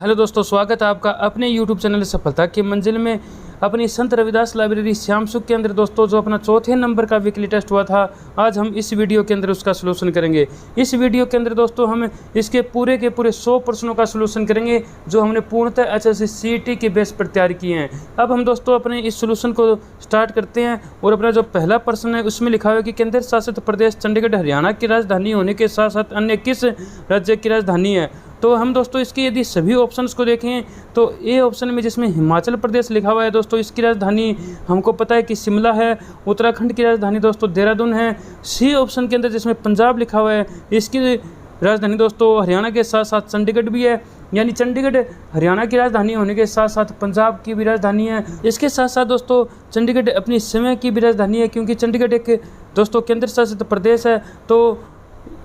Hello दोस्तों, स्वागत है आपका अपने YouTube चैनल सफलता की मंजिल में। अपनी संत रविदास लाइब्रेरी श्याम सुख के अंदर दोस्तों जो अपना चौथे नंबर का वीकली टेस्ट हुआ था, आज हम इस वीडियो के अंदर उसका सलूशन करेंगे। इस वीडियो के अंदर दोस्तों हम इसके पूरे के पूरे 100 प्रश्नों का सलूशन करेंगे जो हमने पूर्णतः HSC CET के बेस पर तैयार किए हैं। अब हम दोस्तों अपने इस सलूशन को स्टार्ट करते हैं और अपना जो पहला प्रश्न है उसमें लिखा हुआ है कि केंद्र शासित प्रदेश चंडीगढ़ हरियाणा की राजधानी होने के साथ साथ अन्य किस राज्य की राजधानी है। तो हम दोस्तों इसके यदि सभी ऑप्शंस को देखें तो ए ऑप्शन में जिसमें हिमाचल प्रदेश लिखा हुआ है दोस्तों, इसकी राजधानी हमको पता है कि शिमला है। उत्तराखंड की राजधानी दोस्तों देहरादून है। सी ऑप्शन के अंदर जिसमें पंजाब लिखा हुआ है, इसकी राजधानी दोस्तों हरियाणा के साथ साथ चंडीगढ़ भी है, यानी चंडीगढ़ हरियाणा की राजधानी होने के साथ साथ पंजाब की भी राजधानी है। इसके साथ साथ दोस्तों चंडीगढ़ अपनी समय की भी राजधानी है, क्योंकि चंडीगढ़ एक दोस्तों केंद्र शासित प्रदेश है। तो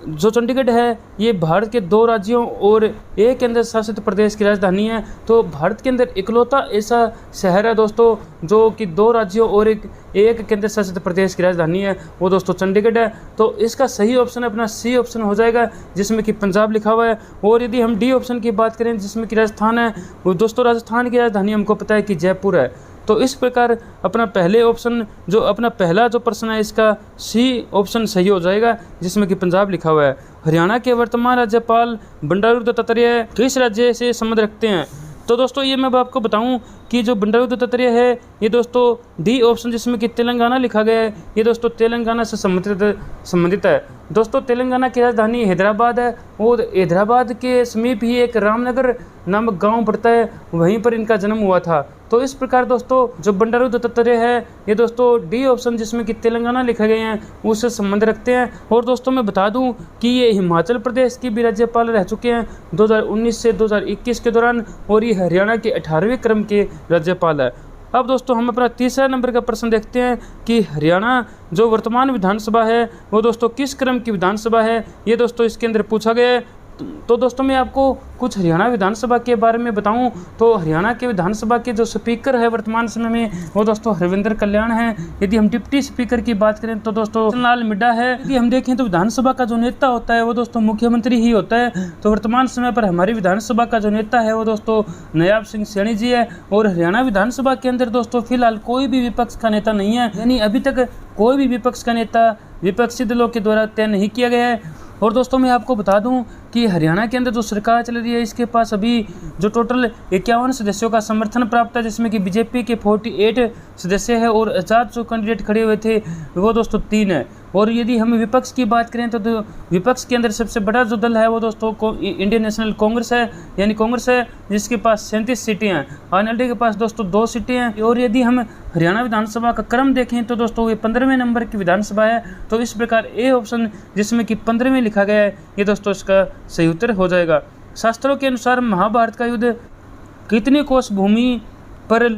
जो चंडीगढ़ है ये भारत के 2 राज्यों और एक केंद्र शासित प्रदेश की राजधानी है। तो भारत के अंदर इकलौता ऐसा शहर है दोस्तों जो कि 2 राज्यों और एक केंद्र शासित प्रदेश की राजधानी है, वो दोस्तों चंडीगढ़ है। तो इसका सही ऑप्शन अपना सी ऑप्शन हो जाएगा जिसमें कि पंजाब लिखा हुआ है। और यदि हम डी ऑप्शन की बात करें जिसमें कि राजस्थान है, वो दोस्तों राजस्थान की राजधानी हमको पता है कि जयपुर है। तो इस प्रकार अपना पहला जो प्रश्न है इसका सी ऑप्शन सही हो जाएगा जिसमें कि पंजाब लिखा हुआ है। हरियाणा के वर्तमान राज्यपाल बंडारू दत्तात्रेय किस राज्य से संबंध रखते हैं। तो दोस्तों ये मैं आपको बताऊं कि जो बंडारू दत्तात्रेय है ये दोस्तों डी ऑप्शन जिसमें कि तेलंगाना लिखा गया है, ये दोस्तों तेलंगाना से संबंधित है। दोस्तों तेलंगाना की राजधानी हैदराबाद है और हैदराबाद के समीप ही एक रामनगर नामक गांव पड़ता है, वहीं पर इनका जन्म हुआ था। तो इस प्रकार दोस्तों जो बंडारू दत्तात्रेय है ये दोस्तों डी ऑप्शन जिसमें कि तेलंगाना लिखा गया है उससे संबंध रखते हैं। और दोस्तों मैं बता दूं कि ये हिमाचल प्रदेश की भी राज्यपाल रह चुके हैं 2019 से 2021 के दौरान, और ये हरियाणा के 18वें क्रम के राज्यपाल है। अब दोस्तों हम अपना तीसरा नंबर का प्रश्न देखते हैं कि हरियाणा जो वर्तमान विधानसभा है वो दोस्तों किस क्रम की विधानसभा है, ये दोस्तों इसके अंदर पूछा गया है। तो दोस्तों मैं आपको कुछ हरियाणा विधानसभा के बारे में बताऊं तो हरियाणा के विधानसभा के जो स्पीकर है वर्तमान समय में वो दोस्तों हरविंदर कल्याण है। यदि हम डिप्टी स्पीकर की बात करें तो दोस्तों लाल मिड्डा है। यदि हम देखें तो विधानसभा का जो नेता होता है वो दोस्तों मुख्यमंत्री ही होता है। तो वर्तमान समय पर हमारी विधानसभा का जो नेता है वो दोस्तों नायब सिंह सैनी जी है। और हरियाणा विधानसभा के अंदर दोस्तों फिलहाल कोई भी विपक्ष का नेता नहीं है, यानी अभी तक कोई भी विपक्ष का नेता विपक्षी दलों के द्वारा तय नहीं किया गया है। और दोस्तों मैं आपको बता दूं कि हरियाणा के अंदर जो सरकार चल रही है इसके पास अभी जो टोटल 51 सदस्यों का समर्थन प्राप्त है, जिसमें कि बीजेपी के 48 सदस्य है और आजाद जो कैंडिडेट खड़े हुए थे वो दोस्तों 3 है। और यदि हम विपक्ष की बात करें तो विपक्ष के अंदर सबसे बड़ा जो दल है वो दोस्तों इंडियन नेशनल कांग्रेस है, यानी कांग्रेस है, जिसके पास 37 सीटें हैं। आरएलडी के पास दोस्तों 2 सीटें हैं। और यदि हम हरियाणा विधानसभा का क्रम देखें तो दोस्तों ये 15वें नंबर की विधानसभा है। तो इस प्रकार ए ऑप्शन जिसमें कि 15वें लिखा गया है ये दोस्तों इसका सही उत्तर हो जाएगा। शास्त्रों के अनुसार महाभारत का युद्ध कितनी कोस भूमि पर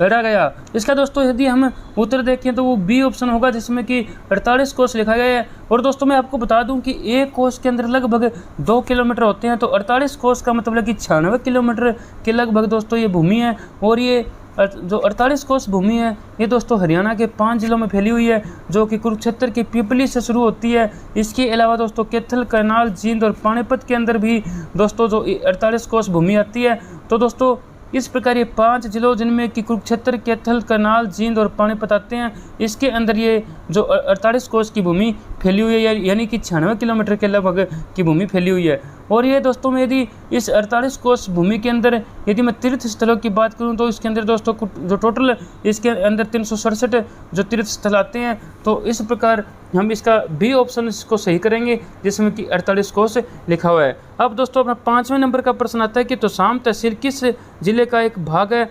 लड़ा गया, इसका दोस्तों यदि हम उत्तर देखें तो वो बी ऑप्शन होगा जिसमें कि 48 कोस लिखा गया है। और दोस्तों मैं आपको बता दूं कि एक कोस के अंदर लगभग 2 किलोमीटर होते हैं, तो 48 कोस का मतलब कि 96 किलोमीटर के लगभग दोस्तों ये भूमि है। और ये जो 48 कोस भूमि है ये दोस्तों हरियाणा के 5 जिलों में फैली हुई है, जो कि कुरुक्षेत्र की पिपली से शुरू होती है। इसके अलावा दोस्तों कैथल, करनाल, जींद और पानीपत के अंदर भी दोस्तों जो 48 कोस भूमि आती है। तो दोस्तों इस प्रकार ये 5 जिलों जिनमें कि कुरुक्षेत्र, कैथल, करनाल, जींद और पानीपत आते हैं, इसके अंदर ये जो 48 कोस की भूमि फैली हुई है, यानी कि 96 किलोमीटर के लगभग की भूमि फैली हुई है। और ये दोस्तों में यदि इस 48 कोस भूमि के अंदर यदि मैं तीर्थ स्थलों की बात करूं तो इसके अंदर दोस्तों जो टोटल इसके अंदर 367 जो तीर्थ स्थल आते हैं। तो इस प्रकार हम इसका बी ऑप्शन इसको सही करेंगे जिसमें कि 48 कोस लिखा हुआ है। अब दोस्तों अपना 5वें नंबर का प्रश्न आता है कि तोशाम तहसील किस जिले का एक भाग है।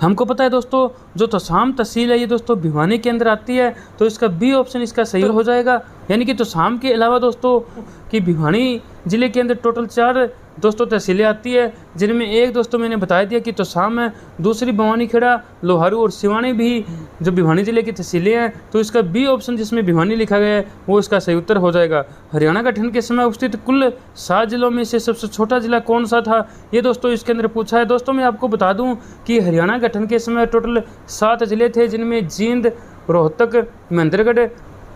हमको पता है दोस्तों जो तोशाम तहसील है ये दोस्तों भिवानी के अंदर आती है। तो इसका बी ऑप्शन इसका सही हो जाएगा, यानी कि तोशाम के अलावा दोस्तों कि भिवानी जिले के अंदर टोटल 4 दोस्तों तहसीलें आती है, जिनमें एक दोस्तों मैंने बता दिया कि तोशाम है, दूसरी भवानीखेड़ा, लोहारू और सिवानी भी जो भिवानी जिले की तहसीलें हैं। तो इसका बी ऑप्शन जिसमें भिवानी लिखा गया है वो इसका सही उत्तर हो जाएगा। हरियाणा गठन के समय उपस्थित कुल 7 जिलों में से सबसे छोटा जिला कौन सा था, ये दोस्तों इसके अंदर पूछा है। दोस्तों मैं आपको बता दूं कि हरियाणा गठन के समय टोटल 7 जिले थे, जिनमें जींद, रोहतक, महेंद्रगढ़,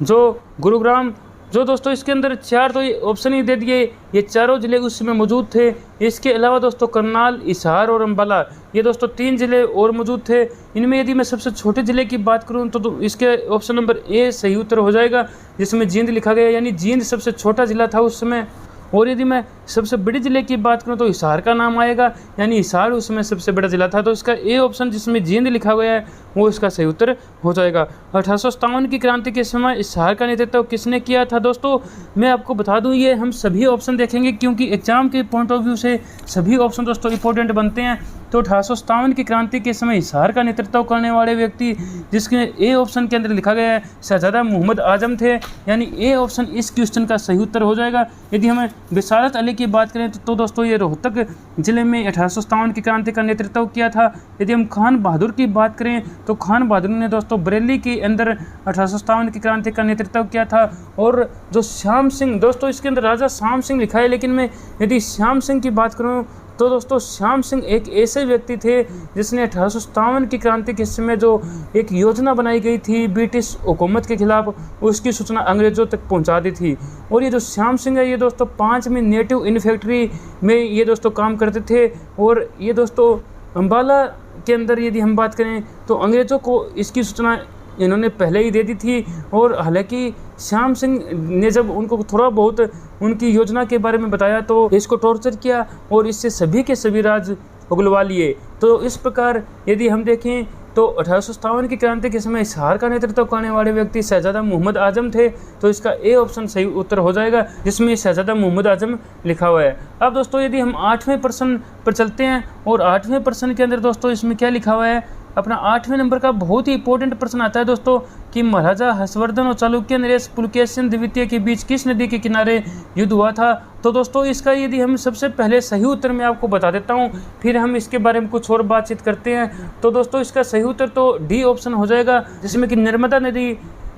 जो गुरुग्राम जो दोस्तों इसके अंदर 4 तो ये ऑप्शन ही दे दिए, ये चारों ज़िले उसमें मौजूद थे। इसके अलावा दोस्तों करनाल, हिसार और अम्बाला, ये दोस्तों 3 ज़िले और मौजूद थे। इनमें यदि मैं सबसे छोटे ज़िले की बात करूं तो इसके ऑप्शन नंबर ए सही उत्तर हो जाएगा, जिसमें जींद लिखा गया, यानी जींद सबसे छोटा ज़िला था उस समय। और यदि मैं सबसे बड़े ज़िले की बात करूं तो हिसार का नाम आएगा, यानी हिसार उसमें सबसे बड़ा ज़िला था। तो इसका ए ऑप्शन जिसमें जींद लिखा गया है वो इसका सही उत्तर हो जाएगा। 1857 की क्रांति के समय हिसार का नेतृत्व किसने किया था दोस्तों? मैं आपको बता दूं, ये हम सभी ऑप्शन देखेंगे क्योंकि एग्जाम के पॉइंट ऑफ व्यू से सभी ऑप्शन दोस्तों इंपॉर्टेंट बनते हैं। तो 1857 की क्रांति के समय हिसार का नेतृत्व करने वाले व्यक्ति जिसके ए ऑप्शन के अंदर लिखा गया है शहजादा मोहम्मद आजम थे, यानी ए ऑप्शन इस क्वेश्चन का सही उत्तर हो जाएगा। यदि हमें बिसारत अली की बात करें तो दोस्तों ये रोहतक जिले में 1857 की क्रांति का नेतृत्व किया था। यदि हम खान बहादुर की बात करें तो खान बहादुर ने दोस्तों बरेली के अंदर 1857 की क्रांति का नेतृत्व किया था। और जो श्याम सिंह, दोस्तों इसके अंदर राजा श्याम सिंह लिखा है, लेकिन मैं यदि श्याम सिंह की बात करूं तो दोस्तों श्याम सिंह एक ऐसे व्यक्ति थे जिसने 1857 की क्रांति के समय जो एक योजना बनाई गई थी ब्रिटिश हुकूमत के खिलाफ, उसकी सूचना अंग्रेज़ों तक पहुंचा दी थी। और ये जो श्याम सिंह है ये दोस्तों 5 में नेटिव इन फैक्ट्री में ये दोस्तों काम करते थे। और ये दोस्तों अम्बाला के अंदर यदि हम बात करें तो अंग्रेज़ों को इसकी सूचना इन्होंने पहले ही दे दी थी। और हालांकि श्याम सिंह ने जब उनको थोड़ा बहुत उनकी योजना के बारे में बताया तो इसको टॉर्चर किया और इससे सभी के सभी राज उगलवा लिए। तो इस प्रकार यदि हम देखें तो 1857 की क्रांति के समय हिसार का नेतृत्व करने वाले व्यक्ति शहजादा मोहम्मद आजम थे। तो इसका ए ऑप्शन सही उत्तर हो जाएगा, जिसमें शहजादा मोहम्मद आजम लिखा हुआ है। अब दोस्तों यदि हम 8वें प्रश्न पर चलते हैं और 8वें प्रश्न के अंदर दोस्तों इसमें क्या लिखा हुआ है, अपना 8वें नंबर का बहुत ही इंपॉर्टेंट प्रश्न आता है दोस्तों कि महाराजा हर्षवर्धन और चालुक्य नरेश पुलकेशिन द्वितीय के बीच किस नदी के किनारे युद्ध हुआ था? तो दोस्तों इसका यदि हम सबसे पहले सही उत्तर मैं आपको बता देता हूं, फिर हम इसके बारे में कुछ और बातचीत करते हैं। तो दोस्तों इसका सही उत्तर तो डी ऑप्शन हो जाएगा, जिसमें कि नर्मदा नदी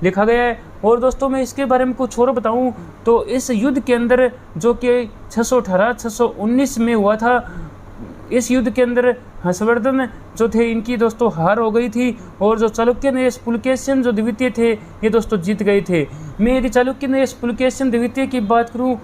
लिखा गया है। और दोस्तों मैं इसके बारे में कुछ और बताऊं तो इस युद्ध के अंदर जो कि 618-619 में हुआ था, इस युद्ध के अंदर हर्षवर्धन जो थे इनकी दोस्तों हार हो गई थी और जो चालुक्य नरेश पुलकेशिन जो द्वितीय थे ये दोस्तों जीत गए थे। मैं यदि चालुक्य नरेश पुलकेशिन द्वितीय की बात करूं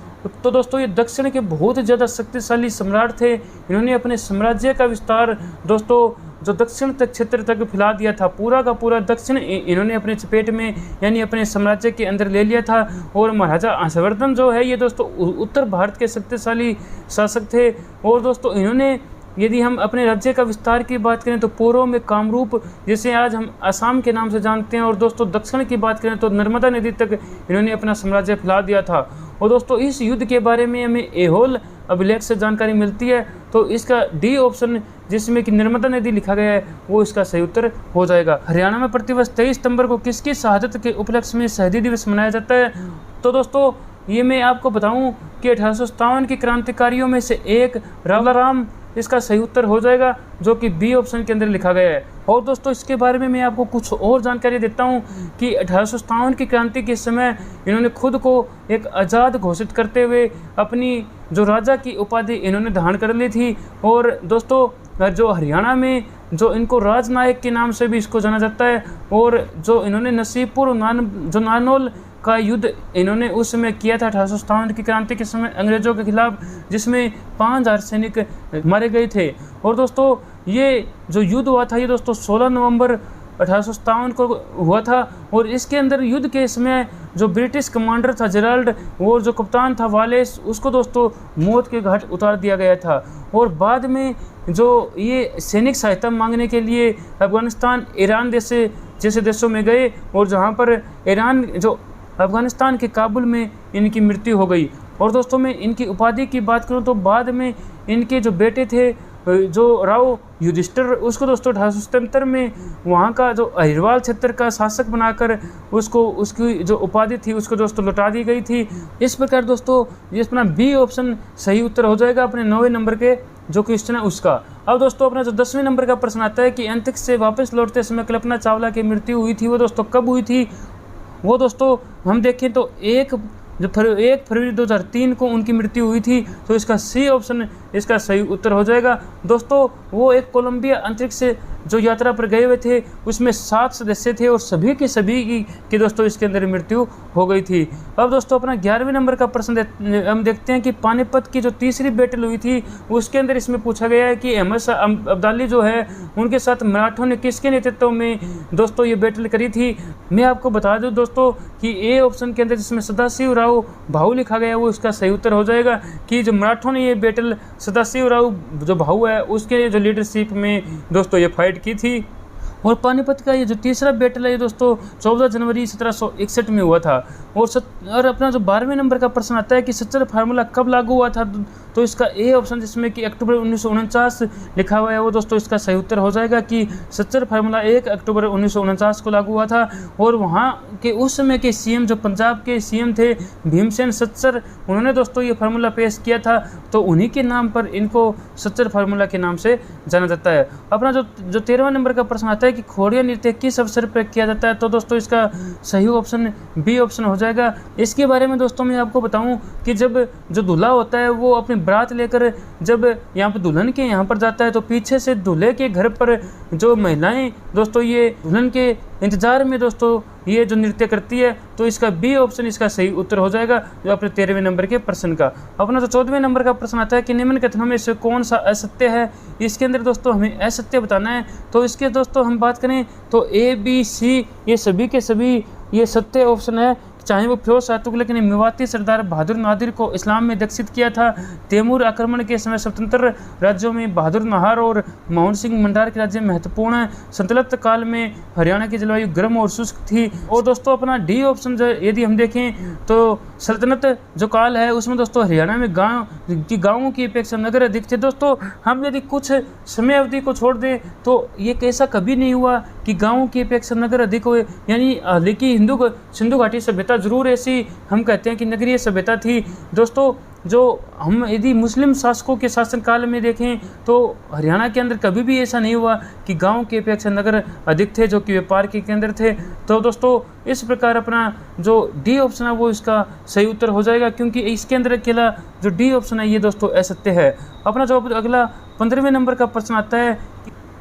तो दोस्तों ये दक्षिण के बहुत ज़्यादा शक्तिशाली सम्राट थे। इन्होंने अपने साम्राज्य का विस्तार दोस्तों जो दक्षिण तक क्षेत्र तक फैला दिया था, पूरा का पूरा दक्षिण इन्होंने अपने चपेट में यानी अपने साम्राज्य के अंदर ले लिया था। और महाराजा हर्षवर्धन जो है ये दोस्तों उत्तर भारत के शक्तिशाली शासक थे। और दोस्तों इन्होंने यदि हम अपने राज्य का विस्तार की बात करें तो पूर्व में कामरूप, जिसे आज हम असम के नाम से जानते हैं, और दोस्तों दक्षिण की बात करें तो नर्मदा नदी तक इन्होंने अपना साम्राज्य फैला दिया था। और दोस्तों इस युद्ध के बारे में हमें ऐहोल अभिलेख से जानकारी मिलती है। तो इसका डी ऑप्शन जिसमें कि नर्मदा नदी लिखा गया है वो इसका सही उत्तर हो जाएगा। हरियाणा में प्रतिवर्ष 23 सितंबर को किसकी शहादत के उपलक्ष्य में शहीदी दिवस मनाया जाता है? तो दोस्तों ये मैं आपको बताऊं कि 1857 के क्रांतिकारियों में से एक रावलाराम इसका सही उत्तर हो जाएगा, जो कि बी ऑप्शन के अंदर लिखा गया है। और दोस्तों इसके बारे में मैं आपको कुछ और जानकारी देता हूं कि 1857 की क्रांति के समय इन्होंने खुद को एक आज़ाद घोषित करते हुए अपनी जो राजा की उपाधि इन्होंने धारण कर ली थी। और दोस्तों जो हरियाणा में जो इनको राजनायक के नाम से भी इसको जाना जाता है। और जो इन्होंने नसीबपुर जो नानोल का युद्ध इन्होंने उस समय किया था 1857 की क्रांति के समय अंग्रेजों के खिलाफ, जिसमें 5000 सैनिक मारे गए थे। और दोस्तों ये जो युद्ध हुआ था ये दोस्तों 16 नवंबर 1857 को हुआ था। और इसके अंदर युद्ध के समय जो ब्रिटिश कमांडर था जेराल्ड और जो कप्तान था वालेस, उसको दोस्तों मौत के घाट उतार दिया गया था। और बाद में जो ये सैनिक सहायता मांगने के लिए अफगानिस्तान, ईरान जैसे देशों में गए, और जहाँ पर ईरान जो अफगानिस्तान के काबुल में इनकी मृत्यु हो गई। और दोस्तों मैं इनकी उपाधि की बात करूं तो बाद में इनके जो बेटे थे जो राव युधिष्ठिर, उसको दोस्तों 1877 में वहाँ का जो अहिरवाल क्षेत्र का शासक बनाकर उसको उसकी जो उपाधि थी उसको दोस्तों लौटा दी गई थी। इस प्रकार दोस्तों ये अपना बी ऑप्शन सही उत्तर हो जाएगा अपने 9वें नंबर के जो क्वेश्चन है उसका। अब दोस्तों अपना जो 10वें नंबर का प्रश्न आता है कि अंतरिक्ष से वापस लौटते समय कल्पना चावला की मृत्यु हुई थी, वो दोस्तों कब हुई थी? वो दोस्तों हम देखें तो 1 फरवरी 2003 को उनकी मृत्यु हुई थी। तो इसका सी ऑप्शन इसका सही उत्तर हो जाएगा। दोस्तों वो एक कोलंबिया अंतरिक्ष जो यात्रा पर गए हुए थे उसमें 7 सदस्य थे और सभी के सभी की दोस्तों इसके अंदर मृत्यु हो गई थी। अब दोस्तों अपना 11वें नंबर का प्रश्न हम देखते हैं कि पानीपत की जो तीसरी बैटल हुई थी उसके अंदर इसमें पूछा गया है कि अहमद शाह अब्दाली जो है उनके साथ मराठों ने किसके नेतृत्व में दोस्तों ये बैटल करी थी। मैं आपको बता दूं दोस्तों कि ए ऑप्शन के अंदर जिसमें सदाशिव राव भाऊ लिखा गया है वो इसका सही उत्तर हो जाएगा कि जो मराठों ने ये बैटल सदाशिव राव जो भाऊ है उसके जो लीडरशिप में दोस्तों ये फाइट की थी। और पानीपत का ये जो तीसरा बैटल है ये दोस्तों 14 जनवरी 1761 में हुआ था। और अपना जो 12वें नंबर का प्रश्न आता है कि सच्चर फार्मूला कब लागू हुआ था, तो इसका ए ऑप्शन जिसमें कि अक्टूबर 1949 लिखा हुआ है वो दोस्तों इसका सही उत्तर हो जाएगा कि सच्चर फार्मूला 1 अक्टूबर 1949 को लागू हुआ था। और वहाँ के उस समय के सीएम जो पंजाब के सीएम थे भीमसेन सच्चर, उन्होंने दोस्तों ये फार्मूला पेश किया था, तो उन्हीं के नाम पर इनको सच्चर फार्मूला के नाम से जाना जाता है। अपना जो 13वां नंबर का प्रश्न आता है कि खोड़िया नृत्य किस अवसर पर किया जाता है, तो दोस्तों इसका सही ऑप्शन बी ऑप्शन हो जाएगा। इसके बारे में दोस्तों मैं आपको बताऊं कि जब जो दूल्हा होता है वो अपनी बारात लेकर जब यहाँ पर दुल्हन के यहाँ पर जाता है तो पीछे से दूल्हे के घर पर जो महिलाएं दोस्तों ये दुल्हन के इंतजार में दोस्तों ये जो नृत्य करती है, तो इसका बी ऑप्शन इसका सही उत्तर हो जाएगा जो अपने 13वें नंबर के प्रश्न का। अपना जो 14वें नंबर का प्रश्न आता है कि निम्न कथनों में से कौन सा असत्य है। इसके अंदर दोस्तों हमें असत्य बताना है, तो इसके दोस्तों हम बात करें तो ए बी सी ये सभी के सभी ये सत्य ऑप्शन है। चाहे वो फिरोज शाह तुगलक ने मेवाती सरदार बहादुर नादिर को इस्लाम में दीक्षित किया था, तैमूर आक्रमण के समय स्वतंत्र राज्यों में बहादुर नाहर और मोहन सिंह मंडार के राज्य महत्वपूर्ण है, संतुलित काल में हरियाणा की जलवायु गर्म और शुष्क थी। और दोस्तों अपना डी ऑप्शन यदि हम देखें तो सल्तनत जो काल है उसमें दोस्तों हरियाणा में गाँवों की अपेक्षा नगर अधिक थे। दोस्तों हम यदि कुछ समय अवधि को छोड़ दें तो ये ऐसा कभी नहीं हुआ कि गाँवों की अपेक्षा नगर अधिक हुए, यानी लेकिन सिंधु घाटी सभ्यता जरूर ऐसी हम कहते हैं कि नगरीय सभ्यता थी। दोस्तों जो हम यदि मुस्लिम शासकों के शासनकाल में देखें तो हरियाणा के अंदर कभी भी ऐसा नहीं हुआ कि गांव की अपेक्षा नगर अधिक थे जो कि व्यापार के केंद्र थे। तो दोस्तों इस प्रकार अपना जो डी ऑप्शन है वो इसका सही उत्तर हो जाएगा, क्योंकि इसके अंदर अकेला जो डी ऑप्शन है ये दोस्तों असत्य है। अपना जो अगला 15वें नंबर का प्रश्न आता है,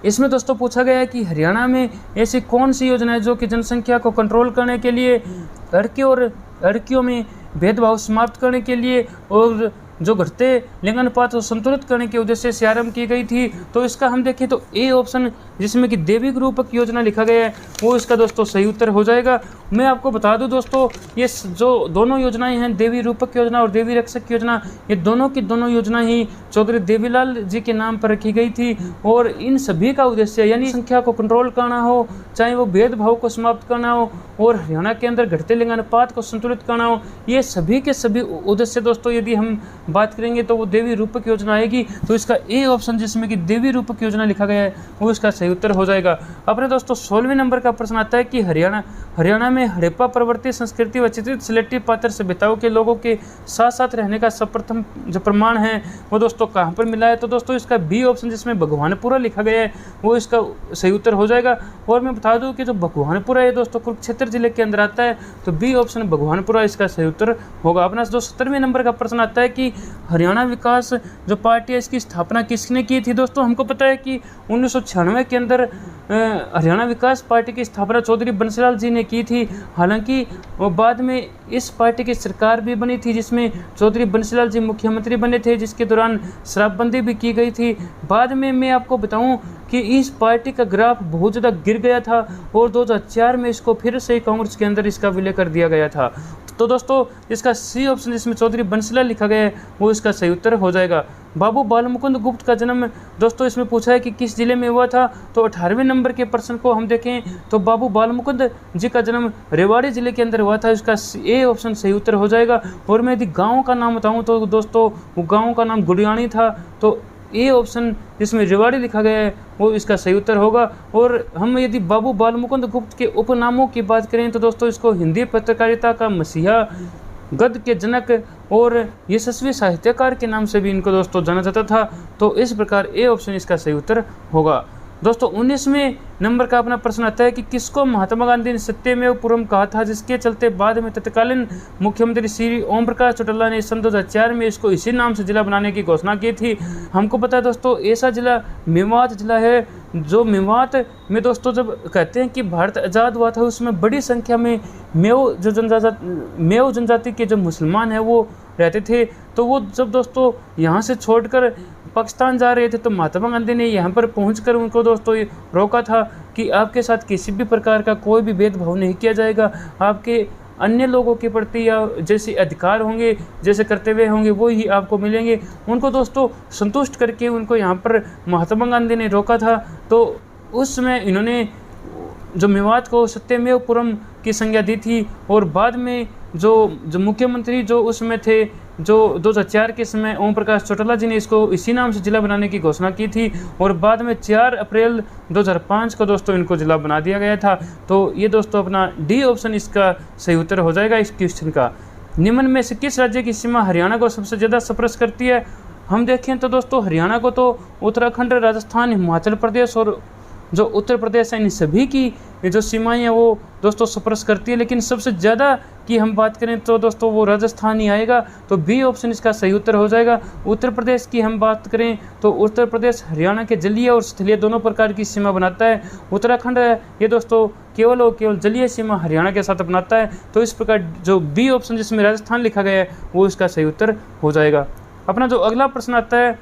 इसमें दोस्तों पूछा गया है कि हरियाणा में ऐसी कौन सी योजना है जो कि जनसंख्या को कंट्रोल करने के लिए, लड़कियों में भेदभाव समाप्त करने के लिए और जो घटते लिंगानुपात को संतुलित करने के उद्देश्य से आरंभ की गई थी। तो इसका हम देखें तो ए ऑप्शन जिसमें कि देवी रूपक योजना लिखा गया है वो इसका दोस्तों सही उत्तर हो जाएगा। मैं आपको बता दूं दोस्तों ये जो दोनों योजनाएं हैं देवी रूपक योजना और देवी रक्षक योजना, ये दोनों की दोनों योजना ही चौधरी देवीलाल जी के नाम पर रखी गई थी। और इन सभी का उद्देश्य यानी संख्या को कंट्रोल करना हो, चाहे वो भेदभाव को समाप्त करना हो और हरियाणा के अंदर घटते लिंगानुपात को संतुलित करना हो, ये सभी के सभी उद्देश्य दोस्तों यदि हम बात करेंगे तो वो देवी रूपक योजना आएगी। तो इसका ए ऑप्शन जिसमें कि देवी रूपक योजना लिखा गया है वो इसका सही उत्तर हो जाएगा। अपने दोस्तों 16वें नंबर का प्रश्न आता है कि हरियाणा में हड़प्पा प्रवृत्ति संस्कृति व चित्रित सिलेटी पात्र सभ्यताओं के लोगों के साथ साथ रहने का सर्वप्रथम जो प्रमाण है वो दोस्तों कहाँ पर मिला है। तो दोस्तों इसका बी ऑप्शन जिसमें भगवानपुरा लिखा गया है वो इसका सही उत्तर हो जाएगा। और मैं बता दूं कि जो भगवानपुरा है दोस्तों कुरुक्षेत्र जिले के अंदर आता है, तो बी ऑप्शन भगवानपुरा इसका सही उत्तर होगा। अपना जो 17वें नंबर का प्रश्न आता है कि हरियाणा विकास जो पार्टी है इसकी स्थापना किसने की थी। दोस्तों हमको पता है कि 1996 के अंदर हरियाणा विकास पार्टी की स्थापना चौधरी बंसीलाल जी ने की थी। हालांकि बाद में इस पार्टी की सरकार भी बनी थी जिसमें चौधरी बंसीलाल जी मुख्यमंत्री बने थे, जिसके दौरान शराबबंदी भी की गई थी। बाद में मैं आपको बताऊं कि इस पार्टी का ग्राफ बहुत ज़्यादा गिर गया था और 2004 में इसको फिर से कांग्रेस के अंदर इसका विलय कर दिया गया था। तो दोस्तों इसका सी ऑप्शन जिसमें चौधरी बंसीलाल लिखा गया है वो इसका सही उत्तर हो जाएगा। बाबू बालमुकुंद गुप्त का जन्म दोस्तों इसमें पूछा है कि किस जिले में हुआ था। तो 18वें नंबर के प्रश्न को हम देखें तो बाबू बालमुकुंद जी का जन्म रेवाड़ी जिले के अंदर हुआ था, इसका ए ऑप्शन सही उत्तर हो जाएगा। और मैं यदि गाँव का नाम बताऊँ तो दोस्तों वो गाँव का नाम गुड़ियाणी था, तो ए ऑप्शन जिसमें रेवाड़ी लिखा गया है वो इसका सही उत्तर होगा। और हम यदि बाबू बालमुकुंद गुप्त के उपनामों की बात करें तो दोस्तों इसको हिंदी पत्रकारिता का मसीहा, गद्य के जनक और यशस्वी साहित्यकार के नाम से भी इनको दोस्तों जाना जाता था। तो इस प्रकार ए ऑप्शन इसका सही उत्तर होगा। दोस्तों 19वें नंबर का अपना प्रश्न आता है कि किसको महात्मा गांधी ने सत्यमेव पूर्वम कहा था, जिसके चलते बाद में तत्कालीन मुख्यमंत्री श्री ओम प्रकाश चौटाला ने सन 2004 में इसको इसी नाम से जिला बनाने की घोषणा की थी। हमको पता है दोस्तों ऐसा जिला मेवात जिला है जो मेवात में दोस्तों जब कहते हैं कि भारत आज़ाद हुआ था, उसमें बड़ी संख्या में मेव जनजाति के जो मुसलमान हैं वो रहते थे। तो वो जब दोस्तों यहाँ से छोड़कर पाकिस्तान जा रहे थे तो महात्मा गांधी ने यहाँ पर पहुँचकर उनको दोस्तों ये रोका था कि आपके साथ किसी भी प्रकार का कोई भी भेदभाव नहीं किया जाएगा, आपके अन्य लोगों के प्रति या जैसे अधिकार होंगे, जैसे कर्तव्य होंगे, वो ही आपको मिलेंगे। उनको दोस्तों संतुष्ट करके उनको यहाँ पर महात्मा गांधी ने रोका था। तो उस समय इन्होंने जो मेवात को सत्यमेव पुरम की संज्ञा दी थी। और बाद में जो मुख्यमंत्री जो उसमें थे, जो 2004 के समय ओम प्रकाश चौटाला जी ने इसको इसी नाम से जिला बनाने की घोषणा की थी। और बाद में 4 अप्रैल 2005 को दोस्तों इनको जिला बना दिया गया था। तो ये दोस्तों अपना डी ऑप्शन इसका सही उत्तर हो जाएगा इस क्वेश्चन का। निम्न में से किस राज्य की सीमा हरियाणा को सबसे ज़्यादा स्पर्श करती है? हम देखें तो दोस्तों हरियाणा को तो उत्तराखंड, राजस्थान, हिमाचल प्रदेश और जो उत्तर प्रदेश है, इन सभी की जो सीमाएं हैं वो दोस्तों स्पर्श करती है। लेकिन सबसे ज़्यादा की हम बात करें तो दोस्तों वो राजस्थान ही आएगा। तो बी ऑप्शन इसका सही उत्तर हो जाएगा। उत्तर प्रदेश की हम बात करें तो उत्तर प्रदेश हरियाणा के जलीय और स्थलीय दोनों प्रकार की सीमा बनाता है। उत्तराखंड है ये दोस्तों केवल और केवल जलीय सीमा हरियाणा के साथ अपनाता है। तो इस प्रकार जो बी ऑप्शन जिसमें राजस्थान लिखा गया है वो इसका सही उत्तर हो जाएगा। अपना जो अगला प्रश्न आता है,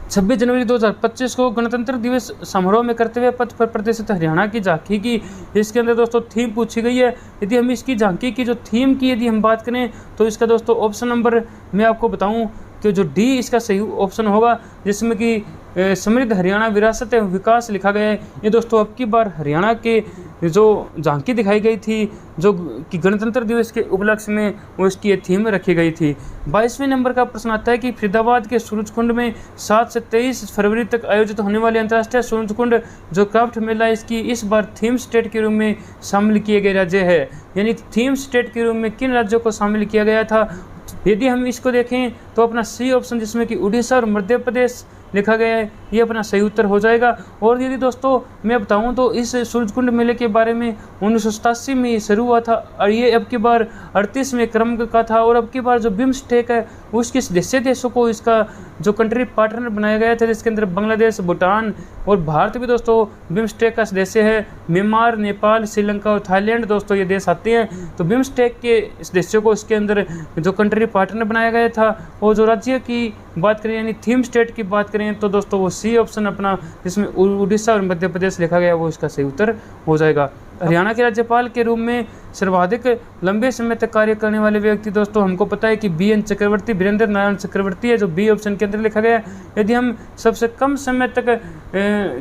26 जनवरी 2025 को गणतंत्र दिवस समारोह में कर्तव्य पथ पर प्रदर्शित हरियाणा की झांकी की, इसके अंदर दोस्तों थीम पूछी गई है। यदि हम इसकी झांकी की जो थीम की यदि हम बात करें तो इसका दोस्तों ऑप्शन नंबर मैं आपको बताऊं कि जो डी इसका सही ऑप्शन होगा, जिसमें कि समृद्ध हरियाणा विरासत एवं विकास लिखा गया है। ये दोस्तों अब की बार हरियाणा के जो झांकी दिखाई गई थी जो कि गणतंत्र दिवस के उपलक्ष्य में वो इसकी ये थीम रखी गई थी। 22वें नंबर का प्रश्न आता है कि फरीदाबाद के सूरजकुंड में 7 से 23 फरवरी तक आयोजित होने वाले अंतर्राष्ट्रीय सूरजकुंड जो क्राफ्ट मेला इसकी इस बार थीम स्टेट के रूप में शामिल किए गए राज्य है। यानी थीम स्टेट के रूप में किन राज्यों को शामिल किया गया था? यदि हम इसको देखें तो अपना सी ऑप्शन जिसमें कि उड़ीसा और मध्य प्रदेश लिखा गया है ये अपना सही उत्तर हो जाएगा। और यदि दोस्तों मैं बताऊं तो इस सूरजकुंड मेले के बारे में 1987 में ये शुरू हुआ था और ये अब की बार 38वें क्रम का था। और अब की बार जो बिम्स्टेक है उसके सदस्य देशों को इसका जो कंट्री पार्टनर बनाया गया था, जिसके अंदर बांग्लादेश, भूटान और भारत भी दोस्तों बिम्स्टेक का सदस्य है। म्यांमार, नेपाल, श्रीलंका और थाईलैंड दोस्तों ये देश आते हैं। तो बिम्स्टेक के सदस्यों को इसके अंदर जो कंट्री पार्टनर बनाया गया था। और जो राज्य की बात करें यानी थीम स्टेट की बात करें तो दोस्तों वो सी ऑप्शन अपना जिसमें उड़ीसा और मध्य प्रदेश लिखा गया वो इसका सही उत्तर हो जाएगा। हरियाणा के राज्यपाल के रूप में सर्वाधिक लंबे समय तक कार्य करने वाले व्यक्ति दोस्तों हमको पता है कि BN चक्रवर्ती, वीरेंद्र नारायण चक्रवर्ती है, जो बी ऑप्शन के अंदर लिखा गया है। यदि हम सबसे कम समय तक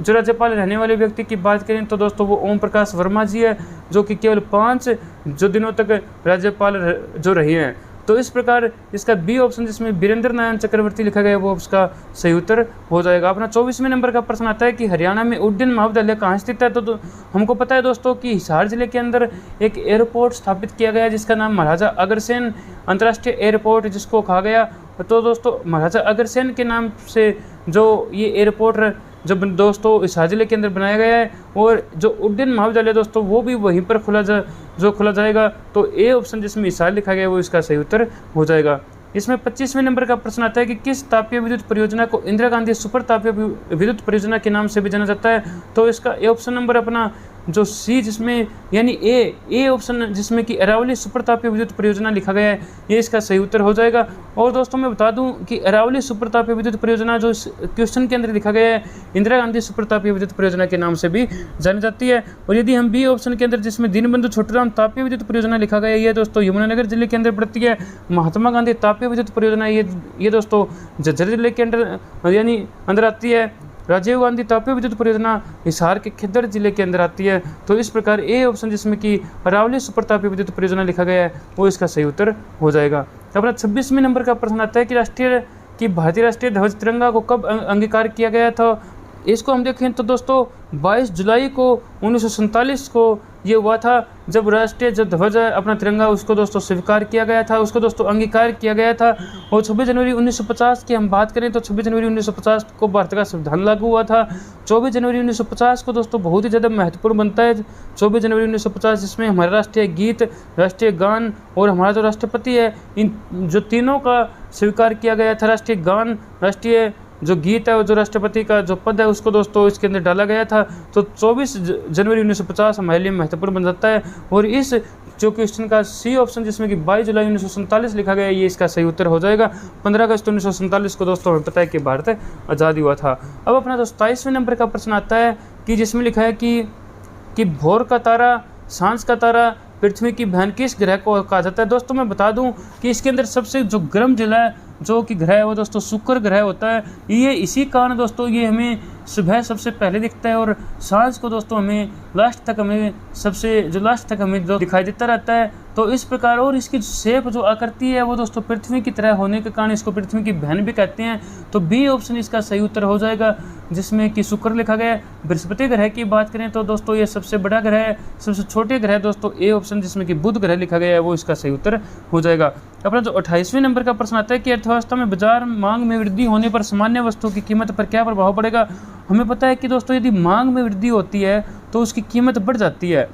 जो राज्यपाल रहने वाले व्यक्ति की बात करें तो दोस्तों वो ओम प्रकाश वर्मा जी है, जो कि केवल 5 जो दिनों तक राज्यपाल जो रहे हैं। तो इस प्रकार इसका बी ऑप्शन जिसमें वीरेंद्र नारायण चक्रवर्ती लिखा गया है वो उसका सही उत्तर हो जाएगा। अपना 24वें नंबर का प्रश्न आता है कि हरियाणा में उड्डयन महाविद्यालय कहाँ स्थित है? तो हमको पता है दोस्तों कि हिसार जिले के अंदर एक एयरपोर्ट स्थापित किया गया जिसका नाम महाराजा अग्रसेन अंतर्राष्ट्रीय एयरपोर्ट जिसको कहा गया। तो दोस्तों महाराजा अग्रसेन के नाम से जो ये एयरपोर्ट जब दोस्तों हिसार जिले के अंदर बनाया गया है। और जो उड्डयन महाविद्यालय दोस्तों वो भी वहीं पर खुला जाएगा। तो ए ऑप्शन जिसमें हिसार लिखा गया है वो इसका सही उत्तर हो जाएगा। इसमें 25वें नंबर का प्रश्न आता है कि किस तापीय विद्युत परियोजना को इंदिरा गांधी सुपर तापीय विद्युत परियोजना के नाम से भी जाना जाता है? तो इसका ए ऑप्शन नंबर अपना जो सी जिसमें यानी ए ऑप्शन जिसमें कि अरावली सुपर तापीय विद्युत परियोजना लिखा गया है ये इसका सही उत्तर हो जाएगा। और दोस्तों मैं बता दूं कि अरावली सुपर तापीय विद्युत परियोजना जो इस क्वेश्चन के अंदर लिखा गया है इंदिरा गांधी सुपर तापीय विद्युत परियोजना के नाम से भी जानी जाती है। और यदि हम बी ऑप्शन के अंदर जिसमें दीनबंधु छोटूराम तापीय विद्युत परियोजना लिखा गया है ये दोस्तों यमुनानगर जिले के अंदर पड़ती है। महात्मा गांधी तापीय विद्युत परियोजना ये दोस्तों झज्जर जिले के अंदर यानी अंदर आती है। राजीव गांधी तापीय विद्युत परियोजना हिसार के खिद्दर जिले के अंदर आती है। तो इस प्रकार ए ऑप्शन जिसमें कि अरावली सुपर तापीय विद्युत परियोजना लिखा गया है वो इसका सही उत्तर हो जाएगा। अपना 26वें नंबर का प्रश्न आता है कि भारतीय राष्ट्रीय ध्वज तिरंगा को कब अंगीकार किया गया था? इसको हम देखें तो दोस्तों 22 जुलाई को 1947 को ये हुआ था जब राष्ट्रीय जो ध्वज है अपना तिरंगा उसको दोस्तों स्वीकार किया गया था, उसको दोस्तों अंगीकार किया गया था। और 26 जनवरी 1950 की हम बात करें तो 26 जनवरी 1950 को भारत का संविधान लागू हुआ था। 24 जनवरी 1950 को दोस्तों बहुत ही ज़्यादा महत्वपूर्ण बनता है 24 जनवरी 1950 जिसमें हमारा राष्ट्रीय गीत, राष्ट्रीय गान और हमारा जो राष्ट्रपति है इन जो तीनों का स्वीकार किया गया था। राष्ट्रीय गान, राष्ट्रीय जो गीत है, जो राष्ट्रपति का जो पद है उसको दोस्तों इसके अंदर डाला गया था। तो 24 जनवरी 1950 हमारे लिए महत्वपूर्ण बन जाता है। और इस जो क्वेश्चन का सी ऑप्शन जिसमें कि 22 जुलाई 1947 लिखा गया है, ये इसका सही उत्तर हो जाएगा। 15 अगस्त 1947 को दोस्तों हमें पता है कि भारत आज़ाद हुआ था। अब अपना 27वें नंबर का प्रश्न आता है कि जिसमें लिखा है कि भोर का तारा, सांझ का तारा, पृथ्वी की बहन किस ग्रह को कहा जाता है। दोस्तों मैं बता दूं कि इसके अंदर सबसे जो गर्म जिला जो कि ग्रह है वो दोस्तों शुक्र ग्रह होता है। ये इसी कारण दोस्तों ये हमें सुबह सबसे पहले दिखता है और सांझ को दोस्तों हमें लास्ट तक हमें जो दिखाई देता रहता है। तो इस प्रकार और इसकी शेप जो आकृति है वो दोस्तों पृथ्वी की तरह होने के कारण इसको पृथ्वी की बहन भी कहते हैं। तो बी ऑप्शन इसका सही उत्तर हो जाएगा, जिसमें कि शुक्र लिखा गया है। बृहस्पति ग्रह की बात करें तो दोस्तों ये सबसे बड़ा ग्रह है। सबसे छोटे ग्रह दोस्तों ए ऑप्शन जिसमें कि बुध ग्रह लिखा गया है वो इसका सही उत्तर हो जाएगा। अपना जो 28वें नंबर का प्रश्न आता है कि अर्थव्यवस्था में बाजार मांग में वृद्धि होने पर सामान्य वस्तुओं की कीमत पर क्या प्रभाव पड़ेगा। हमें पता है कि दोस्तों यदि मांग में वृद्धि होती है तो उसकी कीमत बढ़ जाती है।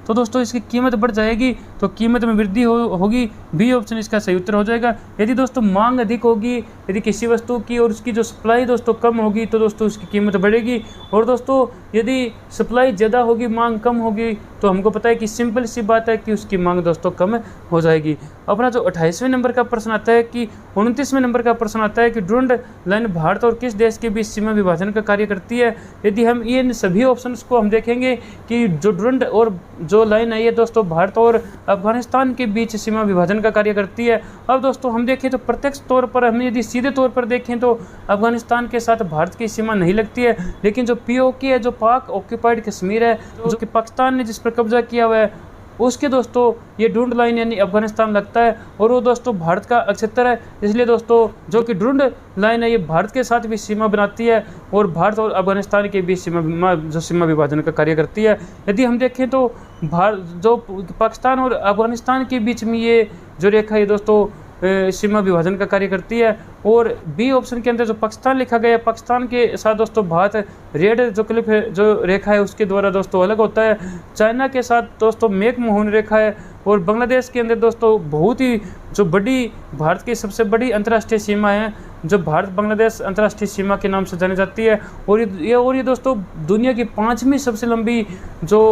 तो दोस्तों इसकी कीमत बढ़ जाएगी तो कीमत में वृद्धि होगी। बी ऑप्शन इसका सही उत्तर हो जाएगा। यदि दोस्तों मांग अधिक होगी यदि किसी वस्तु की और उसकी जो सप्लाई दोस्तों कम होगी तो दोस्तों उसकी कीमत बढ़ेगी। और दोस्तों यदि सप्लाई ज़्यादा होगी मांग कम होगी तो हमको पता है कि सिंपल सी बात है कि उसकी मांग दोस्तों कम हो जाएगी। अपना जो 28वें नंबर का प्रश्न आता है कि 29वें नंबर का प्रश्न आता है कि डुरंड लाइन भारत और किस देश के बीच सीमा विभाजन का कार्य करती है। यदि हम इन सभी ऑप्शंस को हम देखेंगे कि जो डुरंड और जो लाइन है ये दोस्तों भारत और अफगानिस्तान के बीच सीमा विभाजन का कार्य करती है। अब दोस्तों हम देखें तो प्रत्यक्ष तौर पर हम यदि सीधे तौर पर देखें तो अफगानिस्तान के साथ भारत की सीमा नहीं लगती है, लेकिन जो पीओके है जो पाक ऑक्यूपाइड कश्मीर है जो कि पाकिस्तान ने जिस पर कब्जा किया हुआ है उसके दोस्तों ये डुरंड लाइन यानी अफगानिस्तान लगता है और वो दोस्तों भारत का क्षेत्र है। इसलिए दोस्तों जो कि डुरंड लाइन है ये भारत के साथ भी सीमा बनाती है और भारत और अफगानिस्तान के बीच सीमा विभाजन का कार्य करती है। यदि हम देखें तो जो पाकिस्तान और अफगानिस्तान के बीच में ये जो रेखा है दोस्तों सीमा विभाजन का कार्य करती है। और बी ऑप्शन के अंदर जो पाकिस्तान लिखा गया है पाकिस्तान के साथ दोस्तों भारत रेड जो क्लिफ है जो रेखा है उसके द्वारा दोस्तों अलग होता है। चाइना के साथ दोस्तों मैक-मोहन रेखा है और बांग्लादेश के अंदर दोस्तों बहुत ही जो बड़ी भारत की सबसे बड़ी अंतर्राष्ट्रीय सीमा है जो भारत बांग्लादेश अंतर्राष्ट्रीय सीमा के नाम से जानी जाती है। और ये दोस्तों दुनिया की 5वीं सबसे लंबी जो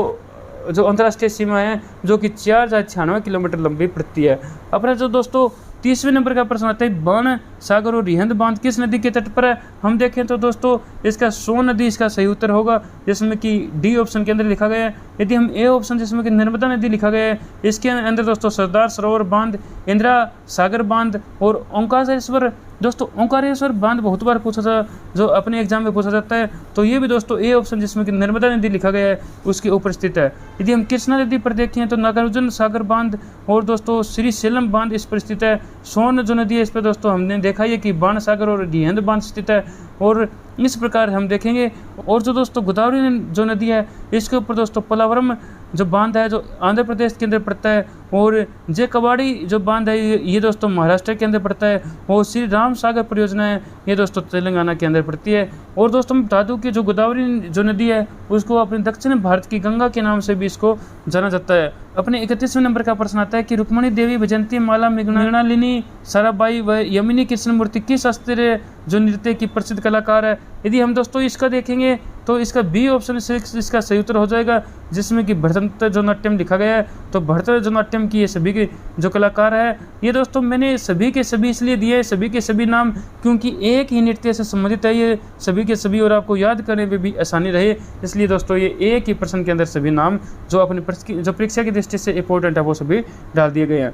अंतर्राष्ट्रीय सीमा है जो कि 4096 किलोमीटर लंबी पड़ती है। अपना जो दोस्तों 30वें नंबर का प्रश्न आता है बाण सागर और रिहंद बांध किस नदी के तट पर है। हम देखें तो दोस्तों इसका सोन नदी इसका सही उत्तर होगा, जिसमें कि डी ऑप्शन के अंदर लिखा गया है। यदि हम ए ऑप्शन जिसमें कि नर्मदा नदी लिखा गया है इसके अंदर दोस्तों सरदार सरोवर बांध, इंदिरा सागर बांध और ओंकारेश्वर दोस्तों ओंकारेश्वर बांध बहुत बार पूछा था जो अपने एग्जाम में पूछा जाता है। तो ये भी दोस्तों ए ऑप्शन जिसमें कि नर्मदा नदी लिखा गया है उसके ऊपर स्थित है। यदि हम कृष्णा नदी पर देखें तो नागार्जुन सागर बांध और दोस्तों श्री सेलम बांध इस पर स्थित है। सोन जो नदी है इस पर दोस्तों हमने देखा है कि बाण सागर और रिहंद बांध स्थित है। और इस प्रकार हम देखेंगे। और जो दोस्तों गोदावरी जो नदी है इसके ऊपर दोस्तों पलावरम जो बांध है जो आंध्र प्रदेश के अंदर पड़ता है और जे कवाड़ी जो बांध है ये दोस्तों महाराष्ट्र के अंदर पड़ता है और श्री राम सागर परियोजना है ये दोस्तों तेलंगाना के अंदर पड़ती है। और दोस्तों मैं बता दूं कि जो गोदावरी जो नदी है उसको अपने दक्षिण भारत की गंगा के नाम से भी इसको जाना जाता है। अपने 31वें नंबर का प्रश्न आता है कि रुक्मणी देवी वैजयंती माला मृणालिनी साराबाई व यमिनी कृष्णमूर्ति किस शास्त्रीय जो नृत्य की प्रसिद्ध कलाकार है। यदि हम दोस्तों इसका देखेंगे तो इसका बी ऑप्शन इसका सही उत्तर हो जाएगा, जिसमें कि भरतनाट्यम जो नाट्यम लिखा गया है। तो भरतनाट्यम जो नाट्यम की ये सभी के जो कलाकार है ये दोस्तों मैंने सभी के सभी इसलिए दिए सभी के सभी नाम क्योंकि एक ही नृत्य से संबंधित है ये सभी के सभी और आपको याद करने में भी आसानी रहे, इसलिए दोस्तों ये एक ही प्रश्न के अंदर सभी नाम जो अपनी जो परीक्षा की दृष्टि से इंपॉर्टेंट है वो सभी डाल दिए गए हैं।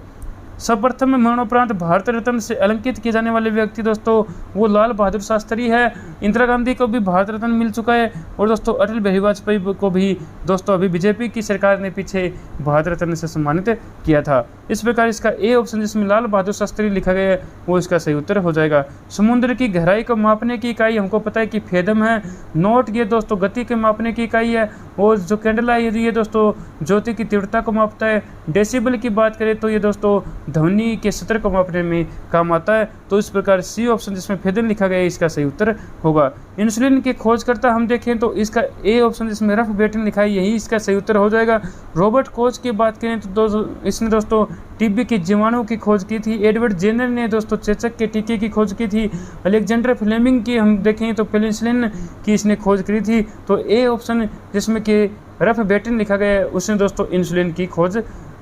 सर्वप्रथम मरणोपरांत भारत रत्न से अलंकृत किए जाने वाले व्यक्ति दोस्तों वो लाल बहादुर शास्त्री है। इंदिरा गांधी को भी भारत रत्न मिल चुका है और दोस्तों अटल बिहारी वाजपेयी को भी दोस्तों अभी बीजेपी की सरकार ने पीछे भारत रत्न से सम्मानित किया था। इस प्रकार इसका ए ऑप्शन जिसमें लाल बहादुर शास्त्री लिखा गया है वो इसका सही उत्तर हो जाएगा। समुद्र की गहराई को मापने की इकाई हमको पता है कि फेदम है। नोट ये दोस्तों गति के मापने की इकाई है और जो कैंडल है ये दोस्तों ज्योति की तीव्रता को मापता है। डेसिबल की बात करें तो ये दोस्तों ध्वनि के स्तर को मापने में काम आता है। तो इस प्रकार सी ऑप्शन जिसमें फेदन लिखा गया है इसका सही उत्तर होगा। इंसुलिन के खोजकर्ता हम देखें तो इसका ए ऑप्शन जिसमें रफ बेटन लिखा है यही इसका सही उत्तर हो जाएगा। रॉबर्ट कोच की बात करें तो इसने दोस्तों टीबी के जीवाणु की खोज की थी। एडवर्ड जेनर ने दोस्तों चेचक के टीके की खोज की थी। अलेक्जेंडर फ्लेमिंग की हम देखें तो पेनिसिलिन की इसने खोज करी थी। तो ए ऑप्शन जिसमें कि रफ बेटन लिखा गया है उसने दोस्तों इंसुलिन की खोज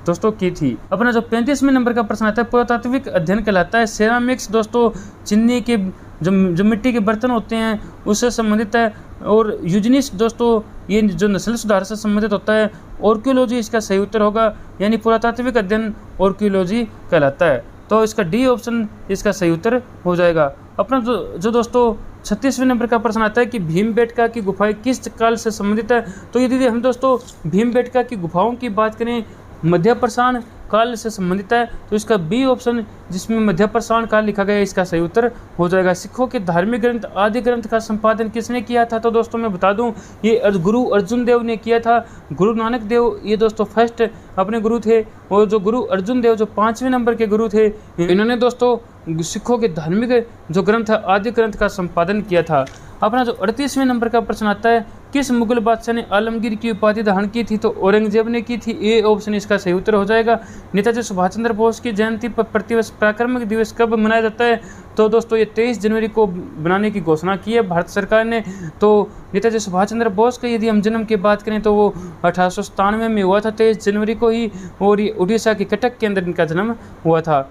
दोस्तों की थी। अपना जो 35वें नंबर का प्रश्न आता है पुरातात्विक अध्ययन कहलाता है। सेरामिक्स दोस्तों चीनी के जो मिट्टी के बर्तन होते हैं उससे संबंधित है। और यूजेनिक्स दोस्तों ये जो नस्ल सुधार से संबंधित होता है। आर्कियोलॉजी इसका सही उत्तर होगा, यानी पुरातात्विक अध्ययन आर्कियोलॉजी कहलाता है। तो इसका डी ऑप्शन इसका सही उत्तर हो जाएगा। अपना जो दोस्तों 36वें नंबर का प्रश्न आता है कि भीमबेटका की गुफाएं किस काल से संबंधित है। तो यदि हम दोस्तों भीमबेटका की गुफाओं की बात करें मध्यपाषाण काल से संबंधित है तो इसका बी ऑप्शन जिसमें मध्यपाषाण काल लिखा गया है इसका सही उत्तर हो जाएगा। सिखों के धार्मिक ग्रंथ आदि ग्रंथ का संपादन किसने किया था। तो दोस्तों मैं बता दूं ये गुरु अर्जुन देव ने किया था। गुरु नानक देव ये दोस्तों फर्स्ट अपने गुरु थे और जो गुरु अर्जुन देव जो 5वें नंबर के गुरु थे इन्होंने दोस्तों सिखों के धार्मिक जो ग्रंथ है आदि ग्रंथ का संपादन किया था। अपना जो 38वें नंबर का प्रश्न आता है किस मुगल बादशाह ने आलमगीर की उपाधि धारण की थी। तो औरंगजेब ने की थी। ए ऑप्शन इसका सही उत्तर हो जाएगा। नेताजी सुभाष चंद्र बोस की जयंती पर प्रतिवर्ष पराक्रम दिवस कब मनाया जाता है। तो दोस्तों ये 23 जनवरी को बनाने की घोषणा की है भारत सरकार ने। तो नेताजी सुभाष चंद्र बोस का यदि हम जन्म की बात करें तो वो 1897 में हुआ था 23 जनवरी को ही, और ये उड़ीसा के कटक के अंदर इनका जन्म हुआ था।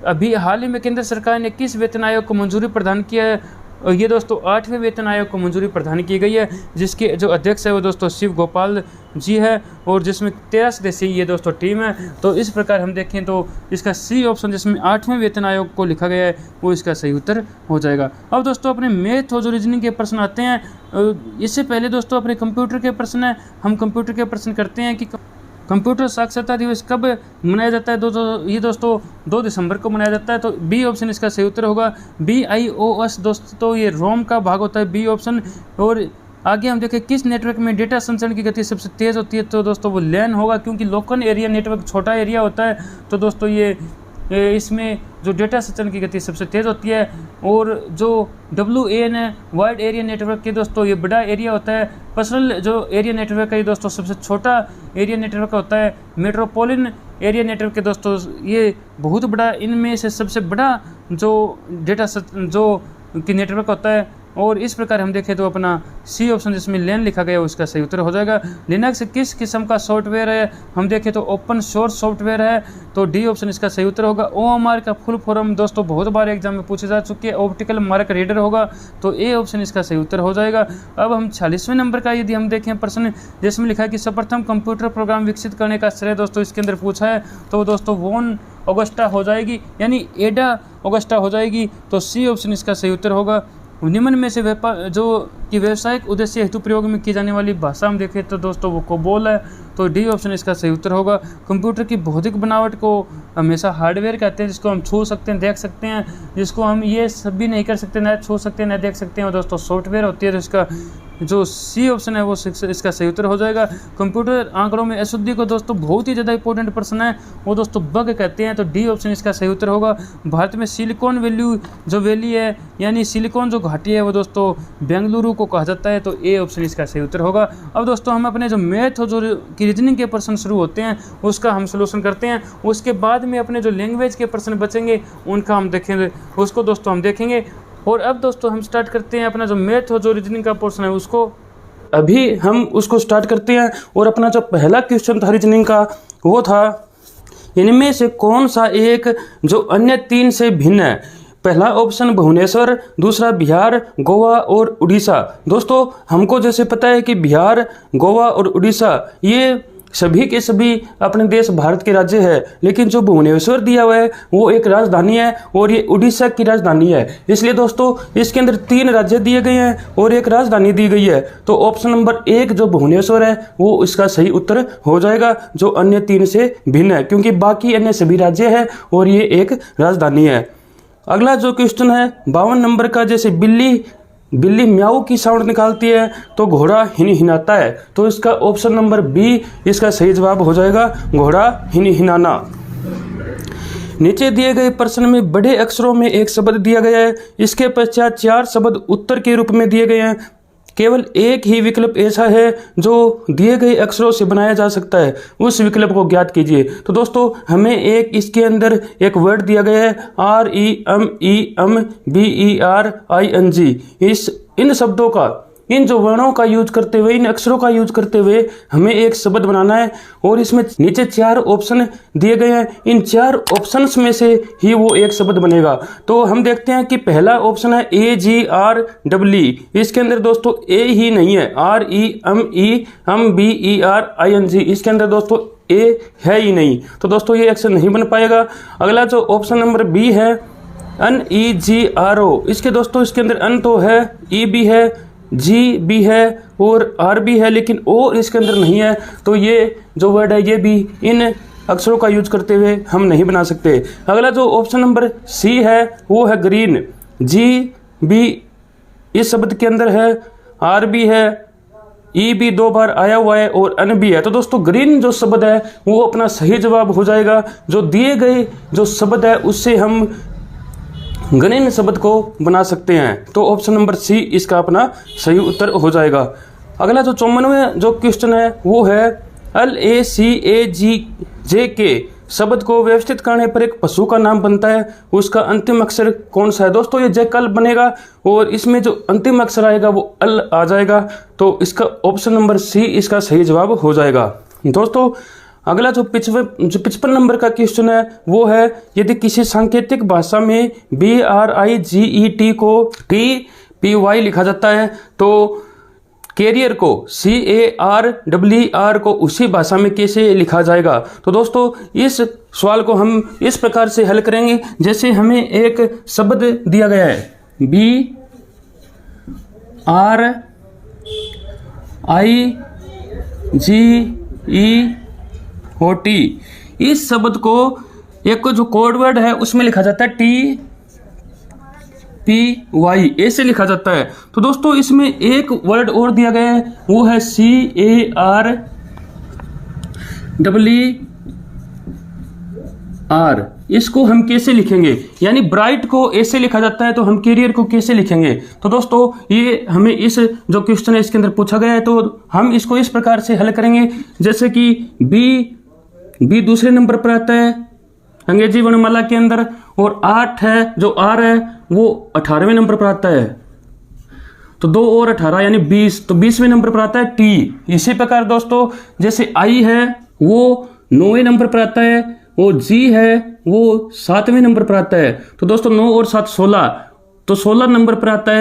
अभी हाल ही में केंद्र सरकार ने किस वेतन आयोग को मंजूरी प्रदान किया है। और ये दोस्तों 8वें वेतन आयोग को मंजूरी प्रदान की गई है जिसके जो अध्यक्ष है वो दोस्तों शिव गोपाल जी है और जिसमें 13 सदस्यीय ये दोस्तों टीम है। तो इस प्रकार हम देखें तो इसका सी ऑप्शन जिसमें 8वें वेतन आयोग को लिखा गया है वो इसका सही उत्तर हो जाएगा। अब दोस्तों अपने मैथ और जो रीजनिंग के प्रश्न आते हैं। इससे पहले दोस्तों अपने कंप्यूटर के प्रश्न है, हम कंप्यूटर के प्रश्न करते हैं कि कंप्यूटर साक्षरता दिवस कब मनाया जाता है। ये दोस्तों 2 दिसंबर को मनाया जाता है। तो बी ऑप्शन इसका सही उत्तर होगा। BIOS दोस्तों ये रोम का भाग होता है, बी ऑप्शन। और आगे हम देखें किस नेटवर्क में डेटा संचरण की गति सबसे तेज़ होती है। तो दोस्तों वो LAN होगा, क्योंकि लोकल एरिया नेटवर्क छोटा एरिया होता है। तो दोस्तों ये इसमें जो डेटा संचरण की गति सबसे तेज़ होती है। और जो WAN है वाइड एरिया नेटवर्क के दोस्तों ये बड़ा एरिया होता है। पर्सनल जो एरिया नेटवर्क है ये दोस्तों सबसे छोटा एरिया नेटवर्क होता है। मेट्रोपोलिटन एरिया नेटवर्क के दोस्तों ये बहुत बड़ा, इनमें से सबसे बड़ा जो डेटा जो कि नेटवर्क होता है। और इस प्रकार हम देखें तो अपना सी ऑप्शन जिसमें LAN लिखा गया है उसका सही उत्तर हो जाएगा। लिनक्स किस किस्म का सॉफ्टवेयर है, हम देखें तो ओपन सोर्स सॉफ्टवेयर है। तो डी ऑप्शन इसका सही उत्तर होगा। OMR का फुल फॉर्म दोस्तों बहुत बार एग्जाम में पूछे जा चुके हैं, ऑप्टिकल मार्क रीडर होगा। तो ए ऑप्शन इसका सही उत्तर हो जाएगा। अब हम 46वें नंबर का यदि हम देखें प्रश्न जिसमें लिखा है कि सर्वप्रथम कंप्यूटर प्रोग्राम विकसित करने का श्रेय दोस्तों इसके अंदर पूछा है। तो दोस्तों वॉन ऑगस्टा हो जाएगी, यानी एडा ऑगस्टा हो जाएगी। तो सी ऑप्शन इसका सही उत्तर होगा। निम्न में से जो कि व्यावसायिक उद्देश्य हेतु प्रयोग में की जाने वाली भाषा हम देखें तो दोस्तों वो कोबोल है। तो डी ऑप्शन इसका सही उत्तर होगा। कंप्यूटर की भौतिक बनावट को हमेशा हार्डवेयर कहते हैं, जिसको हम छू सकते हैं, देख सकते हैं, जिसको हम ये सब भी नहीं कर सकते, ना छू सकते हैं ना देख सकते हैं, वो दोस्तों सॉफ्टवेयर होती है। जिसका जो सी ऑप्शन है वो इसका सही उत्तर हो जाएगा। कंप्यूटर आंकड़ों में अशुद्धि को दोस्तों बहुत ही ज़्यादा इंपॉर्टेंट प्रश्न है, वो दोस्तों बग कहते हैं। तो डी ऑप्शन इसका सही उत्तर होगा। भारत में सिलिकॉन वैली है, यानी सिलिकॉन जो घाटी है वो दोस्तों बेंगलुरु को कहा जाता है। तो ए ऑप्शन इसका सही उत्तर होगा। अब दोस्तों हम अपने जो मैथ और जो रीजनिंग के प्रश्न शुरू होते हैं उसका हम सलूशन करते हैं। उसके बाद में अपने जो लैंग्वेज के प्रश्न बचेंगे उनका हम देखेंगे, उसको दोस्तों हम देखेंगे। और अब दोस्तों हम स्टार्ट करते हैं अपना जो मैथ और जो रीजनिंग का पोर्शन है उसको अभी हम उसको स्टार्ट करते हैं। और अपना जो पहला क्वेश्चन था रीजनिंग का वो था इनमें से कौन सा एक जो अन्य 3 से भिन्न है। पहला ऑप्शन भुवनेश्वर, दूसरा बिहार, गोवा और उड़ीसा। दोस्तों हमको जैसे पता है कि बिहार, गोवा और उड़ीसा ये सभी के सभी अपने देश भारत के राज्य है, लेकिन जो भुवनेश्वर दिया हुआ है वो एक राजधानी है और ये उड़ीसा की राजधानी है। इसलिए दोस्तों इसके अंदर 3 राज्य दिए गए हैं और एक राजधानी दी गई है। तो ऑप्शन नंबर 1 जो भुवनेश्वर है वो इसका सही उत्तर हो जाएगा, जो अन्य 3 से भिन्न है, क्योंकि बाकी अन्य सभी राज्य है और ये एक राजधानी है। अगला जो क्वेश्चन है 52 नंबर का, जैसे बिल्ली म्याऊ की साउंड निकालती है तो घोड़ा हिनहिनाता है। तो इसका ऑप्शन नंबर बी इसका सही जवाब हो जाएगा, घोड़ा हिनहिनाना। नीचे दिए गए प्रश्न में बड़े अक्षरों में एक शब्द दिया गया है, इसके पश्चात 4 शब्द उत्तर के रूप में दिए गए हैं। केवल एक ही विकल्प ऐसा है जो दिए गए अक्षरों से बनाया जा सकता है, उस विकल्प को ज्ञात कीजिए। तो दोस्तों हमें इसके अंदर एक वर्ड दिया गया है REMEMBERING। इन शब्दों का, इन जो वर्णों का यूज करते हुए, इन अक्षरों का यूज करते हुए हमें एक शब्द बनाना है और इसमें नीचे 4 ऑप्शन दिए गए हैं। इन 4 ऑप्शंस में से ही वो एक शब्द बनेगा। तो हम देखते हैं कि पहला ऑप्शन है AGREE। इसके अंदर दोस्तों ए ही नहीं है, REMEMBERING, इसके अंदर दोस्तों ए है ही नहीं। तो दोस्तों ये अक्षर नहीं बन पाएगा। अगला जो ऑप्शन नंबर बी है NEGRO। इसके दोस्तों इसके अंदर अन तो है, ई भी है, जी भी है और आर भी है, लेकिन ओ इसके अंदर नहीं है। तो ये जो वर्ड है ये भी इन अक्षरों का यूज करते हुए हम नहीं बना सकते। अगला जो ऑप्शन नंबर सी है वो है ग्रीन। जी भी इस शब्द के अंदर है, आर भी है, ई भी 2 बार आया हुआ है और अन भी है। तो दोस्तों ग्रीन जो शब्द है वो अपना सही जवाब हो जाएगा। जो दिए गए जो शब्द है उससे हम ग्रीन शब्द को बना सकते हैं। तो ऑप्शन नंबर सी इसका अपना सही उत्तर हो जाएगा। अगला जो 54वां जो क्वेश्चन है वो है LACAGJK शब्द को व्यवस्थित करने पर एक पशु का नाम बनता है, उसका अंतिम अक्षर कौन सा है। दोस्तों ये जैकल बनेगा और इसमें जो अंतिम अक्षर आएगा वो अल आ जाएगा। तो इसका ऑप्शन नंबर सी इसका सही जवाब हो जाएगा। दोस्तों अगला जो 55 नंबर का क्वेश्चन है वो है यदि किसी सांकेतिक भाषा में BRIGET को TPY लिखा जाता है तो कैरियर को CARWR को उसी भाषा में कैसे लिखा जाएगा। तो दोस्तों इस सवाल को हम इस प्रकार से हल करेंगे, जैसे हमें एक शब्द दिया गया है BRIGET। इस शब्द को एक जो कोड वर्ड है उसमें लिखा जाता है TPY, ऐसे लिखा जाता है। तो दोस्तों इसमें एक वर्ड और दिया गया है वो है CARWR। इसको हम कैसे लिखेंगे, यानी ब्राइट को ऐसे लिखा जाता है तो हम कैरियर को कैसे लिखेंगे। तो दोस्तों ये हमें इस जो क्वेश्चन है इसके अंदर पूछा गया है, तो हम इसको इस प्रकार से हल करेंगे जैसे कि बी दूसरे नंबर पर आता है अंग्रेजी वर्णमाला के अंदर, और 8 है जो आर है वो 18वें नंबर पर आता है। तो 2 और 18 यानी 20, तो 20वें नंबर पर आता है टी। इसी प्रकार दोस्तों जैसे आई है वो 9वें नंबर पर आता है और जी है वो 7वें नंबर पर आता है। तो दोस्तों 9 और 7 16, तो 16 नंबर पर आता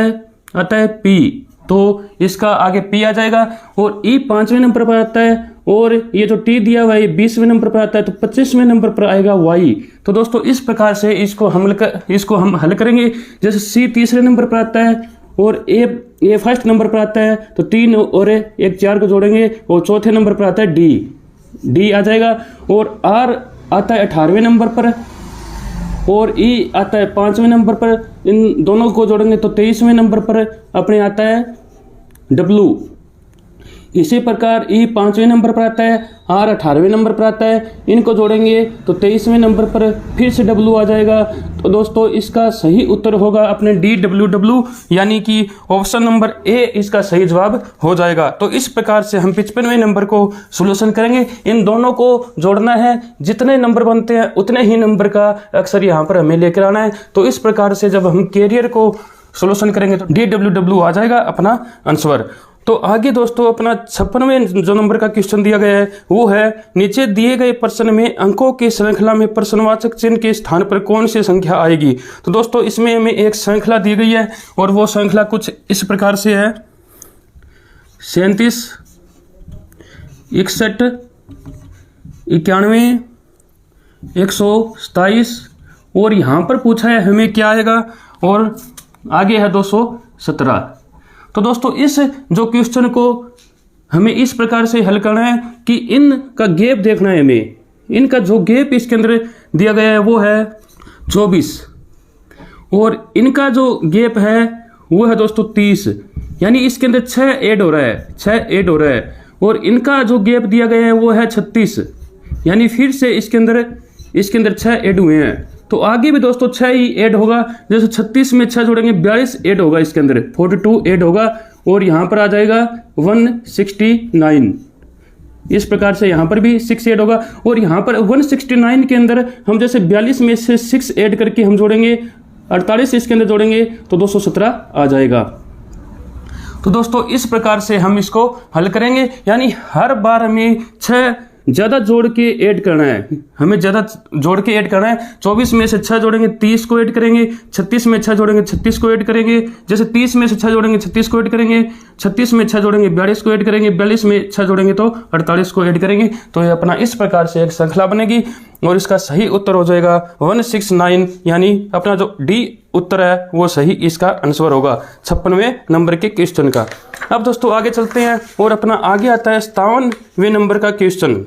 है पी, तो इसका आगे पी आ जाएगा। और ई 5वें नंबर पर आता है और ये जो टी दिया हुआ है 20वें नंबर पर आता है, तो 25वें नंबर पर आएगा वाई। तो दोस्तों इस प्रकार से इसको हम हल करेंगे। जैसे सी 3रे नंबर पर आता है और ए फर्स्ट नंबर पर आता है, तो 3 और 1 4 को जोड़ेंगे और 4थे नंबर पर आता है डी आ जाएगा। और आर आता है 18वें नंबर पर और ई आता है 5वें नंबर पर, इन दोनों को जोड़ेंगे तो 23वें नंबर पर अपने आता है डब्लू। इसी प्रकार ई 5वें नंबर पर आता है, आर 18वें नंबर पर आता है, इनको जोड़ेंगे तो 23वें नंबर पर फिर से डब्लू आ जाएगा। तो दोस्तों इसका सही उत्तर होगा अपने DWW, यानी कि ऑप्शन नंबर ए इसका सही जवाब हो जाएगा। तो इस प्रकार से हम 55वें नंबर को सोल्यूशन करेंगे। इन दोनों को जोड़ना है, जितने नंबर बनते हैं उतने ही नंबर का अक्सर यहाँ पर हमें लेकर आना है। तो इस प्रकार से जब हम कैरियर को सोल्यूशन करेंगे तो DWW आ जाएगा अपना आंसर। तो आगे दोस्तों अपना 56वें जो नंबर का क्वेश्चन दिया गया है वो है नीचे दिए गए प्रश्न में अंकों की श्रृंखला में प्रश्नवाचक चिन्ह के स्थान पर कौन सी संख्या आएगी। तो दोस्तों इसमें हमें एक श्रृंखला दी गई है और वो श्रृंखला कुछ इस प्रकार से है 37, 61, 91, 127 और यहाँ पर पूछा है हमें क्या आएगा और आगे है 217। तो दोस्तों इस जो क्वेश्चन को हमें इस प्रकार से हल करना है कि इनका गैप देखना है हमें। इनका जो गैप इसके अंदर दिया गया है वो है 24 और इनका जो गैप है वो है दोस्तों 30, यानी इसके अंदर 6 ऐड हो रहा है और इनका जो गैप दिया गया है वो है 36, यानी फिर से इसके अंदर 6 ऐड हुए हैं। तो आगे भी दोस्तों 6 ही ऐड होगा। जैसे 36 में 6 जोड़ेंगे 42 ऐड होगा, इसके अंदर 42 ऐड होगा और यहाँ पर आ जाएगा 169। इस प्रकार से यहाँ पर भी 6 ऐड होगा और यहाँ पर 169 के अंदर हम जैसे 42 में से 6 ऐड करके हम जोड़ेंगे 48 इसके अंदर जोड़ेंगे तो 217 आ जाएगा। तो दोस्तों इस प्रकार से हम इसको हल करेंगे, यानी हर बार हमें 6 ज़्यादा जोड़ के ऐड करना है, हमें ज़्यादा जोड़ के ऐड करना है। 24 में से 6 जोड़ेंगे 30 को ऐड करेंगे, 36 में 6 जोड़ेंगे 36 को ऐड करेंगे, जैसे 30 में से 6 जोड़ेंगे 36 को ऐड करेंगे, 36 में 6 जोड़ेंगे 42 को ऐड करेंगे, 42 में 6 जोड़ेंगे तो 48 को ऐड करेंगे। तो ये अपना इस प्रकार से एक श्रृंखला बनेगी और इसका सही उत्तर हो जाएगा 169, यानी अपना जो डी उत्तर है वो सही इसका आंसर होगा 56वें नंबर के क्वेश्चन का। अब दोस्तों आगे चलते हैं और अपना आगे आता है 57वें नंबर का क्वेश्चन।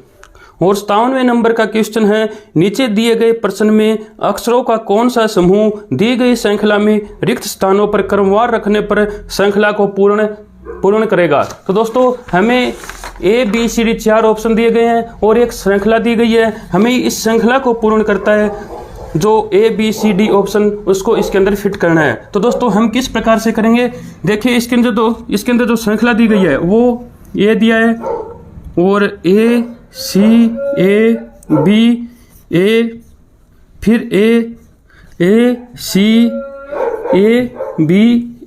और 57वें नंबर का क्वेश्चन है, नीचे दिए गए प्रश्न में अक्षरों का कौन सा समूह दी गई श्रृंखला में रिक्त स्थानों पर क्रमवार रखने पर श्रृंखला को पूर्ण करेगा। तो दोस्तों हमें ABCD 4 ऑप्शन दिए गए हैं और एक श्रृंखला दी गई है, हमें इस श्रृंखला को पूर्ण करता है जो ABCD ऑप्शन, उसको इसके अंदर फिट करना है। तो दोस्तों हम किस प्रकार से करेंगे, देखिए इसके अंदर जो श्रृंखला दी गई है वो A दिया है और A C A B A फिर A C A B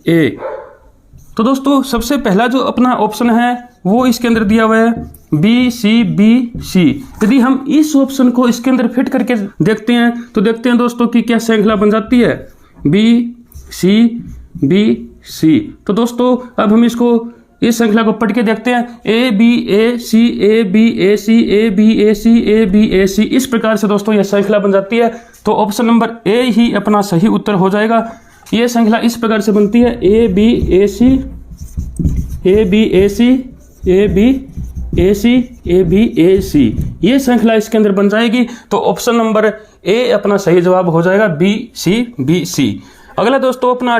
A। तो दोस्तों सबसे पहला जो अपना ऑप्शन है वो इसके अंदर दिया हुआ है B C B C। यदि हम इस ऑप्शन को इसके अंदर फिट करके देखते हैं तो देखते हैं दोस्तों कि क्या श्रृंखला बन जाती है B C B C। तो दोस्तों अब हम इसको इस श्रृंखला को पढ़ के देखते हैं A B A C A B A C A B A C A B A C। इस प्रकार से दोस्तों यह श्रृंखला बन जाती है। तो ऑप्शन नंबर A ही अपना सही उत्तर हो जाएगा। यह श्रृंखला इस प्रकार से बनती है A B A C A B A C A B A C A B A C। ये श्रृंखला इसके अंदर बन जाएगी। तो ऑप्शन नंबर A अपना सही जवाब हो जाएगा B C B C। अगला दोस्तों अपना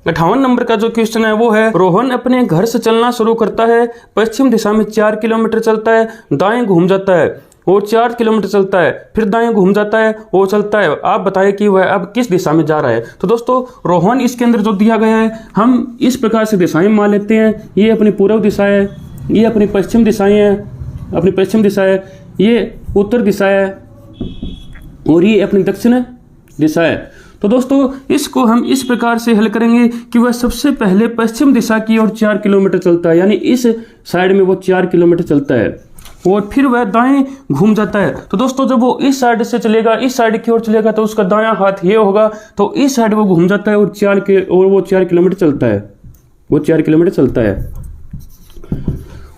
58 नंबर का जो क्वेश्चन है वो है, रोहन अपने घर से चलना शुरू करता है, पश्चिम दिशा में 4 किलोमीटर चलता है, दाएं घूम जाता है और 4 किलोमीटर चलता है, फिर दाएं घूम जाता है और चलता है। आप बताएं कि वह अब किस दिशा में जा रहा है। तो दोस्तों रोहन इसके अंदर जो दिया गया है हम इस प्रकार से दिशाएं मान लेते हैं। ये अपनी पूर्व दिशा है, ये अपनी पश्चिम दिशाएं हैं, अपनी पश्चिम दिशा है, ये उत्तर दिशा है और ये अपनी दक्षिण दिशा है। तो दोस्तों इसको हम इस प्रकार से हल करेंगे कि वह सबसे पहले पश्चिम दिशा की ओर 4 किलोमीटर चलता है, यानी इस साइड में वो 4 किलोमीटर चलता है और फिर वह दाएं घूम जाता है। तो दोस्तों जब वो इस साइड से चलेगा, इस साइड की ओर चलेगा तो उसका दायां हाथ ये होगा, तो इस साइड वो घूम जाता है और वो 4 किलोमीटर चलता है, वो 4 किलोमीटर चलता है।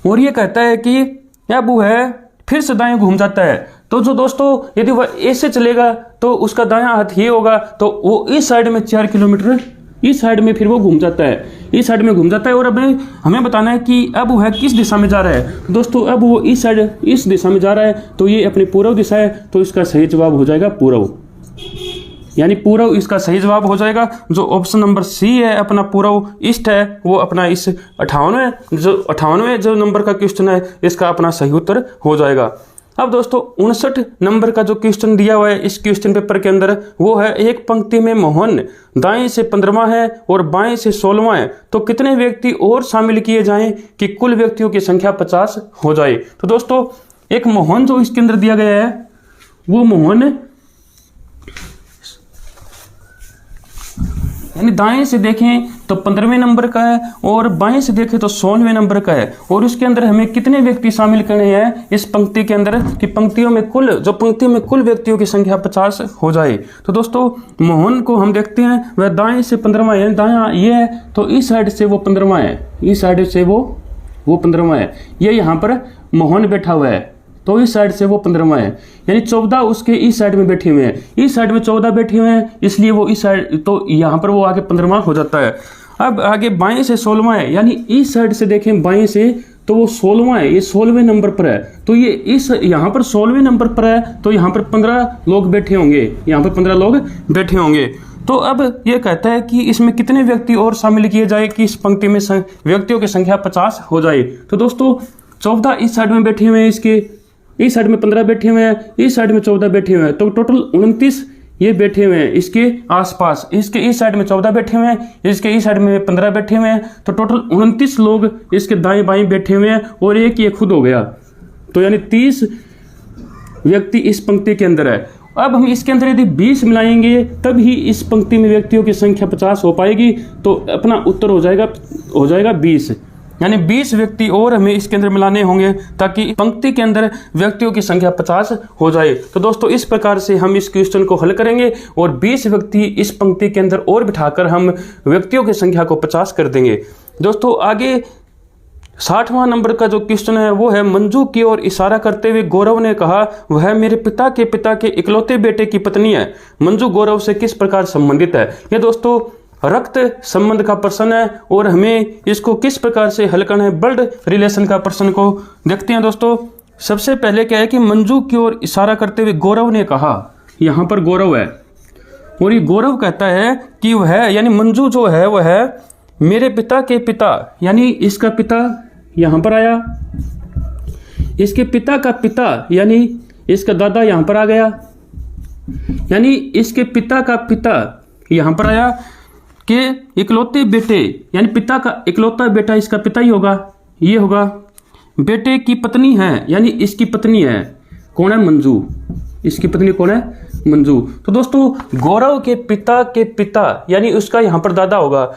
और ये कहता है कि अब वो है फिर से दाएं घूम जाता है। तो जो दोस्तों यदि वह ऐसे चलेगा तो उसका दायां हाथ ये होगा, तो वो इस साइड में 4 किलोमीटर इस साइड में फिर वो घूम जाता है, इस साइड में घूम जाता है। और अब हमें बताना है कि अब वो है किस दिशा में जा रहा है। तो दोस्तों अब वो इस साइड इस दिशा में जा रहा है, तो ये अपनी पूर्व दिशा है, तो इसका सही जवाब हो जाएगा पूर्व, यानी पूर्व इसका सही जवाब हो जाएगा। जो ऑप्शन नंबर सी है अपना पूर्व ईस्ट है, वो अपना इस 58वें जो नंबर का क्वेश्चन है इसका अपना सही उत्तर हो जाएगा। अब दोस्तों 59 नंबर का जो क्वेश्चन दिया हुआ है इस क्वेश्चन पेपर के अंदर वो है, एक पंक्ति में मोहन दाएं से 15वां है और बाएं से 16वां है, तो कितने व्यक्ति और शामिल किए जाएं कि कुल व्यक्तियों की संख्या 50 हो जाए। तो दोस्तों एक मोहन जो इसके अंदर दिया गया है वो मोहन यानी दाएं से देखें तो 15वें नंबर का है और बाएं से देखें तो 16वें नंबर का है। और उसके अंदर हमें कितने व्यक्ति शामिल करने हैं इस पंक्ति के अंदर कि पंक्ति में कुल व्यक्तियों की संख्या 50 हो जाए। तो दोस्तों मोहन को हम देखते हैं वह दाएं से 15वां है, दायां ये है तो इस साइड से वो 15वां है, इस साइड से वो 15वां है, ये यहाँ पर मोहन बैठा हुआ है तो इस साइड से वो 15वां है, यानी 14 उसके इस साइड में बैठे हुए हैं, इस साइड में 14 बैठे हुए हैं, इसलिए वो इस साइड तो यहाँ पर वो आगे 15वां हो जाता है। अब आगे बाएं से 16वां है, यानी इस साइड से देखें बाएं से तो वो 16वां है, ये 16वें नंबर पर है, तो ये इस यहाँ पर 16वें नंबर पर है, तो यहाँ पर 15 लोग बैठे होंगे, यहाँ पर 15 लोग बैठे होंगे। तो अब ये कहता है कि इसमें कितने व्यक्ति और शामिल किए जाए कि इस पंक्ति में व्यक्तियों की संख्या 50 हो जाए। तो दोस्तों 14 इस साइड में बैठे हुए हैं, इसके इस साइड में 15 बैठे हुए हैं, इस साइड में 14 बैठे हुए हैं, तो टोटल 29 ये बैठे हुए हैं इसके आसपास, इसके इस साइड में 14 बैठे हुए हैं, इसके इस साइड में 15 बैठे हुए हैं, तो टोटल 29 लोग इसके दाएं बाएं बैठे हुए हैं और एक ये खुद हो गया, तो यानी 30 व्यक्ति इस पंक्ति के अंदर है। अब हम इसके अंदर यदि 20 मिलाएंगे तब ही इस पंक्ति में व्यक्तियों की संख्या 50 हो पाएगी, तो अपना उत्तर हो जाएगा 20, यानी 20 व्यक्ति और हमें इसके अंदर मिलाने होंगे ताकि पंक्ति के अंदर व्यक्तियों की संख्या 50 हो जाए। तो दोस्तों इस प्रकार से हम इस क्वेश्चन को हल करेंगे और 20 व्यक्ति इस पंक्ति के अंदर और बिठाकर हम व्यक्तियों की संख्या को 50 कर देंगे। दोस्तों आगे 60वां नंबर का जो क्वेश्चन है वो है, मंजू की ओर इशारा करते हुए गौरव ने कहा, वह मेरे पिता के इकलौते बेटे की पत्नी है। मंजू गौरव से किस प्रकार संबंधित है। ये दोस्तों रक्त संबंध का प्रश्न है और हमें इसको किस प्रकार से हल करना है, ब्लड रिलेशन का प्रश्न को देखते हैं। दोस्तों सबसे पहले क्या है कि मंजू की ओर इशारा करते हुए गौरव ने कहा, यहाँ पर गौरव है और ये गौरव कहता है कि वह यानी मंजू जो है वह है मेरे पिता के पिता, यानी इसका पिता यहाँ पर आया, इसके पिता का पिता यानी इसका दादा यहाँ पर आ गया, यानी इसके पिता का पिता यहाँ पर आया के इकलौते बेटे, यानी पिता का इकलौता बेटा इसका पिता ही होगा, ये होगा। बेटे की पत्नी है, यानी इसकी पत्नी है, कौन है, मंजू, इसकी पत्नी कौन है, मंजू। तो दोस्तों गौरव के पिता यानी उसका यहाँ पर दादा होगा,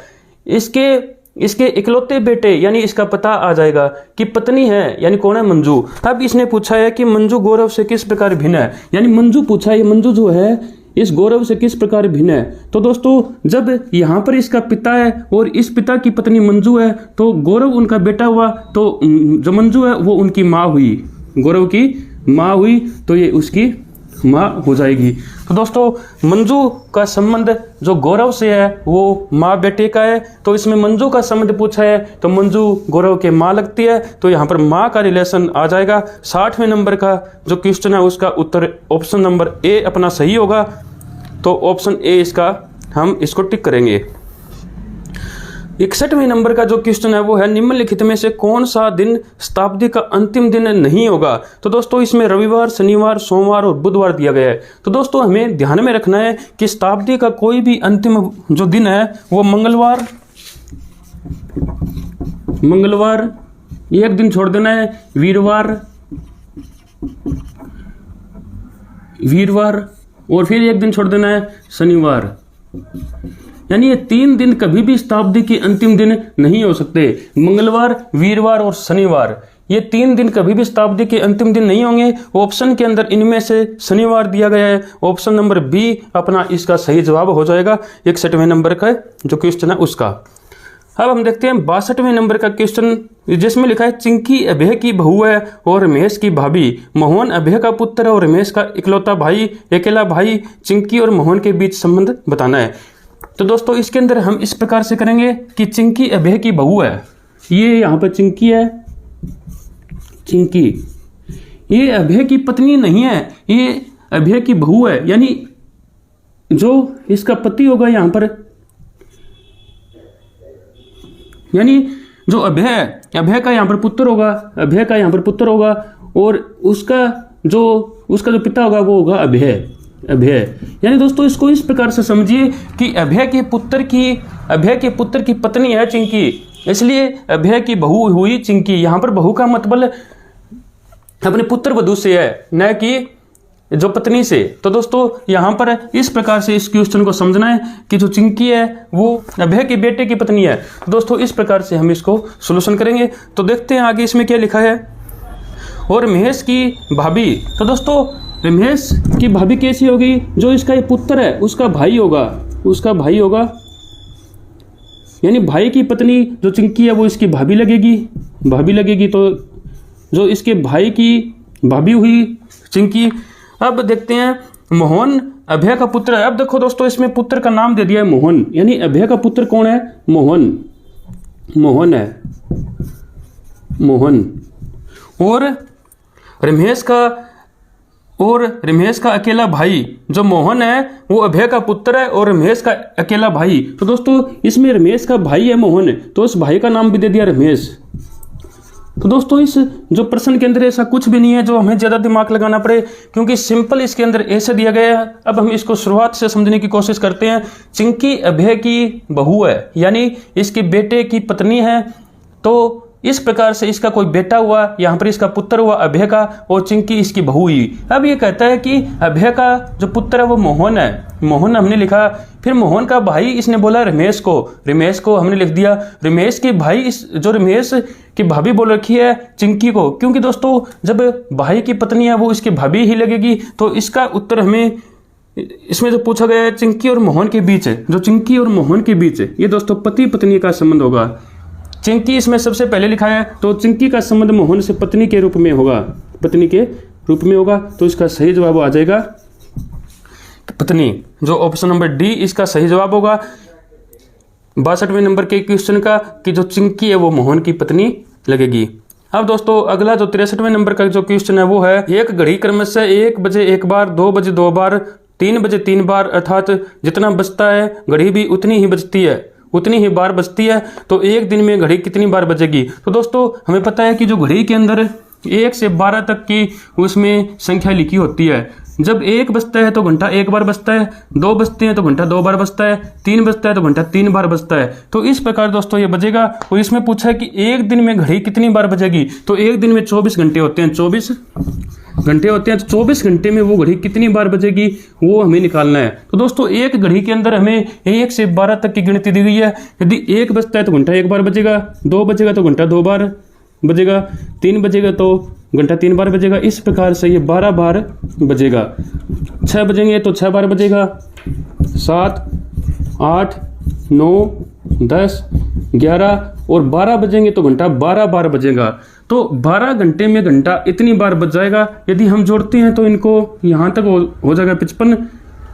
इसके इकलौते बेटे यानी इसका पता आ जाएगा कि पत्नी है, यानी कौन है, मंजू। अब इसने पूछा है कि मंजू गौरव से किस प्रकार भिन्न है, यानी मंजू पूछा है मंजू जो है इस गौरव से किस प्रकार भिन्न है। तो दोस्तों जब यहाँ पर इसका पिता है और इस पिता की पत्नी मंजू है तो गौरव उनका बेटा हुआ, तो जो मंजू है वो उनकी माँ हुई, गौरव की माँ हुई, तो ये उसकी माँ हो जाएगी। तो दोस्तों मंजू का संबंध जो गौरव से है वो माँ बेटे का है, तो इसमें मंजू का संबंध पूछा है तो मंजू गौरव के माँ लगती है, तो यहाँ पर माँ का रिलेशन आ जाएगा। 60वें नंबर का जो क्वेश्चन है उसका उत्तर ऑप्शन नंबर ए अपना सही होगा, तो ऑप्शन ए इसका हम इसको टिक करेंगे। 61वें नंबर का जो क्वेश्चन है वो है, निम्नलिखित में से कौन सा दिन शताब्दी का अंतिम दिन नहीं होगा। तो दोस्तों इसमें रविवार, शनिवार, सोमवार और बुधवार दिया गया है। तो दोस्तों हमें ध्यान में रखना है कि शताब्दी का कोई भी अंतिम जो दिन है वो मंगलवार, एक दिन छोड़ देना है वीरवार और फिर एक दिन छोड़ देना है शनिवार, यानी ये 3 दिन कभी भी शताब्दी के अंतिम दिन नहीं हो सकते। मंगलवार, वीरवार और शनिवार, ये 3 दिन कभी भी शताब्दी के अंतिम दिन नहीं होंगे। ऑप्शन के अंदर इनमें से शनिवार दिया गया है, ऑप्शन नंबर बी अपना इसका सही जवाब हो जाएगा 61वें नंबर का जो क्वेश्चन है उसका। अब हम देखते हैं 62वें नंबर का क्वेश्चन जिसमें लिखा है, चिंकी अभय की बहू है और रमेश की भाभी, मोहन अभय का पुत्र और रमेश का इकलौता भाई, अकेला भाई, चिंकी और मोहन के बीच संबंध बताना है। तो दोस्तों इसके अंदर हम इस प्रकार से करेंगे कि चिंकी अभय की बहू है, ये यहाँ पर चिंकी है, चिंकी ये अभय की पत्नी नहीं है, ये अभय की बहू है, यानी जो इसका पति होगा यहाँ पर, यानी जो अभय का यहाँ पर पुत्र होगा, अभय का यहाँ पर पुत्र होगा और उसका जो पिता होगा वो होगा अभय। यानी दोस्तों इसको इस प्रकार से समझिए कि अभय के पुत्र की पत्नी है चिंकी, इसलिए अभय की बहू हुई चिंकी। यहाँ पर बहू का मतलब अपने पुत्र वधू से है, न कि जो पत्नी से। तो दोस्तों यहाँ पर इस प्रकार से इस क्वेश्चन को समझना है कि जो चिंकी है वो अभय के बेटे की पत्नी है। तो दोस्तों इस प्रकार से हम इसको सोल्यूशन करेंगे। तो देखते हैं आगे इसमें क्या लिखा है। और रमेश की भाभी, तो दोस्तों रमेश की भाभी कैसी होगी, जो इसका ये पुत्र है उसका भाई होगा, यानी भाई की पत्नी जो चिंकी है वो इसकी भाभी लगेगी, तो जो इसके भाई की भाभी हुई चिंकी। अब देखते हैं मोहन अभय का पुत्र है। अब देखो दोस्तों इसमें पुत्र का नाम दे दिया है मोहन, यानी अभय का पुत्र कौन है, मोहन है। और रमेश का अकेला भाई जो मोहन है वो अभय का पुत्र है और रमेश का अकेला भाई। तो दोस्तों इसमें रमेश का भाई है मोहन, तो उस भाई का नाम भी दे दिया रमेश। तो दोस्तों इस जो प्रश्न के अंदर ऐसा कुछ भी नहीं है जो हमें ज़्यादा दिमाग लगाना पड़े, क्योंकि सिंपल इसके अंदर ऐसे दिया गया है। अब हम इसको शुरुआत से समझने की कोशिश करते हैं। चिंकी अभय की बहू है, यानी इसके बेटे की पत्नी है। तो इस प्रकार से इसका कोई बेटा हुआ, यहाँ पर इसका पुत्र हुआ अभय का, और चिंकी इसकी बहू हुई। अब ये कहता है कि अभय का जो पुत्र है वो मोहन है, मोहन हमने लिखा। फिर मोहन का भाई इसने बोला रमेश को हमने लिख दिया। रमेश के भाई, इस जो रमेश की भाभी बोल रखी है चिंकी को, क्योंकि दोस्तों जब भाई की पत्नी है वो इसकी भाभी ही लगेगी। तो इसका उत्तर हमें इसमें जो पूछा गया है चिंकी और मोहन के बीच है, जो चिंकी और मोहन के बीच है, ये दोस्तों पति पत्नी का संबंध होगा। चिंकी इसमें सबसे पहले लिखा है, तो चिंकी का संबंध मोहन से पत्नी के रूप में होगा, पत्नी के रूप में होगा। तो इसका सही जवाब आ जाएगा पत्नी, जो ऑप्शन नंबर डी इसका सही जवाब होगा 62वें नंबर के क्वेश्चन का, कि जो चिंकी है वो मोहन की पत्नी लगेगी। अब दोस्तों अगला जो 63वें नंबर का जो क्वेश्चन है वो है, एक घड़ी क्रमशः 1 बजे 1 बार, 2 बजे 2 बार, 3 बजे 3 बार, अर्थात जितना बजता है घड़ी भी उतनी ही बजती है, उतनी ही बार बजती है। तो एक दिन में घड़ी कितनी बार बजेगी? तो दोस्तों हमें पता है कि जो घड़ी के अंदर 1 से 12 तक की उसमें संख्या लिखी होती है। जब 1 बजता है तो घंटा 1 बार बजता है, 2 बजते हैं तो घंटा 2 बार बजता है, 3 बजता है तो घंटा 3 बार बजता है। तो इस प्रकार दोस्तों ये बजेगा। और इसमें पूछा है कि एक दिन में घड़ी कितनी बार बजेगी? तो एक दिन में 24 घंटे होते हैं, 24 घंटे होते हैं। तो 24 घंटे में वो घड़ी कितनी बार बजेगी वो हमें निकालना है। तो दोस्तों एक घड़ी के अंदर हमें 1 से 12 तक की गिनती दी गई है। यदि 1 बजता है तो घंटा 1 बार बजेगा, 2 बजेगा तो घंटा 2 बार बजेगा, 3 बजेगा तो घंटा 3 बार बजेगा। इस प्रकार से ये 12 बार बजेगा। 6 बजेंगे तो 6 बार बजेगा, 7, 8, 9, 10, 11 और 12 बजेंगे तो घंटा 12 बार बजेगा। तो 12 घंटे में घंटा इतनी बार बज जाएगा। यदि हम जोड़ते हैं तो इनको यहाँ तक हो जाएगा 55,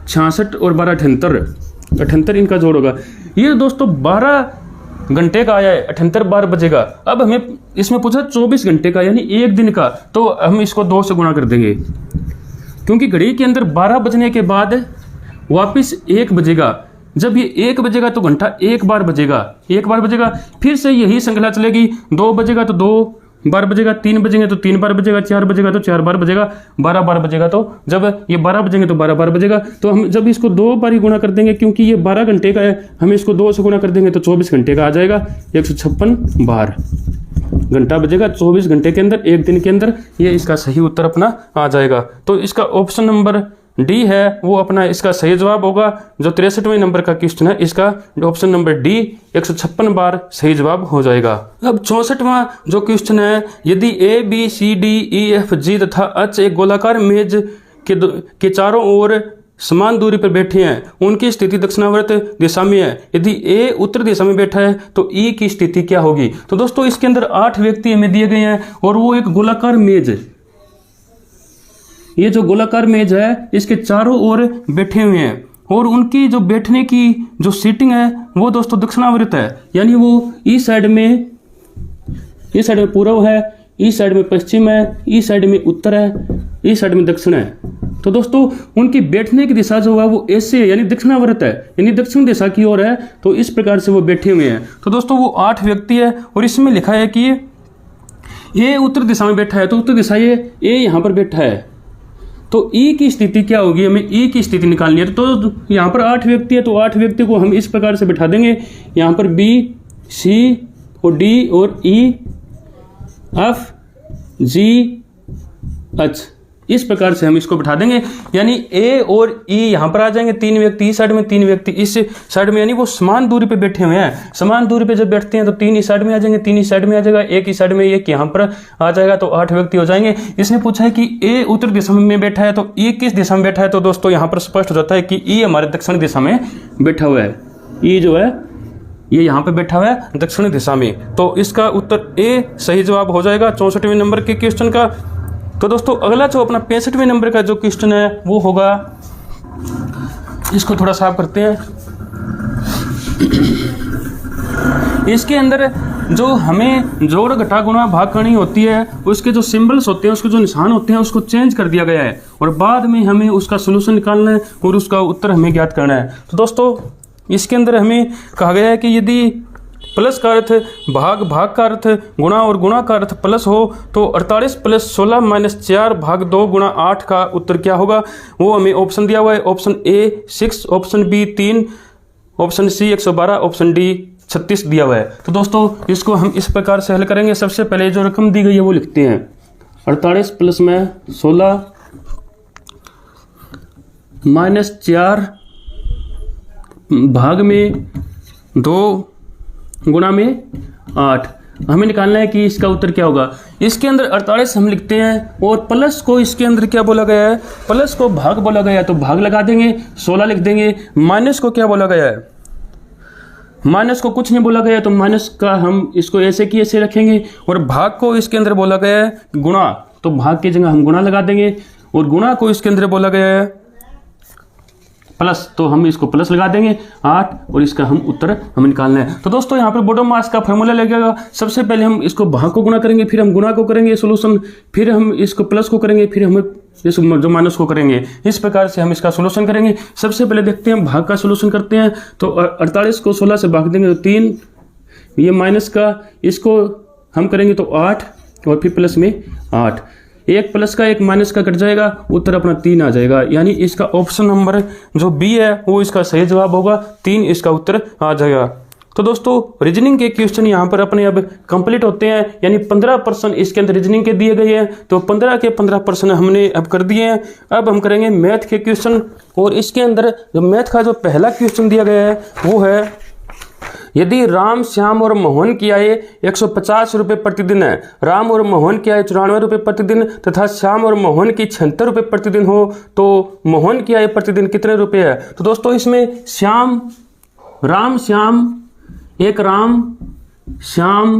66 और 12 78 इनका जोड़ होगा। ये दोस्तों 12 घंटे का आया है, 78 बार बजेगा। अब हमें इसमें पूछा 24 घंटे का, यानी एक दिन का, तो हम इसको 2 से गुणा कर देंगे, क्योंकि घड़ी के अंदर 12 बजने के बाद वापस 1 बजेगा। जब ये 1 बजेगा तो घंटा 1 बार बजेगा, 1 बार बजेगा। फिर से यही श्रृंखला चलेगी, 2 बजेगा तो 2 बार बजेगा, 3 बजेंगे तो 3 बार बजेगा, 4 बजेगा तो 4 बार बजेगा, 12 बार बजेगा। तो जब ये 12 बजेंगे तो 12 बार बजेगा। तो हम जब इसको 2 बार ही गुणा कर देंगे, क्योंकि ये 12 घंटे का है, हम इसको 2 से गुणा कर देंगे तो 24 घंटे का आ जाएगा। 156 बार घंटा बजेगा 24 घंटे के अंदर, एक दिन के अंदर। ये इसका सही उत्तर अपना आ जाएगा। तो इसका ऑप्शन नंबर डी है वो अपना इसका सही जवाब होगा। जो 63वें नंबर का क्वेश्चन है इसका ऑप्शन नंबर डी 156 बार सही जवाब हो जाएगा। अब 64वां जो क्वेश्चन है, यदि A B C D E F G तथा एच एक गोलाकार मेज के चारों ओर समान दूरी पर बैठे हैं, उनकी स्थिति दक्षिणावर्त दिशा में है। यदि ए उत्तर दिशा में बैठा है तो ई की स्थिति क्या होगी? तो दोस्तों इसके अंदर 8 व्यक्ति हमें दिए गए हैं और वो एक गोलाकार मेज है। ये जो गोलाकार मेज है इसके चारों ओर बैठे हुए हैं और उनकी जो बैठने की जो सीटिंग है वो दोस्तों दक्षिणावर्त है, यानी वो इस साइड में पूर्व है, इस साइड में पश्चिम है, इस साइड में उत्तर है, इस साइड में दक्षिण है। तो दोस्तों उनकी बैठने की दिशा जो है वो ऐसे है, यानी दक्षिणावर्त है, यानी दक्षिण दिशा की ओर है। तो इस प्रकार से वो बैठे हुए हैं। तो दोस्तों वो 8 व्यक्ति है और इसमें लिखा है कि ये उत्तर दिशा में बैठा है, तो उत्तर दिशा ये यहाँ पर बैठा है। तो ई की स्थिति क्या होगी? हमें ई की स्थिति निकालनी है। तो यहाँ पर 8 व्यक्ति है, तो 8 व्यक्ति को हम इस प्रकार से बैठा देंगे। यहाँ पर बी, सी और डी और ई, एफ, जी, एच, इस प्रकार से हम इसको बैठा देंगे। यानी ए और ई यहाँ पर आ जाएंगे, 3 व्यक्ति इस साइड में, 3 व्यक्ति इस साइड में, यानी वो समान दूरी पे बैठे हुए हैं। समान दूरी पे जब बैठते हैं तो 3 इस साइड में आ जाएंगे, 3 इस साइड में आ जाएगा, 1 इस साइड में, 1 यहाँ पर आ जाएगा। तो 8 व्यक्ति हो जाएंगे। इसने पूछा है कि ए उत्तर दिशा में बैठा है तो ई किस दिशा में बैठा है? तो दोस्तों यहाँ पर स्पष्ट हो जाता है कि ई हमारे दक्षिण दिशा में बैठा हुआ है। ई जो है ये यहाँ पे बैठा हुआ है दक्षिण दिशा में। तो इसका उत्तर ए सही जवाब हो जाएगा 64वें नंबर के क्वेश्चन का। तो दोस्तों अगला जो अपना 65वें नंबर का जो क्वेश्चन है वो होगा, इसको थोड़ा साफ करते हैं। इसके अंदर जो हमें जोड़ घटा गुणा भाग करनी होती है, उसके जो सिंबल्स होते हैं, उसके जो निशान होते हैं, उसको चेंज कर दिया गया है और बाद में हमें उसका सोल्यूशन निकालना है और उसका उत्तर हमें ज्ञात करना है। तो दोस्तों इसके अंदर हमें कहा गया है कि यदि प्लस का अर्थ भाग, भाग का अर्थ गुणा और गुणा का अर्थ प्लस हो, तो 48 प्लस 16 माइनस 4 भाग 2 गुणा 8 का उत्तर क्या होगा, वो हमें ऑप्शन दिया हुआ है। Option A 6, option B 3, option C 112, option D 36 दिया हुआ है। तो दोस्तों इसको हम इस प्रकार से हल करेंगे। सबसे पहले जो रकम दी गई है वो लिखते हैं। 48 प्लस में 16 माइनस 4 भाग में 2 गुणा में 8। हमें निकालना है कि इसका उत्तर क्या होगा। इसके अंदर 48 हम लिखते हैं और प्लस को इसके अंदर क्या बोला गया है, प्लस को भाग बोला गया है तो भाग लगा देंगे, 16 लिख देंगे। माइनस को क्या बोला गया है, माइनस को कुछ नहीं बोला गया तो माइनस का हम इसको ऐसे की ऐसे रखेंगे। और भाग को इसके अंदर बोला गया है गुणा, तो भाग की जगह हम गुणा लगा देंगे। और गुणा को इसके अंदर बोला गया है प्लस, तो हम इसको प्लस लगा देंगे 8 और इसका हम उत्तर हमें निकालना है। तो दोस्तों यहाँ पर बॉडम मास का फॉर्मूला लगेगा। सबसे पहले हम इसको भाग को गुणा करेंगे, फिर हम गुणा को करेंगे सोल्यूशन, फिर हम इसको प्लस को करेंगे, फिर हम इस जो माइनस को करेंगे। इस प्रकार से हम इसका सोल्यूशन करेंगे। सबसे पहले देखते हैं भाग का सोल्यूशन करते हैं। तो 48 को 16 से भाग देंगे तो 3, ये माइनस का इसको हम करेंगे तो 8 और फिर प्लस में 8, एक प्लस का एक माइनस का कट जाएगा, उत्तर अपना 3 आ जाएगा। यानी इसका ऑप्शन नंबर जो बी है वो इसका सही जवाब होगा, 3 इसका उत्तर आ जाएगा। तो दोस्तों रीजनिंग के क्वेश्चन यहाँ पर अपने अब कंप्लीट होते हैं। यानी 15% इसके अंदर रीजनिंग के दिए गए हैं, तो 15 के 15% हमने अब कर दिए हैं। अब हम करेंगे मैथ के क्वेश्चन। और इसके अंदर जो मैथ का जो पहला क्वेश्चन दिया गया है वो है, यदि राम, श्याम और मोहन की आय 150 रुपये प्रतिदिन है, राम और मोहन की आय 94 रुपये प्रतिदिन तथा श्याम और मोहन की 76 रुपये प्रतिदिन हो, तो मोहन की आय प्रतिदिन कितने रुपये है। तो दोस्तों इसमें श्याम, राम, श्याम, एक राम, श्याम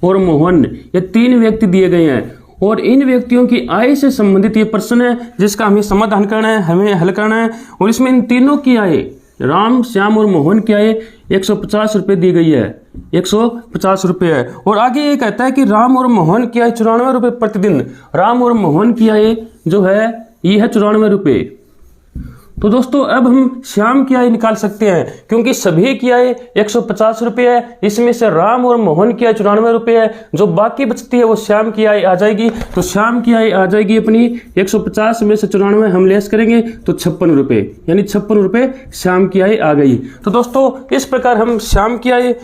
और मोहन, ये 3 व्यक्ति दिए गए हैं और इन व्यक्तियों की आय से संबंधित ये प्रश्न है जिसका हमें समाधान करना है, हमें हल करना है। और इसमें इन तीनों की आय, राम, श्याम और मोहन की आय 150 रुपये दी गई है, 150 रुपये है। और आगे ये कहता है कि राम और मोहन की आय 94 रुपये प्रतिदिन। राम और मोहन की आय जो है ये है 94 रुपये। तो दोस्तों अब हम श्याम की आय निकाल सकते हैं क्योंकि सभी की आय 150 रुपये है। इसमें से राम और मोहन की आय 94 रुपये है, जो बाकी बचती है वो श्याम की आय आ जाएगी। तो श्याम की आय आ जाएगी अपनी 150 में से 94 हम लेस करेंगे तो 56 रुपये, यानी 56 रुपये श्याम की आय आ गई। तो दोस्तों इस प्रकार हम श्याम की आय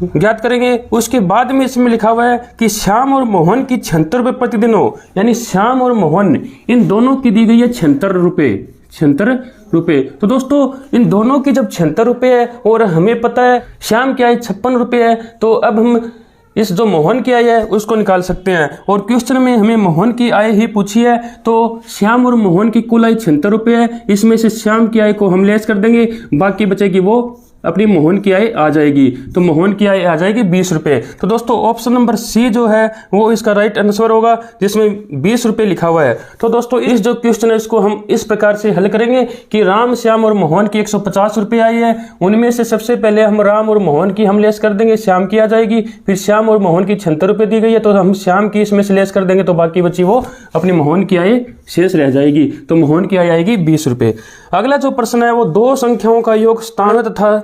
ज्ञात करेंगे। उसके बाद में इसमें लिखा हुआ है कि श्याम और मोहन की 76 रुपये प्रतिदिन हो, यानी श्याम और मोहन इन दोनों की दी गई है 76 रुपये, 76 रुपये। तो दोस्तों इन दोनों की जब 76 रुपये है और हमें पता है श्याम की आय 56 रुपये है, तो अब हम इस जो मोहन की आय है उसको निकाल सकते हैं। और क्वेश्चन में हमें मोहन की आय ही पूछी है, तो श्याम और मोहन की कुल आय 76 रुपये है। इसमें से श्याम की आय को हम लेस कर देंगे, बाकी बचेगी वो अपनी मोहन की आय आ जाएगी। तो मोहन की आय आ जाएगी 20 रुपये। तो दोस्तों ऑप्शन नंबर सी जो है वो इसका राइट आंसर होगा, जिसमें 20 रुपये लिखा हुआ है। तो दोस्तों इस जो क्वेश्चन है इसको हम इस प्रकार से हल करेंगे कि राम, श्याम और मोहन की 150 रुपये आई है, उनमें से सबसे पहले हम राम और मोहन की हम लेस कर देंगे, श्याम की आ जाएगी। फिर श्याम और मोहन की 76 रुपये दी गई है, तो हम श्याम की इसमें से लेस कर देंगे, तो बाकी बची वो अपनी मोहन की आय शेष रह जाएगी। तो मोहन की आय आएगी 20 रुपये। अगला जो प्रश्न है वो दो संख्याओं का योग 97 तथा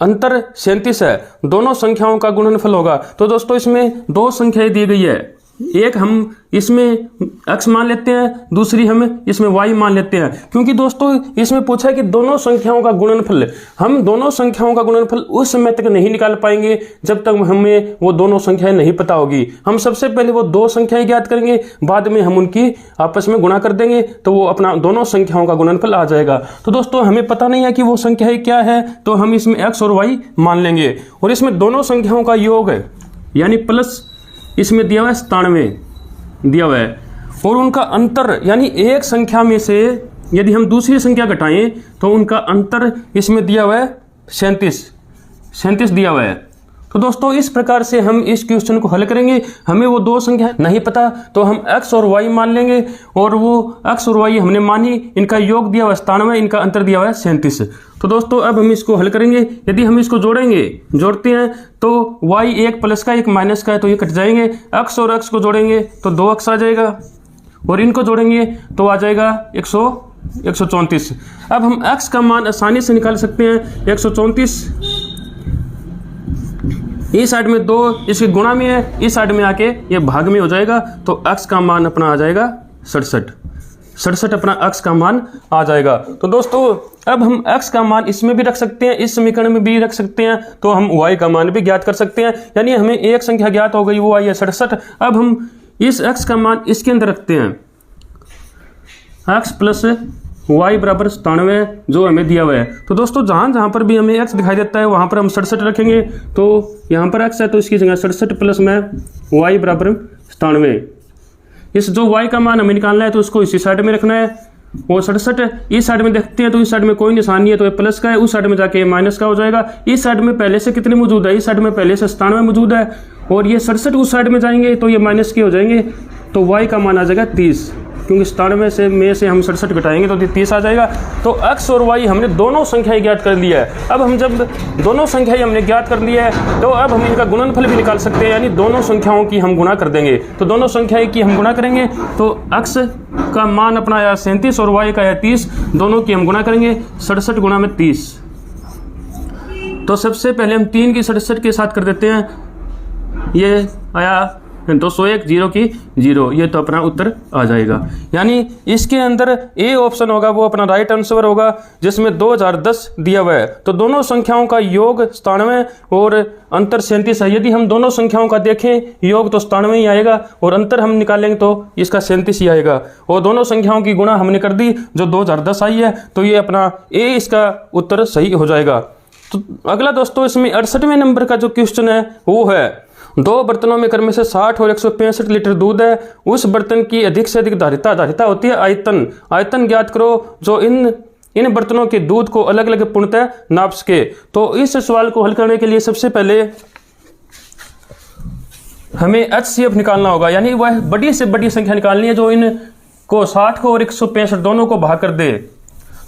अंतर 37 है, दोनों संख्याओं का गुणनफल होगा। तो दोस्तों इसमें दो संख्याएं दी गई है, एक हम इसमें x मान लेते हैं, दूसरी हम इसमें y मान लेते हैं। क्योंकि दोस्तों इसमें पूछा है कि दोनों संख्याओं का गुणनफल, हम दोनों संख्याओं का गुणनफल उस समय तक नहीं निकाल पाएंगे जब तक हमें वो दोनों संख्याएं नहीं पता होगी। हम सबसे पहले वो दो संख्याएं ज्ञात करेंगे, बाद में हम उनकी आपस में गुणा कर देंगे, तो वो अपना दोनों संख्याओं का गुणनफल आ जाएगा। तो दोस्तों हमें पता नहीं है कि वो संख्याएं क्या है, तो हम इसमें x और y मान लेंगे। और इसमें दोनों संख्याओं का योग है, यानी प्लस इसमें दिया हुआ है 97 दिया हुआ है, और उनका अंतर यानी एक संख्या में से यदि हम दूसरी संख्या घटाएं तो उनका अंतर इसमें दिया हुआ है 37 दिया हुआ है। तो दोस्तों इस प्रकार से हम इस क्वेश्चन को हल करेंगे। हमें वो दो संख्या नहीं पता तो हम x और y मान लेंगे, और वो x और y हमने मानी, इनका योग दिया हुआ है 97, इनका अंतर दिया हुआ है 37। तो दोस्तों अब हम इसको हल करेंगे। यदि हम इसको जोड़ते हैं तो y एक प्लस का एक माइनस का है, तो ये कट जाएंगे। x और x को जोड़ेंगे तो 2x आ जाएगा, और इनको जोड़ेंगे तो आ जाएगा 134। अब हम x का मान आसानी से निकाल सकते हैं। 134 इस साइड में 2 इसके गुणा में है, इस साइड में आके ये भाग में हो जाएगा, तो x का मान अपना आ जाएगा 67 अपना x का मान आ जाएगा। तो दोस्तों अब हम x का मान इसमें भी रख सकते हैं, इस समीकरण में भी रख सकते हैं, तो हम y का मान भी ज्ञात कर सकते हैं। यानी हमें एक संख्या ज्ञात हो गई, वो आई है 67। अब हम इस x का मान इसके अंदर रखते हैं, x प्लस y बराबर 97 जो हमें दिया हुआ है। तो दोस्तों जहाँ पर भी हमें x दिखाई देता है वहाँ पर हम 67 रखेंगे। तो यहाँ पर x है तो इसकी जगह 67 प्लस में y बराबर 97। इस जो y का मान हमें निकालना है तो उसको इसी साइड में रखना है, और 67 इस साइड में देखते हैं तो इस साइड में कोई निशान नहीं है, तो ये प्लस का है, उस साइड में जाके ये माइनस का हो जाएगा। इस साइड में पहले से कितने मौजूद है, इस साइड में पहले से 97 मौजूद है, और ये 67 उस साइड में जाएंगे तो ये माइनस के हो जाएंगे, तो y का मान आ जाएगा 30, क्योंकि 97 में से हम 67 घटाएंगे तो 30 आ जाएगा। तो x और y हमने दोनों संख्याएं ज्ञात कर लिया है। अब हम जब दोनों संख्याएं हमने ज्ञात कर लिया है तो अब हम इनका गुणनफल भी निकाल सकते हैं, यानी दोनों संख्याओं की हम गुणा कर देंगे। तो दोनों संख्याएं की हम गुणा करेंगे तो x का मान अपना आया 37 और y का है 30, दोनों की हम गुणा करेंगे 67 गुणा में 30। तो सबसे पहले हम 3 की 67 के साथ कर देते हैं, ये आया 201 0 की 0, ये तो अपना उत्तर आ जाएगा। यानी इसके अंदर ए ऑप्शन होगा वो अपना राइट आंसर होगा, जिसमें 2010 दिया हुआ है। तो दोनों संख्याओं का योग 97 और अंतर 37 है। यदि हम दोनों संख्याओं का देखें योग तो 97 ही आएगा, और अंतर हम निकालेंगे तो इसका 37 ही आएगा। और दोनों संख्याओं की गुणा हमने कर दी जो 2010 आई है, तो ये अपना ए इसका उत्तर सही हो जाएगा। तो अगला दोस्तों इसमें 68वें नंबर का जो क्वेश्चन है वो है, 2 बर्तनों में क्रम से 60 और 165 लीटर दूध है, उस बर्तन की अधिक से अधिक धारिता होती है आयतन ज्ञात करो जो इन बर्तनों के दूध को अलग अलग पूर्णतः नाप सके। तो इस सवाल को हल करने के लिए सबसे पहले हमें HCF निकालना होगा, यानी वह बड़ी से बड़ी संख्या निकालनी है जो इन को 60 को और 165 दोनों को भाग कर दे।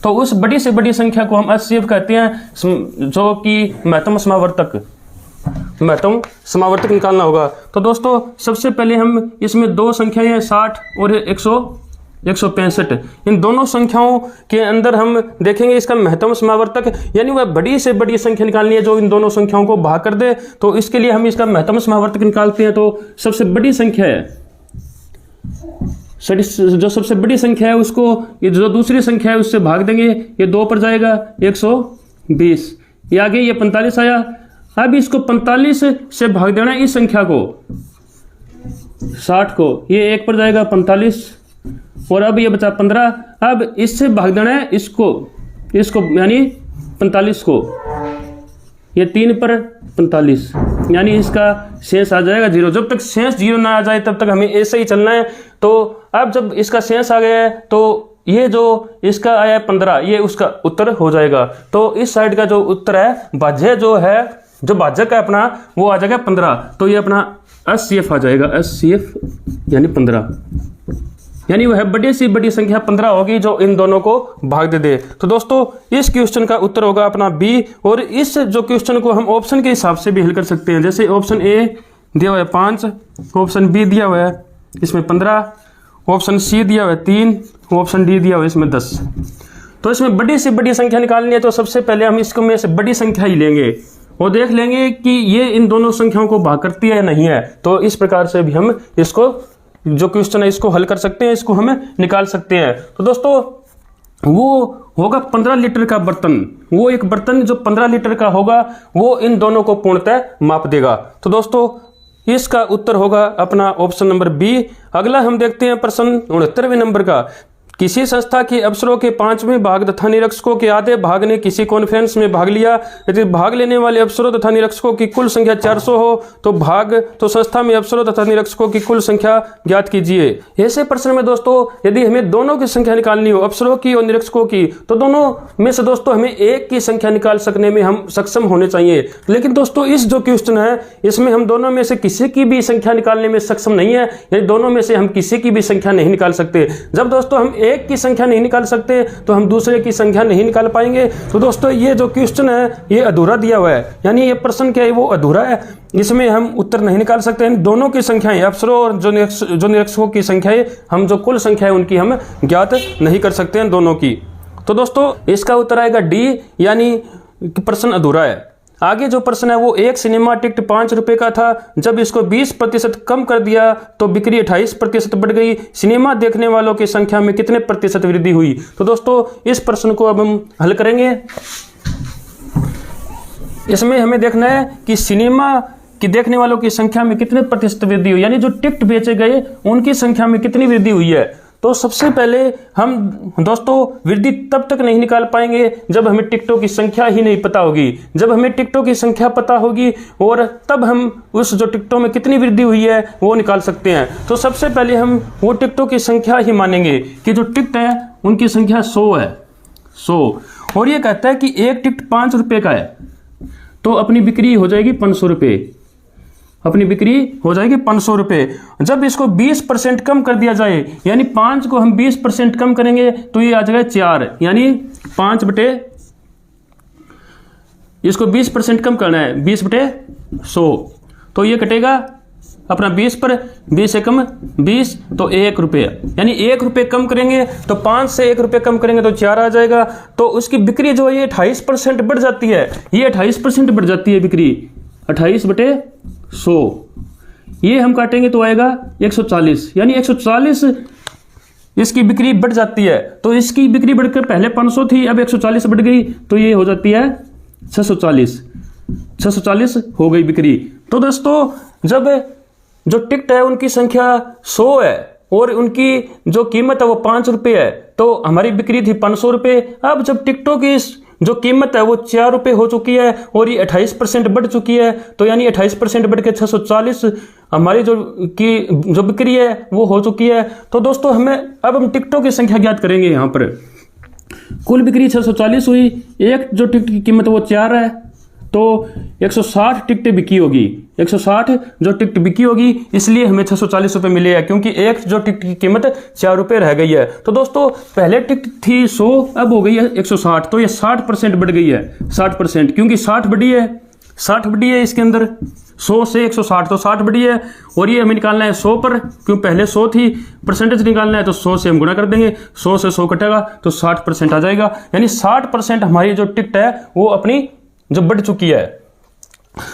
तो उस बड़ी से बड़ी संख्या को हम HCF कहते हैं, जो कि महत्तम समावर्तक निकालना होगा। तो दोस्तों सबसे पहले हम इसमें 2 संख्याएं हैं 60 और 165, इन दोनों संख्याओं के अंदर हम देखेंगे इसका महत्तम समावर्तक, यानी वह बड़ी से बड़ी संख्या निकालनी है जो इन दोनों संख्याओं को भाग कर दे। तो इसके लिए हम इसका महत्तम समावर्तक निकालते हैं। तो सबसे बड़ी संख्या है, जो सबसे बड़ी संख्या है उसको ये जो दूसरी संख्या है उससे भाग देंगे, ये 2 पर जाएगा 120, ये आगे ये 45 आया। अब इसको 45 से भाग देना इस संख्या को 60 को, ये 1 पर जाएगा 45, और अब ये बचा 15। अब इससे भाग देना है इसको यानी 45 को, ये 3 पर 45, यानी इसका शेष आ जाएगा 0। जब तक शेष 0 ना आ जाए तब तक हमें ऐसे ही चलना है। तो अब जब इसका शेष आ गया है तो ये जो इसका आया 15, ये उसका उत्तर हो जाएगा। तो इस साइड का जो उत्तर है भाज्य जो भाजक है अपना वो आ जाएगा 15, तो ये अपना HCF आ जाएगा, HCF यानी 15, यानी वह बड़ी सी बड़ी संख्या 15 होगी जो इन दोनों को भाग दे। तो दोस्तों इस क्वेश्चन का उत्तर होगा अपना बी। और इस जो क्वेश्चन को हम ऑप्शन के हिसाब से भी हल कर सकते हैं, जैसे ऑप्शन ए दिया हुआ है 5, ऑप्शन बी दिया हुआ है इसमें 15, ऑप्शन सी दिया हुआ है 3, ऑप्शन डी दिया हुआ है इसमें 10। तो इसमें बड़ी से बड़ी संख्या निकालनी है तो सबसे पहले हम इसको में से बड़ी संख्या ही लेंगे और देख लेंगे कि ये इन दोनों संख्याओं को भाग करती है या नहीं है। तो इस प्रकार से भी हम इसको जो क्वेश्चन है इसको हल कर सकते हैं, इसको हमें निकाल सकते हैं। तो दोस्तों वो होगा 15 लीटर का बर्तन, वो एक बर्तन जो 15 लीटर का होगा वो इन दोनों को पूर्णतः माप देगा। तो दोस्तों इसका उत्तर होगा अपना ऑप्शन नंबर बी। अगला हम देखते हैं प्रश्न 69वें नंबर का। किसी संस्था के अफसरों के 5वें भाग तथा निरीक्षकों के आधे भाग ने किसी कॉन्फ्रेंस में भाग लिया। यदि भाग लेने वाले अफसरों तथा निरीक्षकों की कुल संख्या 400 हो तो संस्था में अफसरों तथा निरीक्षकों की कुल संख्या ज्ञात कीजिए। ऐसे प्रश्न में दोस्तों यदि हमें दोनों की संख्या निकालनी हो, अफसरों की और निरीक्षकों की, तो दोनों में से दोस्तों हमें एक की संख्या निकाल सकने में हम सक्षम होने चाहिए। लेकिन दोस्तों इस जो क्वेश्चन है इसमें हम दोनों में से किसी की भी संख्या निकालने में सक्षम नहीं है, यानी दोनों में से हम किसी की भी संख्या नहीं निकाल सकते। जब दोस्तों हम एक की संख्या नहीं निकाल सकते तो हम दूसरे की संख्या नहीं निकाल पाएंगे। तो दोस्तों ये जो क्वेश्चन है ये अधूरा दिया हुआ है, यानी ये प्रश्न क्या है वो अधूरा है, इसमें हम उत्तर नहीं निकाल सकते। दोनों की संख्याएं अफसरों और जो निरीक्षकों की संख्याएं हम जो कुल संख्या है उनकी हम ज्ञात नहीं कर सकते हैं दोनों की। तो दोस्तों इसका उत्तर आएगा डी, यानी प्रश्न अधूरा है। आगे जो प्रश्न है वो एक सिनेमा टिकट 5 रुपए का था, जब इसको 20% कम कर दिया तो बिक्री 28% बढ़ गई, सिनेमा देखने वालों की संख्या में कितने प्रतिशत वृद्धि हुई। तो दोस्तों इस प्रश्न को अब हम हल करेंगे। इसमें हमें देखना है कि सिनेमा की देखने वालों की संख्या में कितने प्रतिशत वृद्धि हुई, यानी जो टिकट बेचे गए उनकी संख्या में कितनी वृद्धि हुई है। तो सबसे पहले हम दोस्तों वृद्धि तब तक नहीं निकाल पाएंगे जब हमें टिकटों की संख्या ही नहीं पता होगी। जब हमें टिकटों की संख्या पता होगी और तब हम उस जो टिकटों में कितनी वृद्धि हुई है वो निकाल सकते हैं। तो सबसे पहले हम वो टिकटों की संख्या ही मानेंगे कि जो टिकट है उनकी संख्या 100 है, 100। और ये कहता है कि एक टिकट 5 रुपए का है तो अपनी बिक्री हो जाएगी 500 रुपये, अपनी बिक्री हो जाएगी 500 रुपये। जब इसको 20% कम कर दिया जाए, यानी 5 को हम 20% कम करेंगे तो ये आ जाएगा 4, यानी 5/, इसको 20% कम करना है 20/100, तो ये कटेगा अपना 20 पर 20 से कम 20 तो 1 रुपये, यानी 1 रुपये कम करेंगे तो 5 से 1 रुपये कम करेंगे तो 4 आ जाएगा। तो उसकी बिक्री जो है ये 28% बढ़ जाती है, ये 28% बढ़ जाती है बिक्री, 28/100। ये हम काटेंगे तो आएगा 140, यानी 140 इसकी बिक्री बढ़ जाती है। तो इसकी बिक्री बढ़कर पहले 500 थी, अब 140 बढ़ गई तो ये हो जाती है 640 हो गई बिक्री। तो दोस्तों जब जो टिकट है उनकी संख्या 100 है और उनकी जो कीमत है वो 5 रुपये है, तो हमारी बिक्री थी 500 रुपये। अब जब टिकटों की जो कीमत है वो 4 रुपये हो चुकी है और ये 28% बढ़ चुकी है, तो यानी 28% बढ़ के 640 हमारी जो बिक्री है वो हो चुकी है। तो दोस्तों अब हम टिकटों की संख्या ज्ञात करेंगे। यहाँ पर कुल बिक्री 640 हुई, एक जो टिकट की कीमत वो 4 है तो 160 टिकटें बिकी होगी, 160 जो टिकट बिकी होगी, इसलिए हमें 640 रुपये मिले हैं, क्योंकि एक जो टिकट की कीमत 4 रुपये रह गई है। तो दोस्तों पहले टिकट थी 100, अब हो गई है 160, तो ये 60% बढ़ गई है, 60%, क्योंकि 60 बढ़ी है इसके अंदर 100 से 160, तो 60 बढ़ी है। और ये हमें निकालना है 100 पर, क्यों पहले 100 थी, परसेंटेज निकालना है तो 100 से हम गुणा कर देंगे, 100 से 100 कटेगा तो 60% आ जाएगा, यानी 60% हमारी जो टिकट है वो अपनी जो बढ़ चुकी है।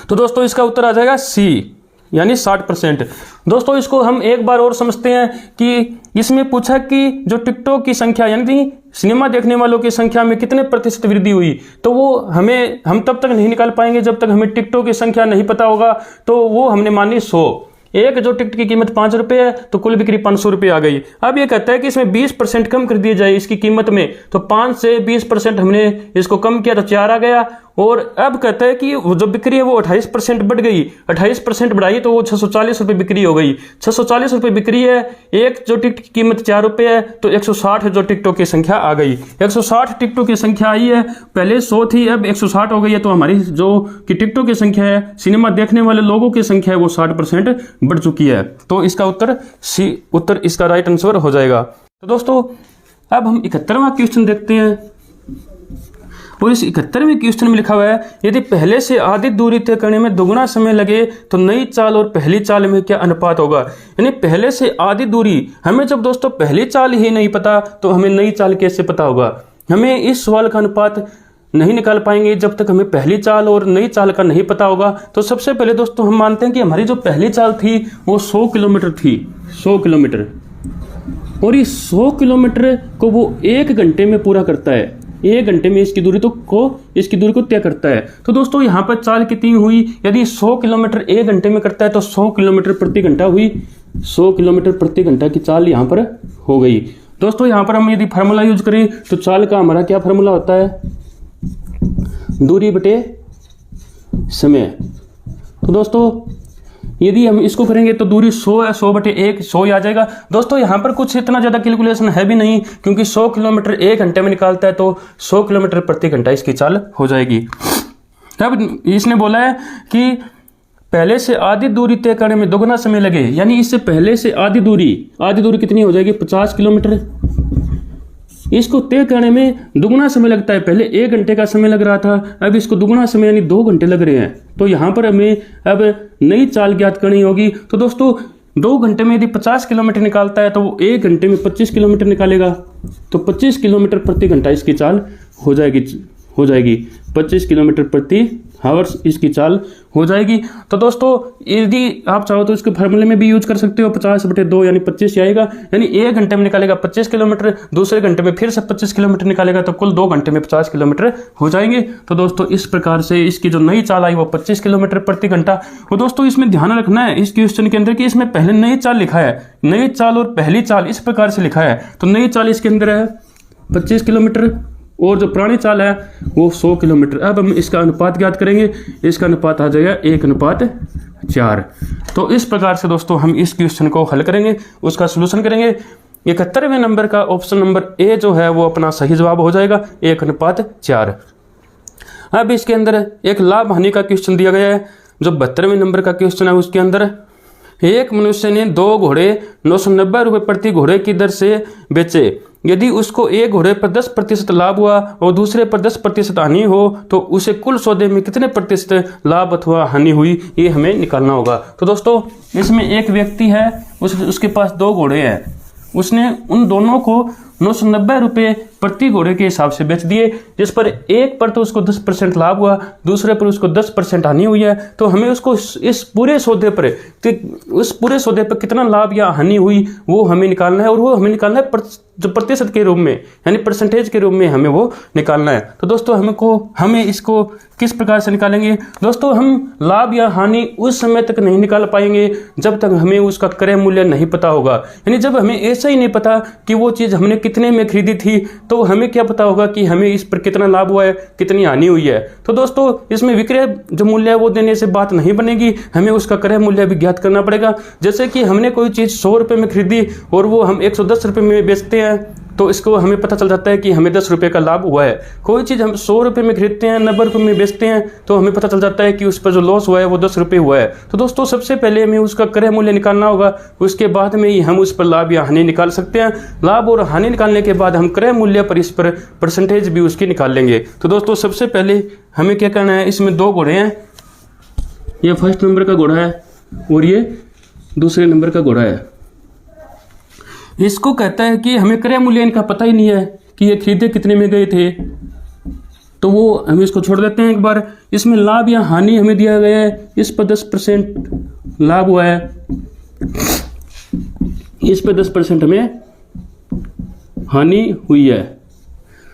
तो दोस्तों इसका उत्तर आ जाएगा सी, यानी 60%। दोस्तों इसको हम एक बार और समझते हैं कि इसमें पूछा कि जो टिकटों की संख्या यानी सिनेमा देखने वालों की संख्या में कितने प्रतिशत वृद्धि हुई, तो वो हम तब तक नहीं निकाल पाएंगे जब तक हमें टिकटों की संख्या नहीं पता होगा। तो वो हमने मानी 100, एक जो टिकट की कीमत 5 रुपये है तो कुल बिक्री 500 रुपये आ गई। अब ये कहता है कि इसमें 20% कम कर दिया जाए इसकी कीमत में, तो 5 से 20% हमने इसको कम किया तो 4 आ गया। और अब कहता है कि जो बिक्री है वो 28% बढ़ गई, 28% बढ़ाई तो वो 640 रुपये बिक्री हो गई, 640 रुपये बिक्री है, एक जो टिकट की कीमत 4 रुपये है तो 160 जो टिकटों की संख्या आ गई, 160 टिकटों की संख्या आई है, पहले 100 थी अब 160 हो गई है। तो हमारी जो कि टिकटों की संख्या है, सिनेमा देखने वाले लोगों की संख्या है वो 60% बढ़ चुकी है। तो इसका उत्तर सी, उत्तर इसका राइट आंसर हो जाएगा। तो दोस्तों अब हम 71वां क्वेश्चन देखते हैं। और इस 71वें क्वेश्चन में लिखा हुआ है, यदि पहले से आधी दूरी तय करने में दोगुना समय लगे तो नई चाल और पहली चाल में क्या अनुपात होगा। यानी पहले से आधी दूरी, हमें जब दोस्तों पहली चाल ही नहीं पता तो हमें नई चाल कैसे पता होगा। हमें इस सवाल का अनुपात नहीं निकाल पाएंगे जब तक हमें पहली चाल और नई चाल का नहीं पता होगा। तो सबसे पहले दोस्तों हम मानते हैं कि हमारी जो पहली चाल थी वो 100 किलोमीटर थी, 100 किलोमीटर, और इस 100 किलोमीटर को वो 1 घंटे में पूरा करता है, 1 घंटे में इसकी दूरी को तय करता है। तो दोस्तों यहाँ पर चाल कितनी हुई, यदि 100 किलोमीटर 1 घंटे में करता है तो 100 किलोमीटर प्रति घंटा हुई, 100 किलोमीटर प्रति घंटा की चाल यहाँ पर हो गई। दोस्तों यहाँ पर हम यदि फार्मूला यूज करें तो चाल का हमारा क्या फार्मूला होता है, दूरी बटे समय। तो दोस्तों यदि हम इसको करेंगे तो दूरी 100 है, 100 बटे 1 100 ही आ जाएगा। दोस्तों यहाँ पर कुछ इतना ज़्यादा कैलकुलेशन है भी नहीं, क्योंकि 100 किलोमीटर 1 घंटे में निकालता है तो 100 किलोमीटर प्रति घंटा इसकी चाल हो जाएगी। तब इसने बोला है कि पहले से आधी दूरी तय करने में दोगुना समय लगे, यानी इससे पहले से आधी दूरी कितनी हो जाएगी, 50 किलोमीटर। इसको तय करने में दुगुना समय लगता है, पहले 1 घंटे का समय लग रहा था, अब इसको दुगुना समय यानी 2 घंटे लग रहे हैं। तो यहाँ पर हमें अब नई चाल ज्ञात करनी होगी। तो दोस्तों 2 घंटे में यदि 50 किलोमीटर निकालता है तो वो 1 घंटे में 25 किलोमीटर निकालेगा, तो 25 किलोमीटर प्रति घंटा इसकी चाल हो जाएगी 25 किलोमीटर प्रति हावर्स इसकी चाल हो जाएगी। तो दोस्तों यदि आप चाहो तो इसके फार्मूले में भी यूज कर सकते हो, 50/2 यानी 25 आएगा, यानी 1 घंटे में निकालेगा 25 किलोमीटर, दूसरे घंटे में फिर से 25 किलोमीटर निकालेगा, तो कुल 2 घंटे में 50 किलोमीटर हो जाएंगे। तो दोस्तों इस प्रकार से इसकी जो नई चाल आई वो 25 किलोमीटर प्रति घंटा। तो दोस्तों इसमें ध्यान रखना है इस क्वेश्चन के अंदर कि इसमें पहले नई चाल लिखा है, नई चाल और पहली चाल इस प्रकार से लिखा है। तो नई चाल इसके अंदर है 25 किलोमीटर और जो पुरानी चाल है वो 100 किलोमीटर। अब हम इसका अनुपात ज्ञात करेंगे, इसका अनुपात आ जाएगा 1:4। तो इस प्रकार से दोस्तों हम इस क्वेश्चन को हल करेंगे, उसका सोल्यूशन करेंगे। 71वें नंबर का ऑप्शन नंबर ए जो है वो अपना सही जवाब हो जाएगा, 1:4। अब इसके अंदर एक लाभ हानि का क्वेश्चन दिया गया है। जो 72वें नंबर का क्वेश्चन है उसके अंदर एक मनुष्य ने 2 घोड़े 990 रुपये प्रति घोड़े की दर से बेचे। यदि उसको एक घोड़े पर 10% लाभ हुआ और दूसरे पर 10% हानि हो तो उसे कुल सौदे में कितने प्रतिशत लाभ अथवा हानि हुई, ये हमें निकालना होगा। तो दोस्तों इसमें एक व्यक्ति है, उसके पास 2 घोड़े हैं, उसने उन दोनों को 990 रुपये प्रति घोड़े के हिसाब से बेच दिए, जिस पर एक पर तो उसको 10% लाभ हुआ, दूसरे पर उसको 10% हानि हुई है। तो हमें उसको इस पूरे सौदे पर, उस पूरे सौदे पर कितना लाभ या हानि हुई वो हमें निकालना है, और वो हमें निकालना है जो प्रतिशत के रूप में यानी परसेंटेज के रूप में हमें वो निकालना है। तो दोस्तों हमें इसको किस प्रकार से निकालेंगे? दोस्तों हम लाभ या हानि उस समय तक नहीं निकाल पाएंगे जब तक हमें उसका क्रय मूल्य नहीं पता होगा। यानी जब हमें ऐसा ही नहीं पता कि वो चीज़ हमने कितने में खरीदी थी तो हमें क्या पता होगा कि हमें इस पर कितना लाभ हुआ है, कितनी हानि हुई है। तो दोस्तों इसमें विक्रय जो मूल्य है वो देने से बात नहीं बनेगी, हमें उसका क्रय मूल्य भी ज्ञात करना पड़ेगा। जैसे कि हमने कोई चीज़ 100 रुपये में खरीदी और वो हम 110 रुपये में बेचते हैं, तो इसको हमें पता चल जाता है कि हमें 10 रुपये का लाभ हुआ है। कोई चीज़ हम 100 रुपये में खरीदते हैं, 90 रुपये में बेचते हैं, तो हमें पता चल जाता है कि उस पर जो लॉस हुआ है वो 10 रुपये हुआ है। तो दोस्तों सबसे पहले हमें उसका क्रय मूल्य निकालना होगा, उसके बाद में ही हम उस पर लाभ या हानि निकाल सकते हैं। लाभ और हानि निकालने के बाद हम क्रय मूल्य पर इस पर परसेंटेज भी उसकी निकाल लेंगे। तो दोस्तों सबसे पहले हमें क्या करना है, इसमें 2 घोड़े हैं, ये फर्स्ट नंबर का घोड़ा है और ये दूसरे नंबर का घोड़ा है। इसको कहता है कि हमें क्रय मूल्य इनका पता ही नहीं है कि ये खरीदे कितने में गए थे, तो वो हम इसको छोड़ देते हैं एक बार। इसमें लाभ या हानि हमें दिया गया है, इस पर 10% लाभ हुआ है, इस पर 10% हमें हानि हुई है।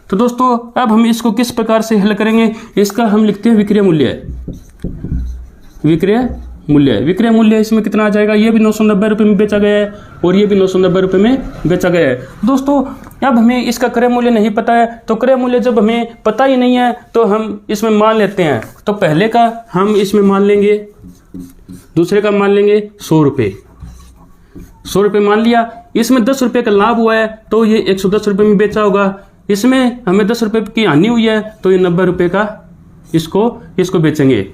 तो दोस्तों अब हम इसको किस प्रकार से हल करेंगे, इसका हम लिखते हैं विक्रय मूल्य। विक्रय मूल्य इसमें कितना आ जाएगा, ये भी 990 रुपये में बेचा गया है और ये भी 990 रुपये में बेचा गया है। दोस्तों अब हमें इसका क्रय मूल्य नहीं पता है, तो क्रय मूल्य जब हमें पता ही नहीं है तो हम इसमें मान लेते हैं। तो पहले का हम इसमें मान लेंगे, दूसरे का मान लेंगे 100 रुपये। 100 रुपये मान लिया, इसमें 10 रुपये का लाभ हुआ है तो ये 110 रुपये में बेचा होगा। इसमें हमें 10 रुपये की हानि हुई है तो ये 90 रुपये का इसको बेचेंगे।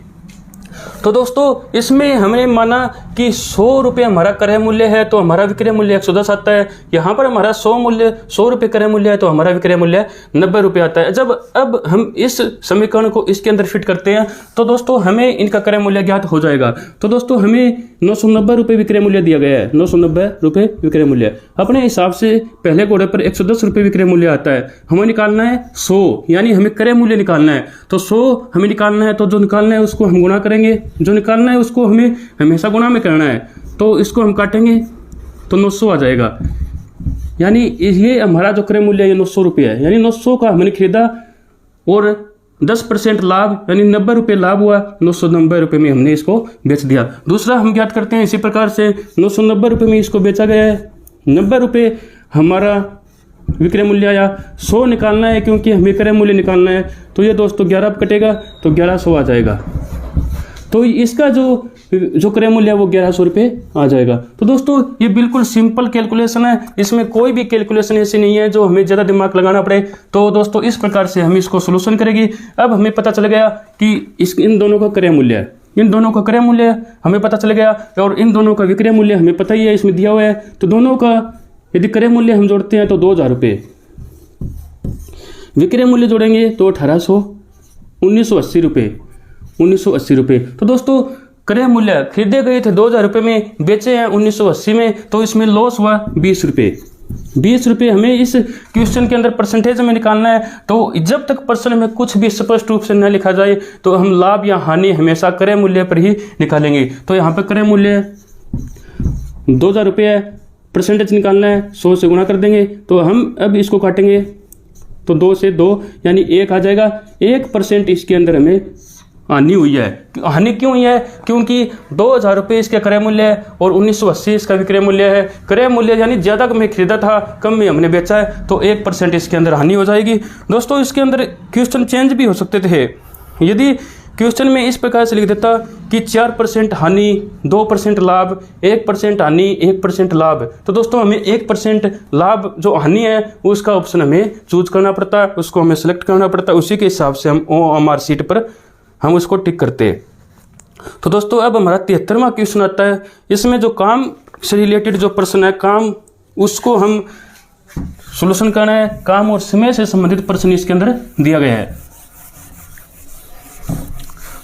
तो दोस्तों इसमें हमने माना कि 100 रुपये हमारा क्रय मूल्य है तो हमारा विक्रय मूल्य 110 आता है। यहाँ पर हमारा 100 रुपये क्रय मूल्य है तो हमारा विक्रय मूल्य 90 रुपये आता है। जब अब हम इस समीकरण को इसके अंदर फिट करते हैं तो दोस्तों हमें इनका क्रय मूल्य ज्ञात हो जाएगा। तो दोस्तों हमें 990 रुपये विक्रय मूल्य दिया गया है, 990 रुपये विक्रय मूल्य। अपने हिसाब से पहले घोड़े पर 110 रुपये विक्रय मूल्य आता है, हमें निकालना है 100, यानी हमें क्रय मूल्य निकालना है। तो 100 हमें निकालना है, तो जो निकालना है उसको हम गुणा करेंगे, जो निकालना है उसको हमें हमेशा गुणा में करना है। तो इसको हम काटेंगे तो 900 आ जाएगा, यानी ये हमारा जो क्रय मूल्य है ये 900 रुपये है। यानी 900 का हमने खरीदा और 10% लाभ यानी 90 रुपये लाभ हुआ, 990 रुपये में हमने इसको बेच दिया। दूसरा हम ज्ञात करते हैं इसी प्रकार से, 990 रुपये में इसको बेचा गया है, 90 रुपये हमारा विक्रय मूल्य आया। 100 निकालना है क्योंकि हमें क्रय मूल्य निकालना है, तो ये दोस्तों 11 कटेगा तो 1100 आ जाएगा। तो इसका जो क्रय मूल्य है वो 1100 रुपये आ जाएगा। तो दोस्तों ये बिल्कुल सिंपल कैलकुलेशन है, इसमें कोई भी कैलकुलेशन ऐसी नहीं है जो हमें ज़्यादा दिमाग लगाना पड़े। तो दोस्तों इस प्रकार से हम इसको सोल्यूशन करेंगे। अब हमें पता चल गया कि इन दोनों का क्रय मूल्य है, इन दोनों का क्रय मूल्य हमें पता चल गया और इन दोनों का विक्रय मूल्य हमें पता ही है, इसमें दिया हुआ है। तो दोनों का यदि क्रय मूल्य हम जोड़ते हैं तो 2000 रुपये, विक्रय मूल्य जोड़ेंगे तो 1980 रुपये, 1980 रुपये। तो दोस्तों क्रय मूल्य खरीदे गए थे 2000 रुपये में, बेचे हैं 1980 में, तो इसमें लॉस हुआ 20 रुपये। 20 रुपये हमें इस क्वेश्चन के अंदर परसेंटेज में निकालना है। तो जब तक प्रश्न में कुछ भी स्पष्ट रूप से न लिखा जाए तो हम लाभ या हानि हमेशा क्रय मूल्य पर ही निकालेंगे। तो यहाँ पर क्रय मूल्य 2000 रुपये है, परसेंटेज निकालना है, 100 से गुणा कर देंगे। तो हम अब इसको काटेंगे तो 2 से 2 यानी 1 आ जाएगा। 1% इसके अंदर हमें हानि हुई है। हानि क्यों हुई है? क्योंकि 2000 रुपये इसका क्रय मूल्य है और 1980 इसका भी क्रय मूल्य है। क्रय मूल्य यानी ज़्यादा में खरीदा था, कम में हमने बेचा है, तो 1% इसके अंदर हानि हो जाएगी। दोस्तों इसके अंदर क्वेश्चन चेंज भी हो सकते थे। यदि क्वेश्चन में इस प्रकार से लिख देता कि 4% हानि, 2% लाभ, 1% हानि, 1% लाभ, तो दोस्तों हमें 1% लाभ जो हानि है उसका ऑप्शन हमें चूज करना पड़ता है, उसको हमें सेलेक्ट करना पड़ता है। उसी के हिसाब से हम OMR सीट पर हम उसको टिक करते हैं। तो दोस्तों अब हमारा 73वां क्वेश्चन आता है। इसमें जो काम से रिलेटेड जो प्रश्न है, काम उसको हम सॉल्यूशन करना है। काम और समय से संबंधित प्रश्न इसके अंदर दिया गया है।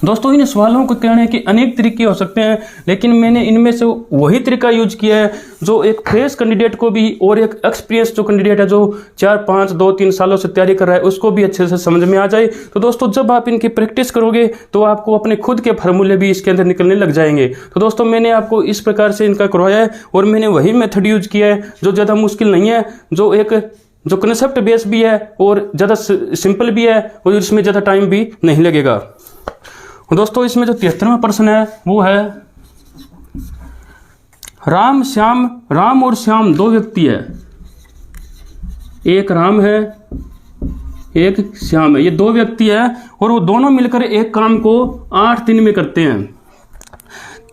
दोस्तों इन सवालों को कहने के अनेक तरीके हो सकते हैं, लेकिन मैंने इनमें से वही तरीका यूज किया है जो एक फ्रेश कैंडिडेट को भी और एक एक्सपीरियंस जो कैंडिडेट है जो 4, 5, 2, 3 सालों से तैयारी कर रहा है उसको भी अच्छे से समझ में आ जाए। तो दोस्तों जब आप इनकी प्रैक्टिस करोगे तो आपको अपने खुद के फार्मूले भी इसके अंदर निकलने लग जाएंगे। तो दोस्तों मैंने आपको इस प्रकार से इनका करवाया है और मैंने वही मेथड यूज किया है जो ज़्यादा मुश्किल नहीं है, जो कंसेप्ट बेस भी है और ज़्यादा सिंपल भी है और इसमें ज़्यादा टाइम भी नहीं लगेगा। दोस्तों इसमें जो 73वां प्रश्न है वो है राम और श्याम 2 व्यक्ति है। एक राम है, एक श्याम है, ये 2 व्यक्ति है और वो दोनों मिलकर एक काम को 8 दिन में करते हैं।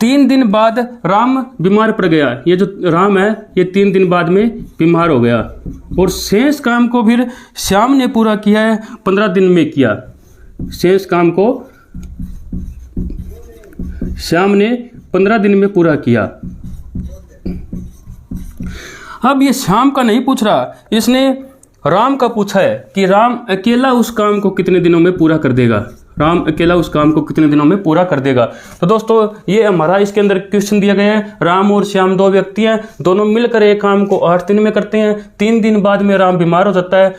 3 दिन बाद राम बीमार पड़ गया। ये जो राम है ये 3 दिन बाद में बीमार हो गया और शेष काम को फिर श्याम ने पूरा किया है, 15 दिन में किया। शेष काम को श्याम ने 15 दिन में पूरा किया। अब ये श्याम का नहीं पूछ रहा, इसने राम का पूछा है कि राम अकेला उस काम को कितने दिनों में पूरा कर देगा। राम अकेला उस काम को कितने दिनों में पूरा कर देगा। तो दोस्तों ये हमारा इसके अंदर क्वेश्चन दिया गया है। राम और श्याम 2 व्यक्ति हैं, दोनों मिलकर एक काम को 8 दिन में करते हैं। 3 दिन बाद में राम बीमार हो जाता है,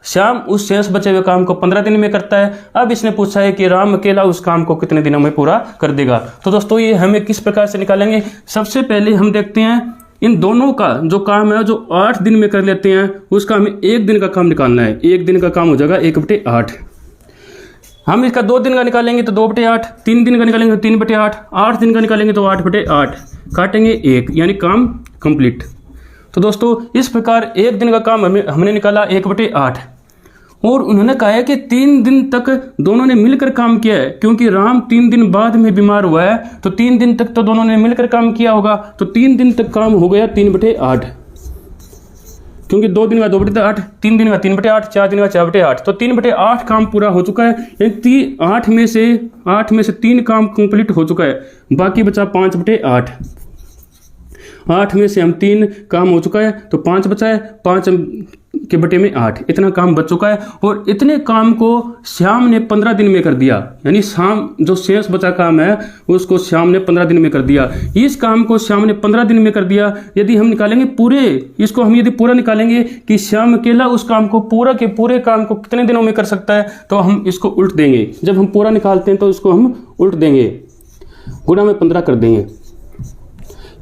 श्याम उस शेष बचे हुए काम को 15 दिन में करता है। अब इसने पूछा है कि राम अकेला उस काम को कितने दिनों में पूरा कर देगा। तो दोस्तों ये हमें किस प्रकार से निकालेंगे? सबसे पहले हम देखते हैं इन दोनों का जो काम है जो 8 दिन में कर लेते हैं उसका हमें 1 दिन का काम निकालना है। 1 दिन का काम हो जाएगा 1/8। हम इसका 2 दिन का निकालेंगे तो 2/8, 3 दिन का निकालेंगे तो 3/8, 8 दिन का निकालेंगे तो 8/8, काटेंगे 1 यानी काम कंप्लीट। तो दोस्तों इस प्रकार 1 दिन का काम हमने निकाला 1/8 और उन्होंने कहा है कि 3 दिन तक दोनों ने मिलकर काम किया है। क्योंकि राम 3 दिन बाद में बीमार हुआ है तो 3 दिन तक तो दोनों ने मिलकर काम किया होगा, तो 3 दिन तक काम हो गया 3/8। क्योंकि 2 दिन का 2/8, 3 दिन का 3/8, 4 दिन का 4/8, तो 3/8 काम पूरा हो चुका है। यानी 8 में से 3 काम कंप्लीट हो चुका है, बाकी बचा 5/8। 8 में से हम 3 काम हो चुका है तो 5 बचा है, 5 के बटे में 8, इतना काम बच चुका है। और इतने काम को श्याम ने 15 दिन में कर दिया। यानी शाम जो शेष बचा काम है उसको श्याम ने 15 दिन में कर दिया। इस काम को श्याम ने 15 दिन में कर दिया। यदि हम निकालेंगे इसको हम यदि पूरा निकालेंगे कि श्याम अकेला उस काम को पूरे काम को कितने दिनों में कर सकता है, तो हम इसको उल्ट देंगे। जब हम पूरा निकालते हैं तो इसको हम उल्ट देंगे, गुणा में 15 कर देंगे।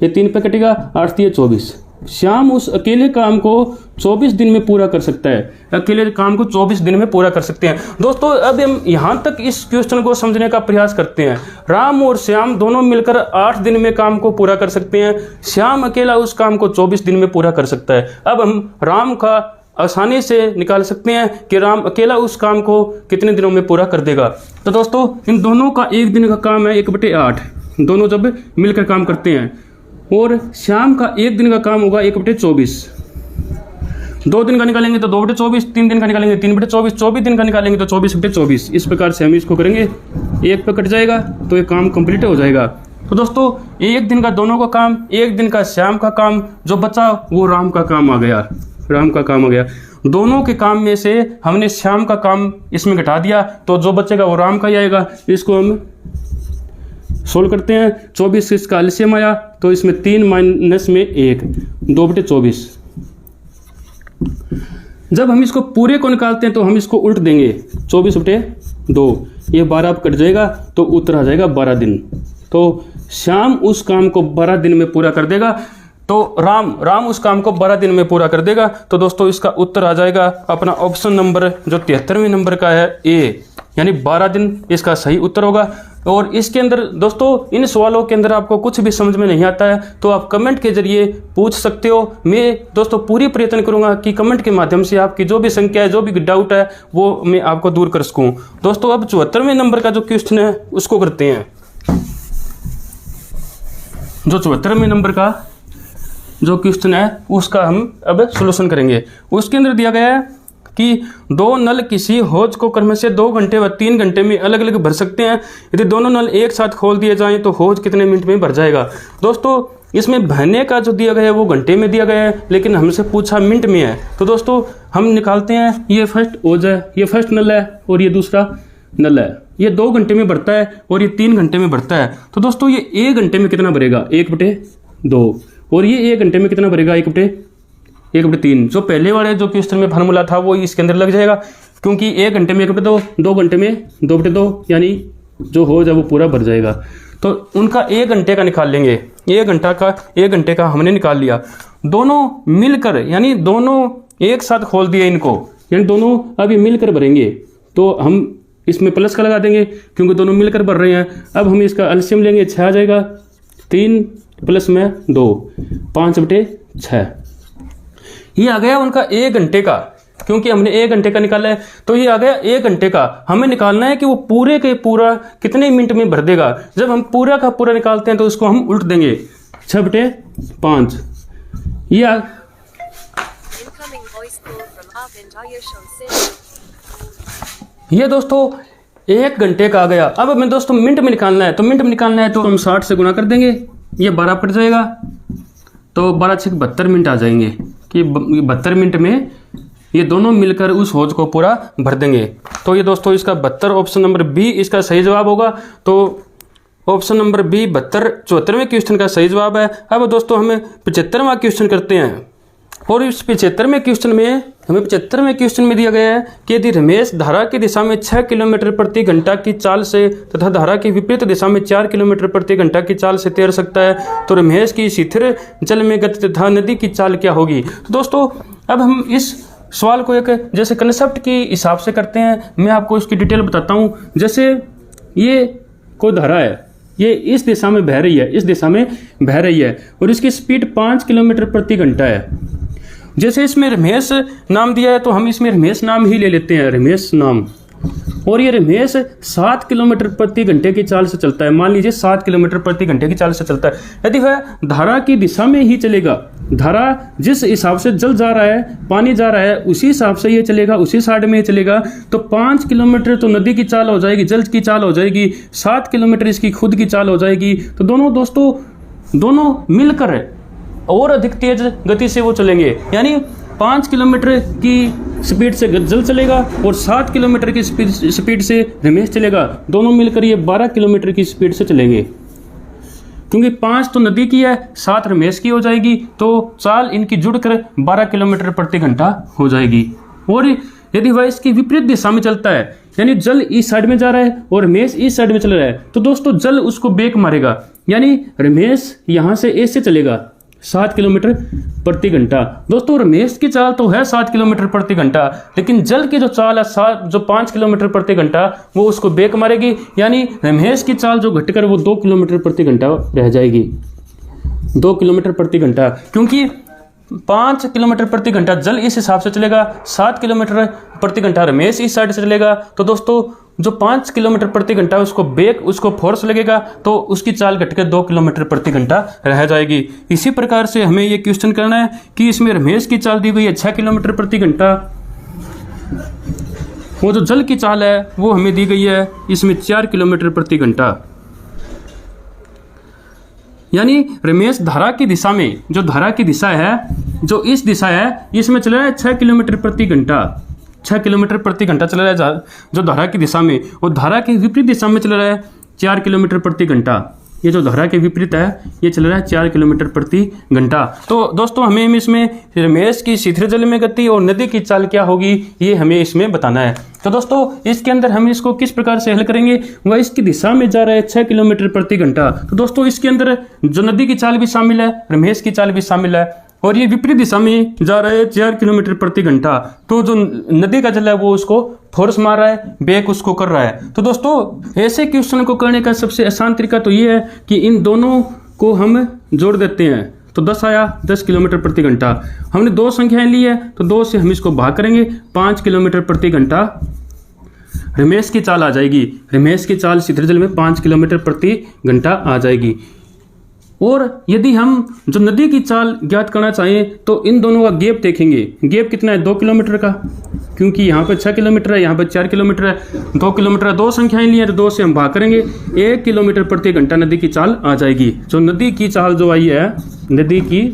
ये 3 पे कटेगा, 8 × 24। श्याम उस अकेले काम को 24 दिन में पूरा कर सकता है। अकेले काम को 24 दिन में पूरा कर सकते हैं। दोस्तों अब हम यहाँ तक इस क्वेश्चन को समझने का प्रयास करते हैं। राम और श्याम दोनों मिलकर 8 दिन में काम को पूरा कर सकते हैं। श्याम अकेला उस काम को 24 दिन में पूरा कर सकता है। अब हम राम का आसानी से निकाल सकते हैं कि राम अकेला उस काम को कितने दिनों में पूरा कर देगा। तो दोस्तों इन दोनों का 1 दिन का काम है 1/8, दोनों जब मिलकर काम करते हैं। और श्याम का 1 दिन का काम होगा 1/24। 2 दिन का निकालेंगे तो 2/24, 3 दिन का निकालेंगे 3/24, 24 दिन का निकालेंगे तो 24/24। इस प्रकार से हम इसको करेंगे, 1 पे कट जाएगा तो ये काम कंप्लीट हो जाएगा। तो दोस्तों 1 दिन का दोनों का काम, 1 दिन का श्याम का काम, जो बचा वो राम का काम आ गया। राम का काम आ गया। दोनों के काम में से हमने श्याम का काम इसमें घटा दिया तो जो बचेगा वो राम का ही आएगा। इसको हम सोल्व करते हैं। 24 से इसका एलसीएम आया तो इसमें 3 - में 1, 2/24। जब हम इसको पूरे को निकालते हैं तो हम इसको उल्ट देंगे, 24/2, ये 12 आप कट जाएगा तो उत्तर आ जाएगा 12 दिन। तो श्याम उस काम को 12 दिन में पूरा कर देगा, तो राम उस काम को 12 दिन में पूरा कर देगा। तो दोस्तों इसका उत्तर आ जाएगा अपना ऑप्शन नंबर जो 73वें नंबर का है ए, यानी 12 दिन इसका सही उत्तर होगा। और इसके अंदर दोस्तों इन सवालों के अंदर आपको कुछ भी समझ में नहीं आता है तो आप कमेंट के जरिए पूछ सकते हो। मैं दोस्तों पूरी प्रयत्न करूंगा कि कमेंट के माध्यम से आपकी जो भी संख्या है, जो भी डाउट है, वो मैं आपको दूर कर सकूं। दोस्तों अब 74वें नंबर का जो क्वेश्चन है उसको करते हैं। जो 74वें नंबर का जो क्वेश्चन है उसका हम अब सॉल्यूशन करेंगे। उसके अंदर दिया गया है कि 2 नल किसी हौज को क्रम से 2 घंटे व 3 घंटे में अलग अलग भर सकते हैं। यदि दोनों नल एक साथ खोल दिए जाएं तो हौज कितने मिनट में भर जाएगा। दोस्तों इसमें भरने का जो दिया गया है वो घंटे में दिया गया है, लेकिन हमसे पूछा मिनट में है। तो दोस्तों हम निकालते हैं, ये फर्स्ट हौज है, ये फर्स्ट नल है और ये दूसरा नल है। ये 2 घंटे में भरता है और ये 3 घंटे में भरता है। तो दोस्तों ये 1 घंटे में कितना भरेगा, 1/2, और ये 1 घंटे में कितना भरेगा, 1/3। जो पहले वाले जो क्वेश्चन में फार्मूला था वो इसके अंदर लग जाएगा, क्योंकि 1 घंटे में 1/2, 2 घंटे में 2/2, यानी जो हो जाए वो पूरा भर जाएगा। तो उनका 1 घंटे का निकाल लेंगे। 1 घंटे का हमने निकाल लिया। दोनों मिलकर, यानी दोनों एक साथ खोल दिए इनको, यानी दोनों अब ये मिलकर भरेंगे। तो हम इसमें प्लस का लगा देंगे क्योंकि दोनों मिलकर भर रहे हैं। अब हम इसका एलसीएम लेंगे, 6 आ जाएगा, 3 + 2, 5/6। ये आ गया उनका 1 घंटे का, क्योंकि हमने 1 घंटे का निकाला है तो ये आ गया 1 घंटे का। हमें निकालना है कि वो पूरे के पूरा कितने मिनट में भर देगा। जब हम पूरा का पूरा निकालते हैं तो उसको हम उल्ट देंगे, 6/5। ये दोस्तों 1 घंटे का आ गया। अब हमें दोस्तों मिनट में निकालना है, तो मिनट में निकालना है तो हम 60 से गुणा कर देंगे, ये 12 पड़ जाएगा, तो 12 × 6 = 72 मिनट आ जाएंगे कि 72 मिनट में ये दोनों मिलकर उस हौज को पूरा भर देंगे। तो ये दोस्तों इसका 72, ऑप्शन नंबर बी इसका सही जवाब होगा। तो ऑप्शन नंबर बी 72 74वें क्वेश्चन का सही जवाब है। अब दोस्तों हमें 75वां क्वेश्चन करते हैं, और इस 75वें क्वेश्चन में हमें 75वें क्वेश्चन में दिया गया है कि यदि रमेश धारा की दिशा में 6 किलोमीटर प्रति घंटा की चाल से तथा धारा की विपरीत दिशा में 4 किलोमीटर प्रति घंटा की चाल से तैर सकता है, तो रमेश की स्थिर जल में गति तथा नदी की चाल क्या होगी। तो दोस्तों अब हम इस सवाल को एक जैसे कंसेप्ट के हिसाब से करते हैं। मैं आपको इसकी डिटेल बताता हूँ। जैसे ये कोई धारा है, ये इस दिशा में बह रही है, इस दिशा में बह रही है, और इसकी स्पीड 5 किलोमीटर प्रति घंटा है। जैसे इसमें रमेश नाम दिया है तो हम इसमें रमेश नाम ही ले लेते हैं, रमेश नाम। और ये रमेश 7 किलोमीटर प्रति घंटे की चाल से चलता है। मान लीजिए 7 किलोमीटर प्रति घंटे की चाल से चलता है। यदि वह धारा की दिशा में ही चलेगा, धारा जिस हिसाब से जल जा रहा है, पानी जा रहा है, उसी हिसाब से ये चलेगा, उसी साइड में ये चलेगा, तो 5 किलोमीटर तो नदी की चाल हो जाएगी, जल की चाल हो जाएगी, 7 किलोमीटर इसकी खुद की चाल हो जाएगी। तो दोनों मिलकर और अधिक तेज गति से वो चलेंगे, यानी 5 किलोमीटर की स्पीड से जल चलेगा और 7 किलोमीटर की स्पीड से रमेश चलेगा। दोनों मिलकर ये 12 किलोमीटर की स्पीड से चलेंगे, क्योंकि 5 तो नदी की है, 7 रमेश की हो जाएगी, तो चाल इनकी जुड़कर 12 किलोमीटर प्रति घंटा हो जाएगी। और यदि वह इसकी विपरीत दिशा में चलता है, यानी जल इस साइड में जा रहा है और रमेश इस साइड में चल रहा है, तो दोस्तों जल उसको ब्रेक मारेगा, यानी रमेश यहाँ से ऐसे चलेगा 7 किलोमीटर प्रति घंटा। दोस्तों रमेश की चाल तो है 7 किलोमीटर प्रति घंटा, लेकिन जल की जो चाल है जो 5 किलोमीटर प्रति घंटा, वो उसको ब्रेक मारेगी, यानी रमेश की चाल जो घटकर वो 2 किलोमीटर प्रति घंटा रह जाएगी, 2 किलोमीटर प्रति घंटा। क्योंकि 5 किलोमीटर प्रति घंटा जल इस हिसाब से चलेगा, 7 किलोमीटर प्रति घंटा रमेश इस साइड से चलेगा, तो दोस्तों जो 5 किलोमीटर प्रति घंटा उसको फोर्स लगेगा, तो उसकी चाल घटकर 2 किलोमीटर प्रति घंटा रह जाएगी। इसी प्रकार से हमें ये क्वेश्चन करना है कि इसमें रमेश की चाल दी गई है 6 किलोमीटर प्रति घंटा, वो जो जल की चाल है वो हमें दी गई है इसमें 4 किलोमीटर प्रति घंटा। यानी रमेश धारा की दिशा में, जो धारा की दिशा है, जो इस दिशा है, इसमें चल रहा है 6 किलोमीटर प्रति घंटा, 6 किलोमीटर प्रति घंटा चल रहा है जो धारा की दिशा में, और धारा की विपरीत दिशा में चल रहा है 4 किलोमीटर प्रति घंटा। ये जो धारा के विपरीत है ये चल रहा है 4 किलोमीटर प्रति घंटा। तो दोस्तों हमें इसमें रमेश की शीतल जल में गति और नदी की चाल क्या होगी ये हमें इसमें बताना है। तो दोस्तों इसके अंदर हम इसको किस प्रकार से हल करेंगे, वह इसकी दिशा में जा रहा है 6 किलोमीटर प्रति घंटा। तो दोस्तों इसके अंदर जो नदी की चाल भी शामिल है, रमेश की चाल भी शामिल है, और ये विपरीत दिशा में जा रहा है 4 किलोमीटर प्रति घंटा। तो जो नदी का जल है वो उसको फोर्स मार रहा है, बेक उसको कर रहा है। तो दोस्तों ऐसे क्वेश्चन को करने का सबसे आसान तरीका तो ये है कि इन दोनों को हम जोड़ देते हैं। तो 10 आया 10 किलोमीटर प्रति घंटा। हमने 2 संख्याएं ली है तो 2 से हम इसको भाग करेंगे, 5 किलोमीटर प्रति घंटा रमेश की चाल आ जाएगी। रमेश की चाल शीतल जल में 5 किलोमीटर प्रति घंटा आ जाएगी। और यदि हम जो नदी की चाल ज्ञात करना चाहें तो इन दोनों का गैप देखेंगे। गैप कितना है, 2 किलोमीटर का, क्योंकि यहाँ पर 6 किलोमीटर है, यहाँ पर 4 किलोमीटर है, 2 किलोमीटर है। 2 संख्याएं ली हैं तो 2 से हम भाग करेंगे, 1 किलोमीटर प्रति घंटा नदी की चाल आ जाएगी। जो नदी की चाल जो आई है, नदी की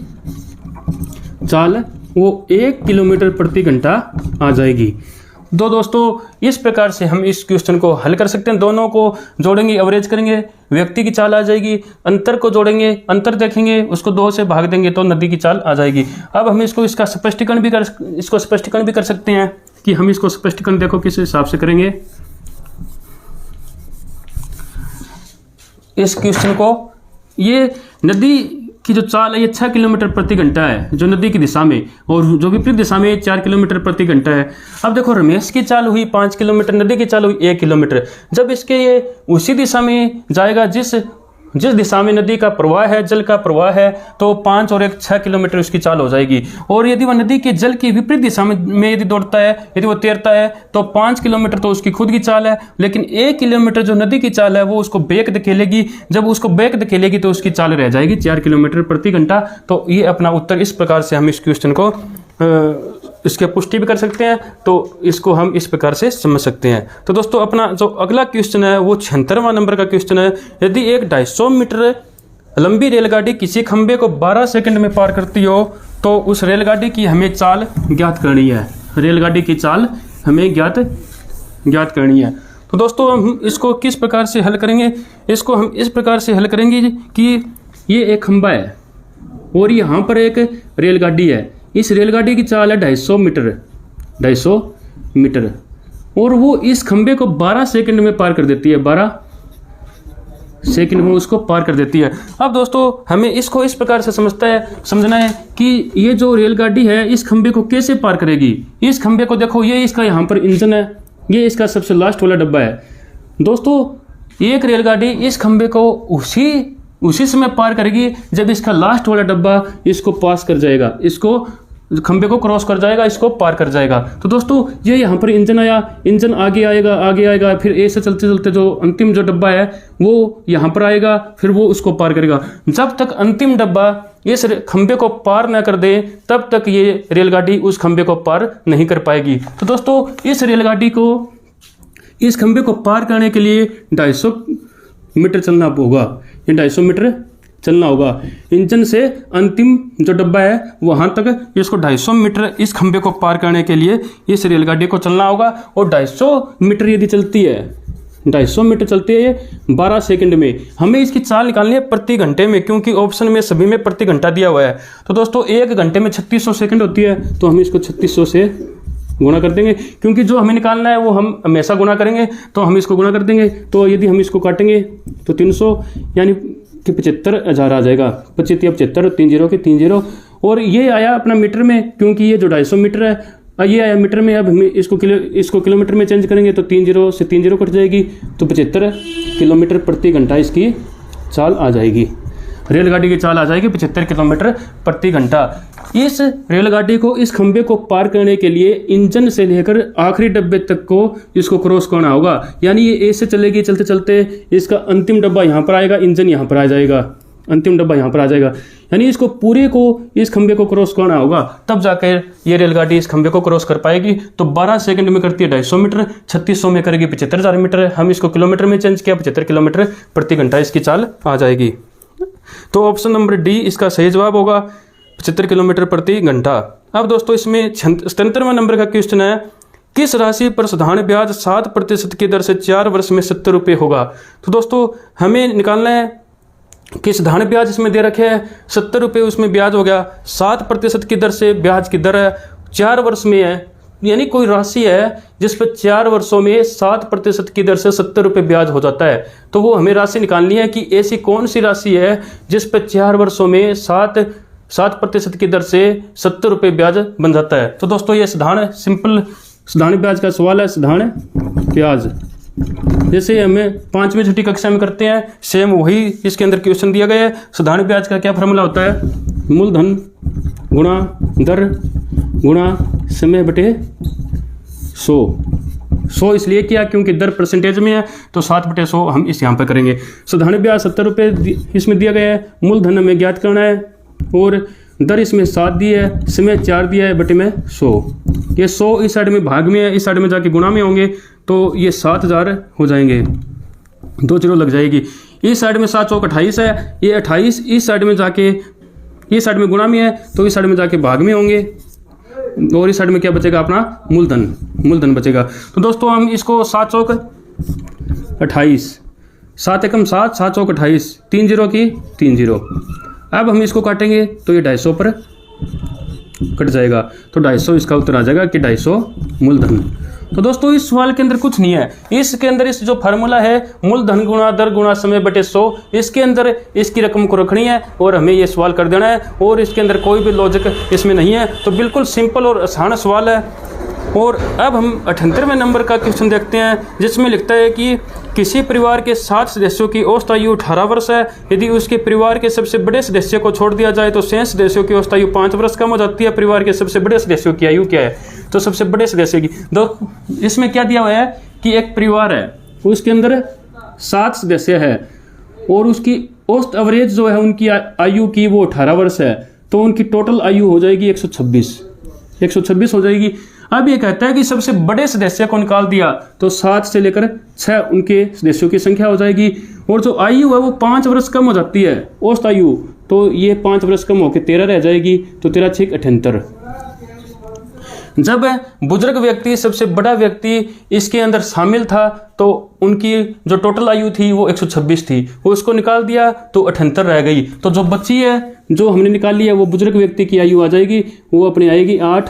चाल वो 1 किलोमीटर प्रति घंटा आ जाएगी। दोस्तों इस प्रकार से हम इस क्वेश्चन को हल कर सकते हैं। दोनों को जोड़ेंगे, एवरेज करेंगे, व्यक्ति की चाल आ जाएगी। अंतर को जोड़ेंगे, अंतर देखेंगे, उसको 2 से भाग देंगे तो नदी की चाल आ जाएगी। अब हम इसको स्पष्टीकरण भी कर सकते हैं कि हम इसको स्पष्टीकरण देखो किस हिसाब से करेंगे। इस क्वेश्चन को, ये नदी की जो चाल है ये 6 किलोमीटर प्रति घंटा है जो नदी की दिशा में, और जो विपरीत दिशा में 4 किलोमीटर प्रति घंटा है। अब देखो रमेश की चाल हुई 5 किलोमीटर, नदी की चाल हुई 1 किलोमीटर। जब इसके ये उसी दिशा में जाएगा जिस दिशा में नदी का प्रवाह है, जल का प्रवाह है, तो 5 और 1 6 किलोमीटर उसकी चाल हो जाएगी। और यदि वह नदी के जल की विपरीत दिशा में यदि दौड़ता है, यदि वो तैरता है तो 5 किलोमीटर तो उसकी खुद की चाल है, लेकिन 1 किलोमीटर जो नदी की चाल है वो उसको बेक धकेलेगी। जब उसको बेक धकेलेगी तो उसकी चाल रह जाएगी 4 किलोमीटर प्रति घंटा। तो ये अपना उत्तर, इस प्रकार से हम इस क्वेश्चन को इसके पुष्टि भी कर सकते हैं। तो इसको हम इस प्रकार से समझ सकते हैं। तो दोस्तों अपना जो अगला क्वेश्चन है वो 76वां नंबर का क्वेश्चन है। यदि एक 250 मीटर लंबी रेलगाड़ी किसी खंबे को 12 सेकंड में पार करती हो तो उस रेलगाड़ी की हमें चाल ज्ञात करनी है। रेलगाड़ी की चाल हमें ज्ञात करनी है। तो दोस्तों हम इसको किस प्रकार से हल करेंगे, इसको हम इस प्रकार से हल करेंगे कि ये एक खंबा है और यहाँ पर एक रेलगाड़ी है। इस रेलगाड़ी की चाल है 250 मीटर और वो इस खंबे को 12 सेकंड में पार कर देती है। 12 सेकंड में उसको पार कर देती है। अब दोस्तों हमें इसको इस प्रकार से समझना है कि ये जो रेलगाड़ी है इस खंबे को कैसे पार करेगी। इस खंबे को देखो, ये इसका यहाँ पर इंजन है, ये इसका सबसे लास्ट वाला डब्बा है। दोस्तों एक रेलगाड़ी इस खंबे को उसी समय पार करेगी जब इसका लास्ट वाला डब्बा इसको पास कर जाएगा, इसको खंबे को क्रॉस कर जाएगा, इसको पार कर जाएगा। तो दोस्तों ये यहाँ पर इंजन आया, इंजन आगे आएगा, फिर ऐसे चलते चलते जो अंतिम जो डब्बा है वो यहाँ पर आएगा, फिर वो उसको पार करेगा। जब तक अंतिम डब्बा इस खंबे को पार न कर दे तब तक ये रेलगाड़ी उस खंबे को पार नहीं कर पाएगी। तो दोस्तों इस रेलगाड़ी को इस खंबे को पार करने के लिए 250 मीटर चलना होगा। ये 250 मीटर चलना होगा। इंजन से अंतिम जो डब्बा है वहां तक इसको 250 मीटर इस खंबे को पार करने के लिए इस रेलगाड़ी को चलना होगा। और 250 मीटर यदि चलती है, 250 मीटर चलती है 12 सेकंड में, हमें इसकी चाल निकालनी है प्रति घंटे में, क्योंकि ऑप्शन में सभी में प्रति घंटा दिया हुआ है। तो दोस्तों 1 घंटे में 3600 सेकंड होती है, तो हम इसको 3600 से गुणा कर देंगे, क्योंकि जो हमें निकालना है वो हम हमेशा गुणा करेंगे, तो हम इसको गुणा कर देंगे। तो यदि हम इसको काटेंगे तो 300 यानी कि 75,000 आ जाएगा। 25 75 3 0 के 3 0। और ये आया अपना मीटर में, क्योंकि ये जो 250 मीटर है ये आया मीटर में। अब हम इसको किलोमीटर में चेंज करेंगे तो 3 0 से 3 0 कट जाएगी, तो 75 किलोमीटर प्रति घंटा इसकी चाल आ जाएगी। रेलगाड़ी की चाल आ जाएगी 75 किलोमीटर प्रति घंटा। इस रेलगाड़ी को इस खंबे को पार करने के लिए इंजन से लेकर आखिरी डब्बे तक को इसको क्रॉस करना होगा। यानी ये ऐसे चलेगी, चलते चलते इसका अंतिम डब्बा यहाँ पर आएगा, इंजन यहाँ पर आ जाएगा, अंतिम डब्बा यहाँ पर आ जाएगा। यानी इसको पूरे को इस खंबे को क्रॉस करना होगा, तब जाकर ये रेलगाड़ी इस खंबे को क्रॉस कर पाएगी। तो 12 सेकंड में करती है 250 मीटर, 3600 में करेगी 75,000 मीटर। हम इसको किलोमीटर में चेंज किया, 75 किलोमीटर प्रति घंटा इसकी चाल आ जाएगी। तो ऑप्शन नंबर डी इसका सही जवाब होगा, 75 किलोमीटर प्रति घंटा। अब दोस्तों इसमें 77वां नंबर का क्वेश्चन है, किस राशि पर साधारण ब्याज 7% की दर से 4 वर्ष में 70 रुपये होगा। तो दोस्तों हमें निकालना है कि साधारण ब्याज इसमें दे रखे हैं 70 रुपये, उसमें ब्याज हो गया 7% की दर से ब्याज की दर है, 4 वर्ष में है, यानी कोई राशि है जिस पर 4 वर्षों में 7% की दर से 70 रुपये ब्याज हो जाता है। तो वो हमें राशि निकालनी है कि ऐसी कौन सी राशि है जिस पर 4 वर्षों में 7% की दर से 70 रुपये ब्याज बन जाता है। तो दोस्तों ये साधारण सिंपल साधारण ब्याज का सवाल है। साधारण ब्याज जैसे हमें 5वीं छठी कक्षा में करते हैं, सेम वही इसके अंदर क्वेश्चन दिया गया है। साधारण ब्याज का क्या फॉर्मूला होता है? मूलधन गुणा दर गुणा समय बटे 100 इसलिए किया क्योंकि दर परसेंटेज में है, तो 7/100 हम इस यहाँ पर करेंगे। साधारण ब्याज 70 रुपये इसमें दिया गया है, मूलधन हमें ज्ञात करना है और दर इसमें 7 दी है, समय 4 दिया है, बटे में 100। ये 100 इस साइड में भाग में है, इस साइड में जाके गुणा में होंगे, तो ये 7000 हो जाएंगे, 2 जीरो लग जाएगी। इस साइड में 7 चौक 28 है, ये 28 इस साइड में जाके इस साइड में गुणा में है, तो इस साइड में जाके भाग में होंगे, और इस साइड में क्या बचेगा? अपना मूलधन बचेगा। तो दोस्तों हम इसको 7 चौक 28, 7 एकम 7, 7 चौक 28, 3 जीरो की 3 जीरो। अब हम इसको काटेंगे तो ये 250 पर कट जाएगा, तो 250 इसका उत्तर आ जाएगा कि 250 मूलधन। तो दोस्तों इस सवाल के अंदर कुछ नहीं है, इसके अंदर इस जो फार्मूला है मूलधन गुणा दर गुणा समय बटे 100, इसके अंदर इसकी रकम को रखनी है और हमें ये सवाल कर देना है, और इसके अंदर कोई भी लॉजिक इसमें नहीं है। तो बिल्कुल सिंपल और आसान सवाल है। और अब हम 78वें नंबर का क्वेश्चन देखते हैं, जिसमें लिखता है कि किसी परिवार के 7 सदस्यों की औसत आयु 18 वर्ष है। यदि उसके परिवार के सबसे बड़े सदस्य को छोड़ दिया जाए तो शेष सदस्यों की औसत आयु 5 वर्ष कम हो जाती है। परिवार के सबसे बड़े सदस्यों की आयु क्या है? तो सबसे बड़े सदस्य की दो, इसमें क्या दिया हुआ है कि एक परिवार है, उसके अंदर 7 सदस्य है और उसकी औसत एवरेज जो है उनकी आयु की वो 18 वर्ष है, तो उनकी टोटल आयु हो जाएगी 126 हो जाएगी। अब ये कहता है कि सबसे बड़े सदस्य को निकाल दिया तो 7 से लेकर 6 उनके सदस्यों की संख्या हो जाएगी, और जो आयु है वो 5 वर्ष कम हो जाती है औसत आयु, तो ये 5 वर्ष कम होकर 13 रह जाएगी, तो 13 6 78। जब बुजुर्ग व्यक्ति सबसे बड़ा व्यक्ति इसके अंदर शामिल था तो उनकी जो टोटल आयु थी वो 126 थी, वो उसको निकाल दिया तो 78 रह गई। तो जो बची है जो हमने निकाल लिया वो बुजुर्ग व्यक्ति की आयु आ जाएगी, वो अपनी आएगी 8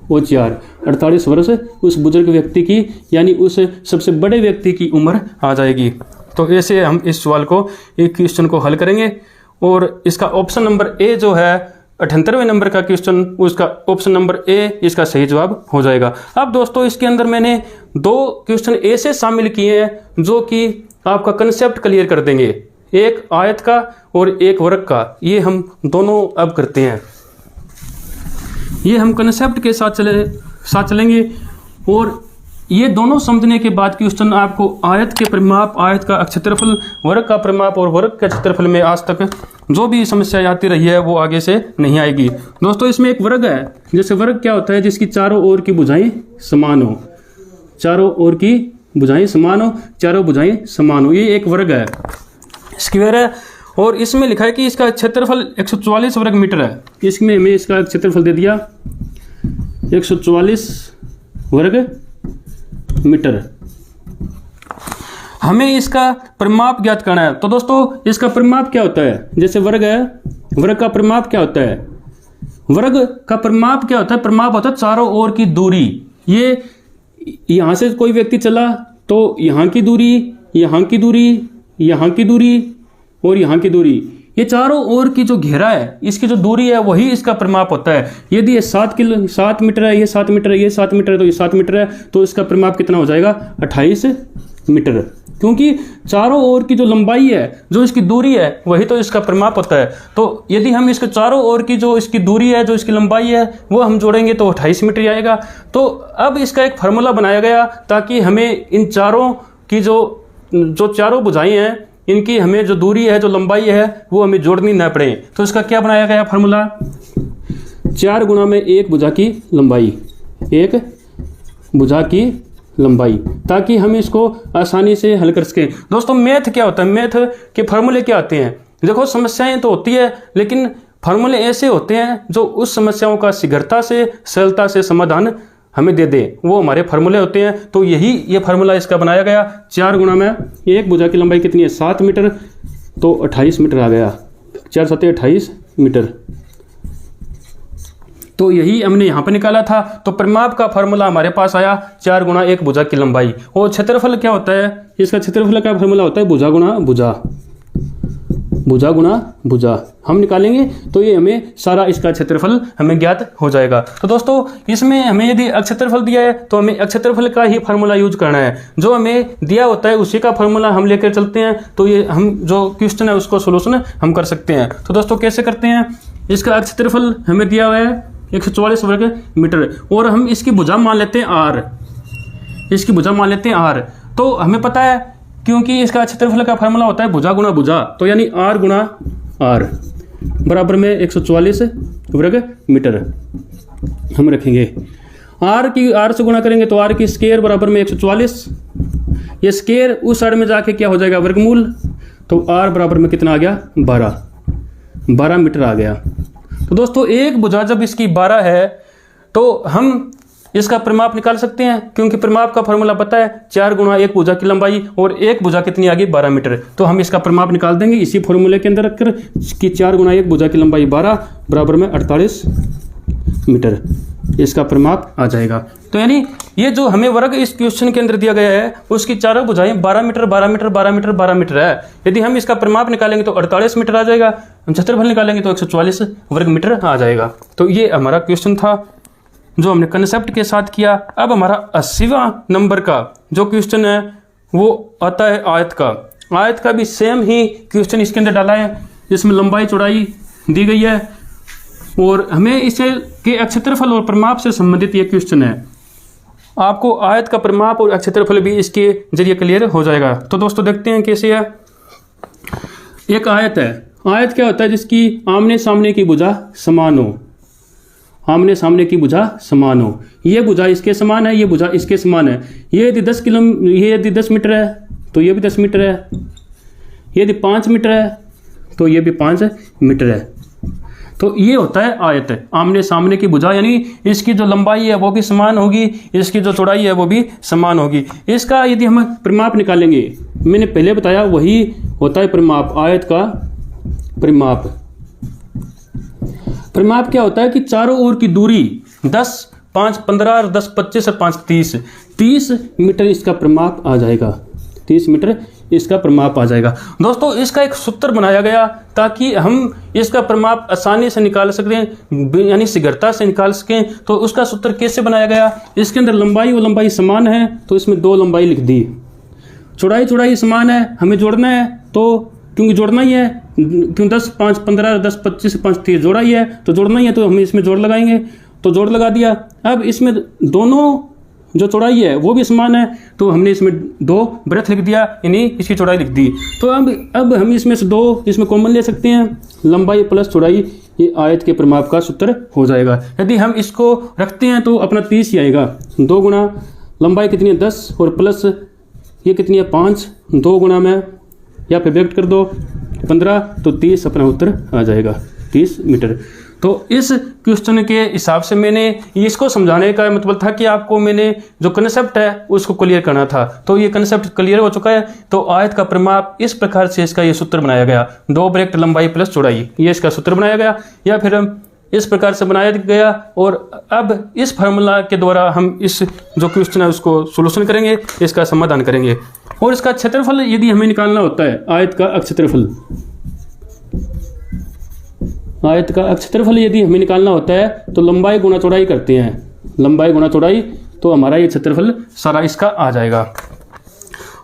और 4 48 वर्ष उस बुजुर्ग व्यक्ति की, यानी उस सबसे बड़े व्यक्ति की उम्र आ जाएगी। तो ऐसे हम इस सवाल को एक क्वेश्चन को हल करेंगे, और इसका ऑप्शन नंबर ए जो है 78वें नंबर का क्वेश्चन, उसका ऑप्शन नंबर ए इसका सही जवाब हो जाएगा। अब दोस्तों इसके अंदर मैंने 2 क्वेश्चन ऐसे शामिल किए हैं जो कि आपका कंसेप्ट क्लियर कर देंगे, एक आयत का और एक वर्ग का। ये हम दोनों अब करते हैं, ये हम कंसेप्ट के साथ चलेंगे, और ये दोनों समझने के बाद क्वेश्चन आपको आयत के परिमाप, आयत का क्षेत्रफल, वर्ग का परिमाप और वर्ग के क्षेत्रफल में आज तक जो भी समस्या आती रही है वो आगे से नहीं आएगी। दोस्तों इसमें एक वर्ग है, जैसे वर्ग क्या होता है? जिसकी चारों ओर की भुजाएं समान हो, चारों ओर की भुजाएं समान हो, चारों भुजाएं समान हो, ये एक वर्ग है, स्क्वायर है। और इसमें लिखा है कि इसका क्षेत्रफल 144 वर्ग मीटर है। इसमें हमें इसका क्षेत्रफल दे दिया 144 वर्ग मीटर। हमें इसका परिमाप ज्ञात करना है। तो दोस्तों इसका परिमाप क्या होता है? जैसे वर्ग है, वर्ग का परिमाप क्या होता है? वर्ग का परिमाप क्या होता है? परिमाप होता है चारों ओर की दूरी। ये यहां से कोई व्यक्ति चला तो यहां की दूरी, यहां की दूरी, यहां की दूरी और यहां की दूरी, ये चारों ओर की जो घेरा है, इसकी जो दूरी है वही इसका परिमाप होता है। यदि ये 7 मीटर है, ये 7 मीटर है, ये 7 मीटर है, तो ये 7 मीटर है, तो इसका परिमाप कितना हो जाएगा? 28 मीटर। क्योंकि चारों ओर की जो लंबाई है, जो इसकी दूरी है, वही तो इसका परिमाप होता है। तो यदि हम इसके चारों ओर की जो इसकी दूरी है, जो इसकी लंबाई है, वो हम जोड़ेंगे तो 28 मीटर आएगा। तो अब इसका एक फार्मूला बनाया गया ताकि हमें इन चारों की जो चारों भुजाएं हैं, इनकी हमें जो दूरी है, जो लंबाई है, वो हमें जोड़नी न पड़े। तो इसका क्या बनाया गया फार्मूला? 4 गुणा में 1 भुजा की लंबाई, 1 भुजा की लंबाई, ताकि हम इसको आसानी से हल कर सकें। दोस्तों मैथ क्या होता है? मैथ के फार्मूले क्या आते हैं? देखो समस्याएं तो होती है, लेकिन फार्मूले ऐसे होते हैं जो उस समस्याओं का शीघ्रता से, सरलता से समाधान हमें दे दे, वो हमारे फार्मूले होते हैं। तो यही ये फार्मूला इसका बनाया गया। 4 गुणा में 1 भुजा की लंबाई कितनी है? 7 मीटर, तो 28 मीटर आ गया, 4 7 28 मीटर। तो यही हमने यहाँ पर निकाला था। तो परिमाप का फार्मूला हमारे पास आया 4 गुणा 1 भुजा की लंबाई। और क्षेत्रफल क्या होता है, इसका क्षेत्रफल का फार्मूला होता है भुजा गुणा भुजा, भुजा गुणा भुजा हम निकालेंगे तो ये हमें सारा इसका क्षेत्रफल हमें ज्ञात हो जाएगा। तो दोस्तों इसमें हमें यदि अक्षेत्रफल दिया है तो हमें अक्षेत्रफल का ही फार्मूला यूज करना है, जो हमें दिया होता है उसी का फार्मूला हम लेकर चलते हैं। तो ये हम जो क्वेश्चन है उसको सोल्यूशन हम कर सकते हैं। तो दोस्तों कैसे करते हैं, इसका अक्षेत्रफल हमें दिया हुआ है 144 वर्ग मीटर और हम इसकी भुजा मान लेते हैं r, इसकी भुजा मान लेते हैं r। तो हमें पता है क्योंकि इसका क्षेत्रफल का फार्मूला होता है भुजा गुणा भुजा, तो यानी r गुणा r बराबर में 144 वर्ग मीटर हम रखेंगे। r से गुणा करेंगे तो r की स्क्वायर बराबर में 144, ये स्क्वायर उस साइड में जाके क्या हो जाएगा वर्गमूल, तो r बराबर में कितना आ गया 12 मीटर आ गया। तो दोस्तों एक भुजा जब इसकी 12 है तो हम इसका परिमाप निकाल सकते हैं, क्योंकि परिमाप का फॉर्मूला पता है 4 गुणा 1 भुजा की लंबाई और एक भुजा कितनी आ गई 12 मीटर। तो हम इसका परिमाप निकाल देंगे इसी फॉर्मूले के अंदर रखकर कि 4 गुणा 1 भुजा की लंबाई 12 बराबर में 48 मीटर, इसका परिमाप आ जाएगा। तो यानी ये जो हमें वर्ग इस क्वेश्चन के अंदर दिया गया है उसकी चारों भुजाएं 12 मीटर 12 मीटर 12 मीटर 12 मीटर है। यदि हम इसका परिमाप निकालेंगे तो 48 मीटर आ जाएगा, हम क्षेत्रफल निकालेंगे तो 144 वर्ग मीटर आ जाएगा। तो ये हमारा क्वेश्चन था जो हमने कंसेप्ट के साथ किया। अब हमारा 80वां नंबर का जो क्वेश्चन है वो आता है आयत का। आयत का भी सेम ही क्वेश्चन इसके अंदर डाला है, जिसमें लंबाई चौड़ाई दी गई है और हमें इसे के क्षेत्रफल और परिमाप से संबंधित ये क्वेश्चन है। आपको आयत का परिमाप और क्षेत्रफल भी इसके जरिए क्लियर हो जाएगा। तो दोस्तों देखते हैं कैसे है। एक आयत है, आयत क्या होता है, जिसकी आमने सामने की भुजा समान हो, आमने सामने की भुजा समान हो। ये भुजा इसके समान है, ये भुजा इसके समान है। ये यदि 10 मीटर है तो ये भी 10 मीटर है, ये यदि 5 मीटर है तो ये भी 5 मीटर है। तो ये होता है आयत, आमने सामने की भुजा, यानी इसकी जो लंबाई है वो भी समान होगी, इसकी जो चौड़ाई है वो भी समान होगी। इसका यदि हम परिमाप निकालेंगे, मैंने पहले बताया वही होता है परिमाप, आयत का परिमाप। परिमाप क्या होता है कि चारों ओर की दूरी 10 5 15 और 10 25 और 5 30 मीटर इसका परिमाप आ जाएगा, 30 मीटर इसका परिमाप आ जाएगा। दोस्तों इसका एक सूत्र बनाया गया ताकि हम इसका परिमाप आसानी से निकाल सकें, यानी शीघ्रता से निकाल सकें। तो उसका सूत्र कैसे बनाया गया, इसके अंदर लंबाई और लंबाई समान है तो इसमें 2 लंबाई लिख दी, चौड़ाई समान है, हमें जोड़ना है तो क्योंकि जोड़ना ही है, क्यों 10 5 15 10 25 5 30 जोड़ा ही है तो जोड़ना ही है, तो हम इसमें जोड़ लगाएंगे, तो जोड़ लगा दिया। अब इसमें दोनों जो चौड़ाई है वो भी समान है तो हमने इसमें 2 ब्रेथ लिख दिया, यानी इसकी चौड़ाई लिख दी। तो अब हम इसमें से 2 इसमें कॉमन ले सकते हैं, लंबाई प्लस चौड़ाई, ये आयत के परिमाप का सूत्र हो जाएगा। यदि हम इसको रखते हैं तो अपना 30 ही आएगा, 2 गुणा लंबाई कितनी है 10 और प्लस ये कितनी है 5, 2 गुणा में या फिर ब्रैकेट कर दो 15, तो 30 अपना उत्तर आ जाएगा 30 मीटर। तो इस क्वेश्चन के हिसाब से मैंने इसको समझाने का मतलब था कि आपको मैंने जो कंसेप्ट है उसको क्लियर करना था। तो ये कंसेप्ट क्लियर हो चुका है। तो आयत का परिमाप इस प्रकार से इसका ये सूत्र बनाया गया, 2 ब्रैकेट लंबाई प्लस चौड़ाई, ये इसका सूत्र बनाया गया, या फिर हम इस प्रकार से बनाया गया। और अब इस फार्मूला के द्वारा हम इस जो क्वेश्चन है उसको सोल्यूशन करेंगे, इसका समाधान करेंगे। और इसका क्षेत्रफल यदि हमें निकालना होता है, आयत का क्षेत्रफल, आयत का क्षेत्रफल यदि हमें निकालना होता है तो लंबाई गुणा चौड़ाई करते हैं, लंबाई गुणा चौड़ाई, तो हमारा ये क्षेत्रफल सारा इसका आ जाएगा।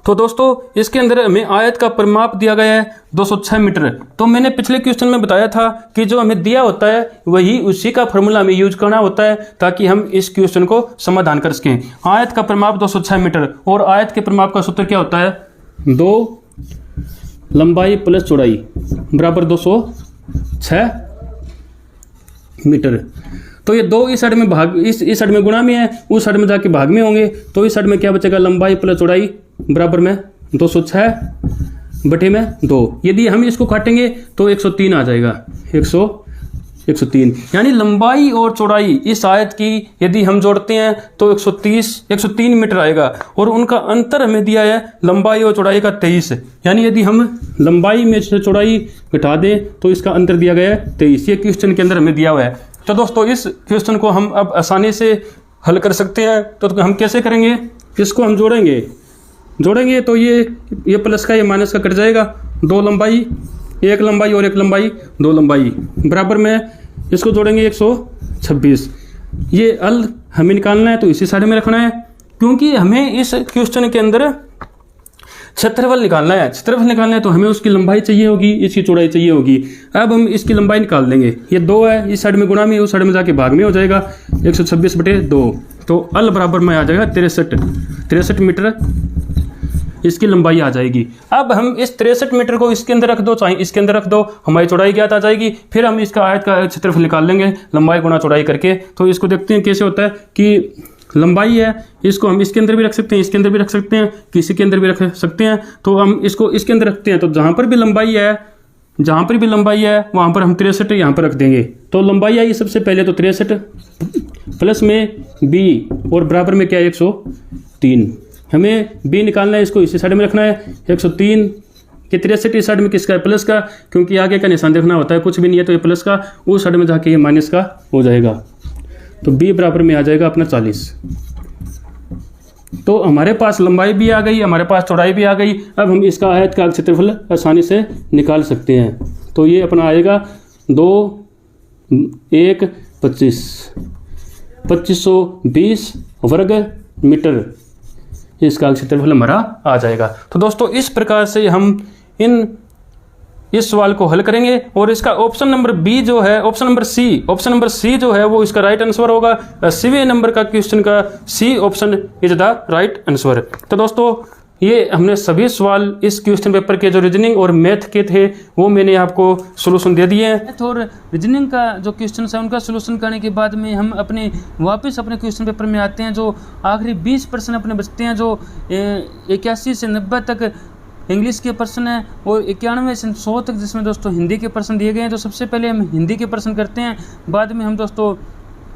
तो दोस्तों इसके अंदर हमें आयत का परिमाप दिया गया है 206 मीटर। तो मैंने पिछले क्वेश्चन में बताया था कि जो हमें दिया होता है वही उसी का फार्मूला हमें यूज करना होता है ताकि हम इस क्वेश्चन को समाधान कर सकें। आयत का परिमाप 206 मीटर और आयत के परिमाप का सूत्र क्या होता है, 2 लंबाई प्लस चौड़ाई बराबर 206 मीटर। तो ये 2 इस साइड में भाग, इस साइड में गुणा में है, उस साइड में जाके भाग में होंगे, तो इस साइड में क्या बचेगा, लंबाई प्लस चौड़ाई बराबर में 206 बटे में 2। यदि हम इसको काटेंगे तो 103 आ जाएगा, 103 103, यानी लंबाई और चौड़ाई इस आयत की यदि हम जोड़ते हैं तो 103 मीटर आएगा, और उनका अंतर हमें दिया है लंबाई और चौड़ाई का 23, यानी यदि हम लंबाई में से चौड़ाई घटा दें तो इसका अंतर दिया गया है 23। ये क्वेश्चन के अंदर हमें दिया हुआ है। तो दोस्तों इस क्वेश्चन को हम अब आसानी से हल कर सकते हैं। तो हम कैसे करेंगे, इसको हम जोड़ेंगे तो ये प्लस का ये माइनस का कट जाएगा, 2 लंबाई, 1 लंबाई और 1 लंबाई, 2 लंबाई बराबर में इसको जोड़ेंगे 126। ये अल हमें निकालना है तो इसी साइड में रखना है, क्योंकि हमें इस क्वेश्चन के अंदर क्षेत्रफल निकालना है। क्षेत्रफल निकालना है तो हमें उसकी लंबाई चाहिए होगी, इसकी चौड़ाई चाहिए होगी। अब हम इसकी लंबाई निकाल देंगे। ये 2 है, इस साइड में गुणा में, उस साइड में जाके भाग में हो जाएगा, 126/2। तो अल बराबर में आ जाएगा 63 मीटर इसकी लंबाई आ जाएगी। अब हम इस 63 मीटर को इसके अंदर रख दो, चाहे इसके अंदर रख दो, हमारी चौड़ाई ज्ञात आ जाएगी। फिर हम इसका आयत का क्षेत्रफल निकाल लेंगे लंबाई गुणा चौड़ाई करके। तो इसको देखते हैं कैसे होता है कि लंबाई है, इसको हम इसके अंदर भी रख सकते हैं, इसके अंदर भी रख सकते हैं, किसी के अंदर भी रख सकते हैं। तो हम इसको इसके अंदर रखते हैं, तो जहाँ पर भी लंबाई है वहाँ पर हम 63 यहाँ पर रख देंगे। तो लंबाई आई सबसे पहले तो 63 प्लस में b और बराबर में क्या है 103। हमें b निकालना है, इसको इसी साइड में रखना है। 103 के 63 इस साइड में किसका है, प्लस का, क्योंकि आगे का निशान देखना होता है, कुछ भी नहीं है तो ये प्लस का, उस साइड में जाके ये माइनस का हो जाएगा। तो b बराबर में आ जाएगा अपना 40। तो हमारे पास लंबाई भी आ गई, हमारे पास चौड़ाई भी आ गई। अब हम इसका आयत का क्षेत्रफल आसानी से निकाल सकते हैं। तो ये अपना आएगा 2 1 25 2520 वर्ग मीटर, इसका क्षेत्रफल हमारा आ जाएगा। तो दोस्तों इस प्रकार से हम इस सवाल को हल करेंगे, और इसका ऑप्शन नंबर बी जो है, ऑप्शन नंबर सी जो है वो इसका राइट आंसर होगा। सीवे नंबर का क्वेश्चन का C option is the right answer. तो दोस्तों ये हमने सभी सवाल इस क्वेश्चन पेपर के जो रीजनिंग और मैथ के थे वो मैंने आपको सोल्यूशन दे दिए हैं। मैथ और रीजनिंग का जो क्वेश्चन है उनका सोल्यूशन करने के बाद में हम वापस अपने क्वेश्चन पेपर में आते हैं। जो आखिरी 20% अपने बचते हैं, जो 81 से 90 तक इंग्लिश के प्रश्न है और 91 से 100 तक जिसमें दोस्तों हिंदी के प्रश्न दिए गए हैं। तो सबसे पहले हम हिंदी के प्रश्न करते हैं, बाद में हम दोस्तों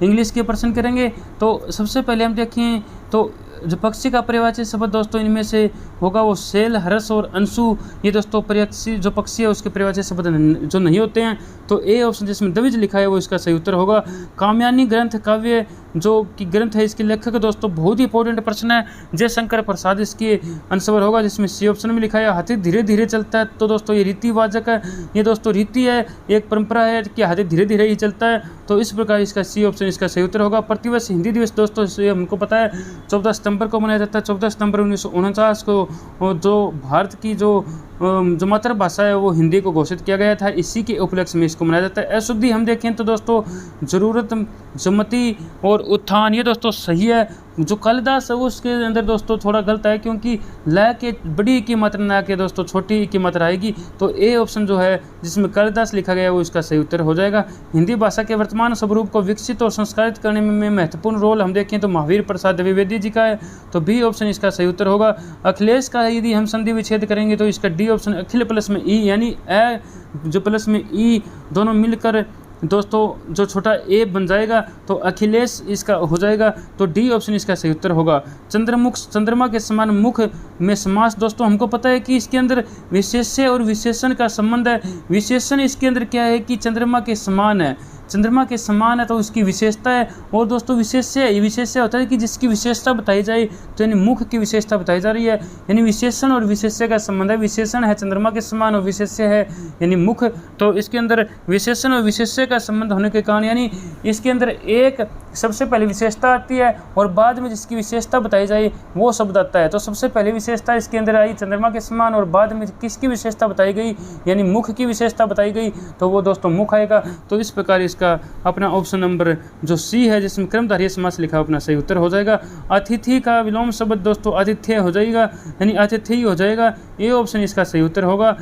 इंग्लिश के प्रश्न करेंगे। तो सबसे पहले हम देखें तो जो पक्षी का पर्यायवाची शब्द दोस्तों इनमें से होगा वो शैल, हर्ष और अंशु। ये दोस्तों पर्यायवाची जो पक्षी है उसके पर्यायवाची शब्द जो नहीं होते हैं। तो ए ऑप्शन जिसमें द्विज लिखा है वो इसका सही उत्तर होगा। कामयानी ग्रंथ काव्य जो कि ग्रंथ है इसके लेखक दोस्तों बहुत ही इंपॉर्टेंट प्रश्न है, जयशंकर प्रसाद इसके आंसर होगा, जिसमें सी ऑप्शन में लिखा है। हाथी धीरे धीरे चलता है, तो दोस्तों ये रीतिवाचक है, ये दोस्तों रीति है, एक परंपरा है कि हाथी धीरे धीरे ही चलता है। तो इस प्रकार इसका सी ऑप्शन इसका सही उत्तर होगा। प्रतिवर्ष हिंदी दिवस दोस्तों हमको पता है 14 सितंबर को मनाया जाता है। 14 सितंबर 1949 को जो भारत की जो मातृभाषा है वो हिंदी को घोषित किया गया था, इसी के उपलक्ष्य में इसको मनाया जाता है। अशुद्धि हम देखें तो दोस्तों जरूरत, जमती और उत्थान ये दोस्तों सही है। जो कालिदास है उसके अंदर दोस्तों थोड़ा गलत है, क्योंकि ल के बड़ी की मात्रा ना के दोस्तों छोटी की मात्रा आएगी। तो ए ऑप्शन जो है जिसमें कालिदास लिखा गया है वो इसका सही उत्तर हो जाएगा। हिंदी भाषा के वर्तमान स्वरूप को विकसित और संस्कारित करने में महत्वपूर्ण रोल हम देखें तो महावीर प्रसाद द्विवेदी जी का है। तो बी ऑप्शन इसका सही उत्तर होगा। अखिलेश का यदि हम संधि विच्छेद करेंगे तो इसका डी ऑप्शन अखिल प्लस में ई, यानी ए जो प्लस में ई दोनों मिलकर दोस्तों जो छोटा ए बन जाएगा तो अखिलेश इसका हो जाएगा। तो डी ऑप्शन इसका सही उत्तर होगा। चंद्रमुख, चंद्रमा के समान मुख में समास दोस्तों हमको पता है कि इसके अंदर विशेष्य और विशेषण का संबंध है। विशेषण इसके अंदर क्या है कि चंद्रमा के समान है, चंद्रमा के समान है तो उसकी विशेषता है। और दोस्तों विशेष्य होता है कि जिसकी विशेषता बताई जाए, तो यानी मुख की विशेषता बताई जा रही है, यानी विशेषण और विशेष्य का संबंध है। विशेषण है चंद्रमा के समान और विशेष्य है यानी मुख। तो इसके अंदर विशेषण और विशेष्य का संबंध होने के कारण यानी इसके अंदर एक सबसे पहले विशेषता आती है और बाद में जिसकी विशेषता बताई जाए वो शब्द आता है। तो सबसे पहले विशेषता इसके अंदर आई चंद्रमा के समान और बाद में किसकी विशेषता बताई गई यानी मुख की विशेषता बताई गई, तो वो दोस्तों मुख आएगा। तो इस प्रकार इसका अपना ऑप्शन नंबर जो सी है जिसमें कर्मधारय समास लिखा अपना सही उत्तर हो जाएगा। अतिथि का विलोम शब्द दोस्तों आतिथ्य हो जाएगा यानी आतिथ्य ही हो जाएगा। ये ऑप्शन इसका सही उत्तर होगा।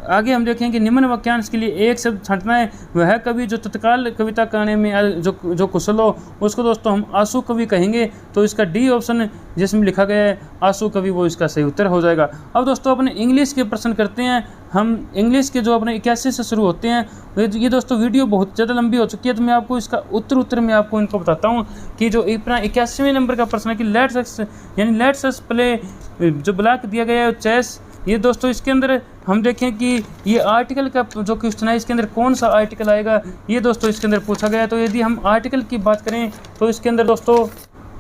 आगे हम देखेंगे निम्न वाक्यांश के लिए एक शब्द छांटना है, वह कवि जो तत्काल कविता करने में जो कुशल हो उसको दोस्तों हम आंसू कवि कहेंगे। तो इसका डी ऑप्शन जिसमें लिखा गया है आंसू कवि वो इसका सही उत्तर हो जाएगा। अब दोस्तों अपने इंग्लिश के प्रश्न करते हैं। हम इंग्लिश के जो अपने 81 से शुरू होते हैं। ये दोस्तों वीडियो बहुत ज़्यादा लंबी हो चुकी है, तो मैं आपको इसका उत्तर मैं आपको इनको बताता हूँ कि जो अपना 81वें नंबर का प्रश्न है कि लेट्स अस प्ले जो ब्लॉक दिया गया है चेस। ये दोस्तों इसके अंदर हम देखें कि ये आर्टिकल का जो क्वेश्चन है इसके अंदर कौन सा आर्टिकल आएगा, ये दोस्तों इसके अंदर पूछा गया है। तो यदि हम आर्टिकल की बात करें तो इसके अंदर दोस्तों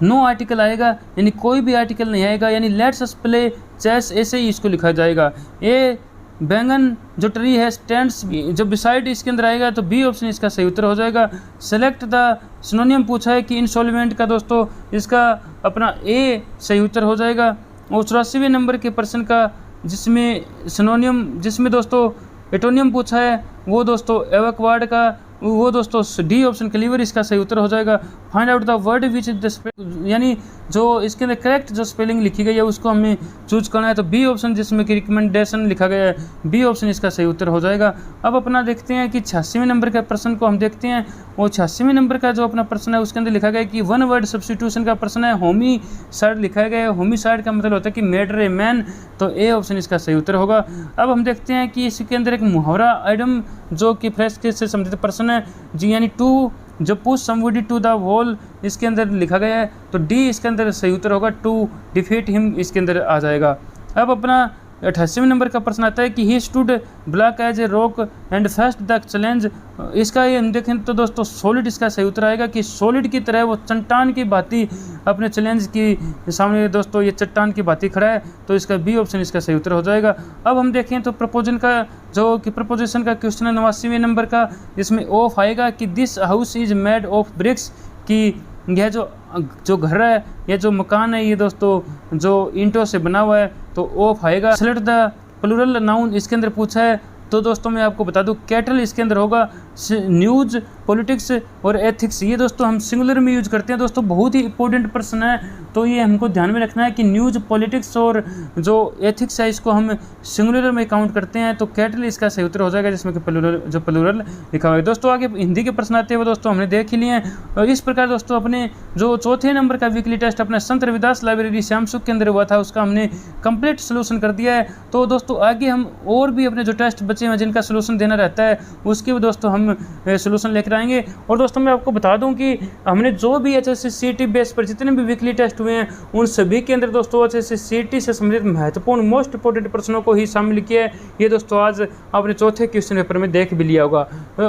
नो आर्टिकल आएगा, यानी कोई भी आर्टिकल नहीं आएगा, यानी लेट्स अस प्ले चेस ऐसे ही इसको लिखा जाएगा। ए बैंगन जो ट्री है स्टैंड्स जो बिसाइड इसके अंदर आएगा, तो बी ऑप्शन इसका सही उत्तर हो जाएगा। सेलेक्ट द सिनोनियम पूछा है कि इंसॉल्वेंट का, दोस्तों इसका अपना ए सही उत्तर हो जाएगा। और 84वें नंबर के प्रश्न का जिसमें सिनोनियम जिसमें दोस्तों एटोनियम पूछा है वो दोस्तों एवोक्वाड का, वो दोस्तों डी ऑप्शन क्लीवर इसका सही उत्तर हो जाएगा। Find out the word which is the, यानी जो इसके अंदर करेक्ट जो स्पेलिंग लिखी गई है उसको हमें चूज करना है, तो बी ऑप्शन जिसमें कि रिकमेंडेशन लिखा गया है, बी ऑप्शन इसका सही उत्तर हो जाएगा। अब अपना देखते हैं कि 86वें नंबर के प्रश्न को हम देखते हैं। और 86वें नंबर का जो अपना प्रश्न है उसके अंदर लिखा गया है कि वन वर्ड सब्स्टिट्यूशन का प्रश्न है। होमिसाइड लिखा गया है, होमिसाइड का मतलब होता है कि मर्डर ए मैन, तो ए ऑप्शन इसका सही उत्तर होगा। अब हम देखते हैं कि इसके अंदर एक मुहावरा आइटम जो कि फ्रेश केस से संबंधित प्रश्न है जी, यानी टू जो push somebody to the wall इसके अंदर लिखा गया है, तो डी इसके अंदर सही उत्तर होगा। टू डिफीट हिम इसके अंदर आ जाएगा। अब अपना 88वें नंबर का प्रश्न आता है कि he stood black as a rock and faced the challenge. इसका ये हम देखें तो दोस्तों सॉलिड इसका सही उत्तर आएगा कि सॉलिड की तरह वो चट्टान की भांति अपने चैलेंज की सामने दोस्तों ये चट्टान की भांति खड़ा है, तो इसका बी ऑप्शन इसका सही उत्तर हो जाएगा। अब हम देखें तो प्रपोजन का जो कि प्रपोजिशन का क्वेश्चन है 89वें नंबर का, जिसमें ऑफ आएगा कि this house is made of BRICS, कि यह जो घर है या जो मकान है ये दोस्तों जो ईंटों से बना हुआ है, तो ऑफ आएगा। सेलेक्ट द प्लूरल नाउन इसके अंदर पूछा है, तो दोस्तों मैं आपको बता दूं कैटल इसके अंदर होगा। न्यूज़, पॉलिटिक्स और एथिक्स ये दोस्तों हम सिंगुलर में यूज करते हैं। दोस्तों बहुत ही इंपॉर्टेंट प्रश्न है, तो ये हमको ध्यान में रखना है कि न्यूज़, पॉलिटिक्स और जो एथिक्स है इसको हम सिंगुलर में काउंट करते हैं, तो कैटल इसका सही उत्तर हो जाएगा, जिसमें कि प्लूरल लिखा हुआ है। दोस्तों आगे हिंदी के प्रश्न आते हैं वो दोस्तों हमने देख ही लिए हैं। और इस प्रकार दोस्तों अपने जो चौथे नंबर का वीकली टेस्ट अपने संत रविदास लाइब्रेरी श्यामसुख के अंदर हुआ था उसका हमने कंप्लीट सोल्यूशन कर दिया है। तो दोस्तों आगे हम और भी अपने जो टेस्ट बचे हैं जिनका सोल्यूशन देना रहता है उसके भी दोस्तों हम सोल्यूशन लेकर आएंगे। और दोस्तों मैं आपको बता दूं कि हमने जो भी HSC CET बेस पर जितने भी वीकली टेस्ट हुए हैं उन सभी के अंदर दोस्तों HSC CET से संबंधित महत्वपूर्ण मोस्ट इंपोर्टेंट प्रश्नों को ही शामिल किया है। ये दोस्तों आज आपने चौथे क्वेश्चन पेपर में देख भी लिया होगा।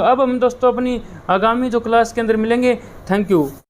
अब हम दोस्तों अपनी आगामी जो क्लास के अंदर मिलेंगे। Thank you.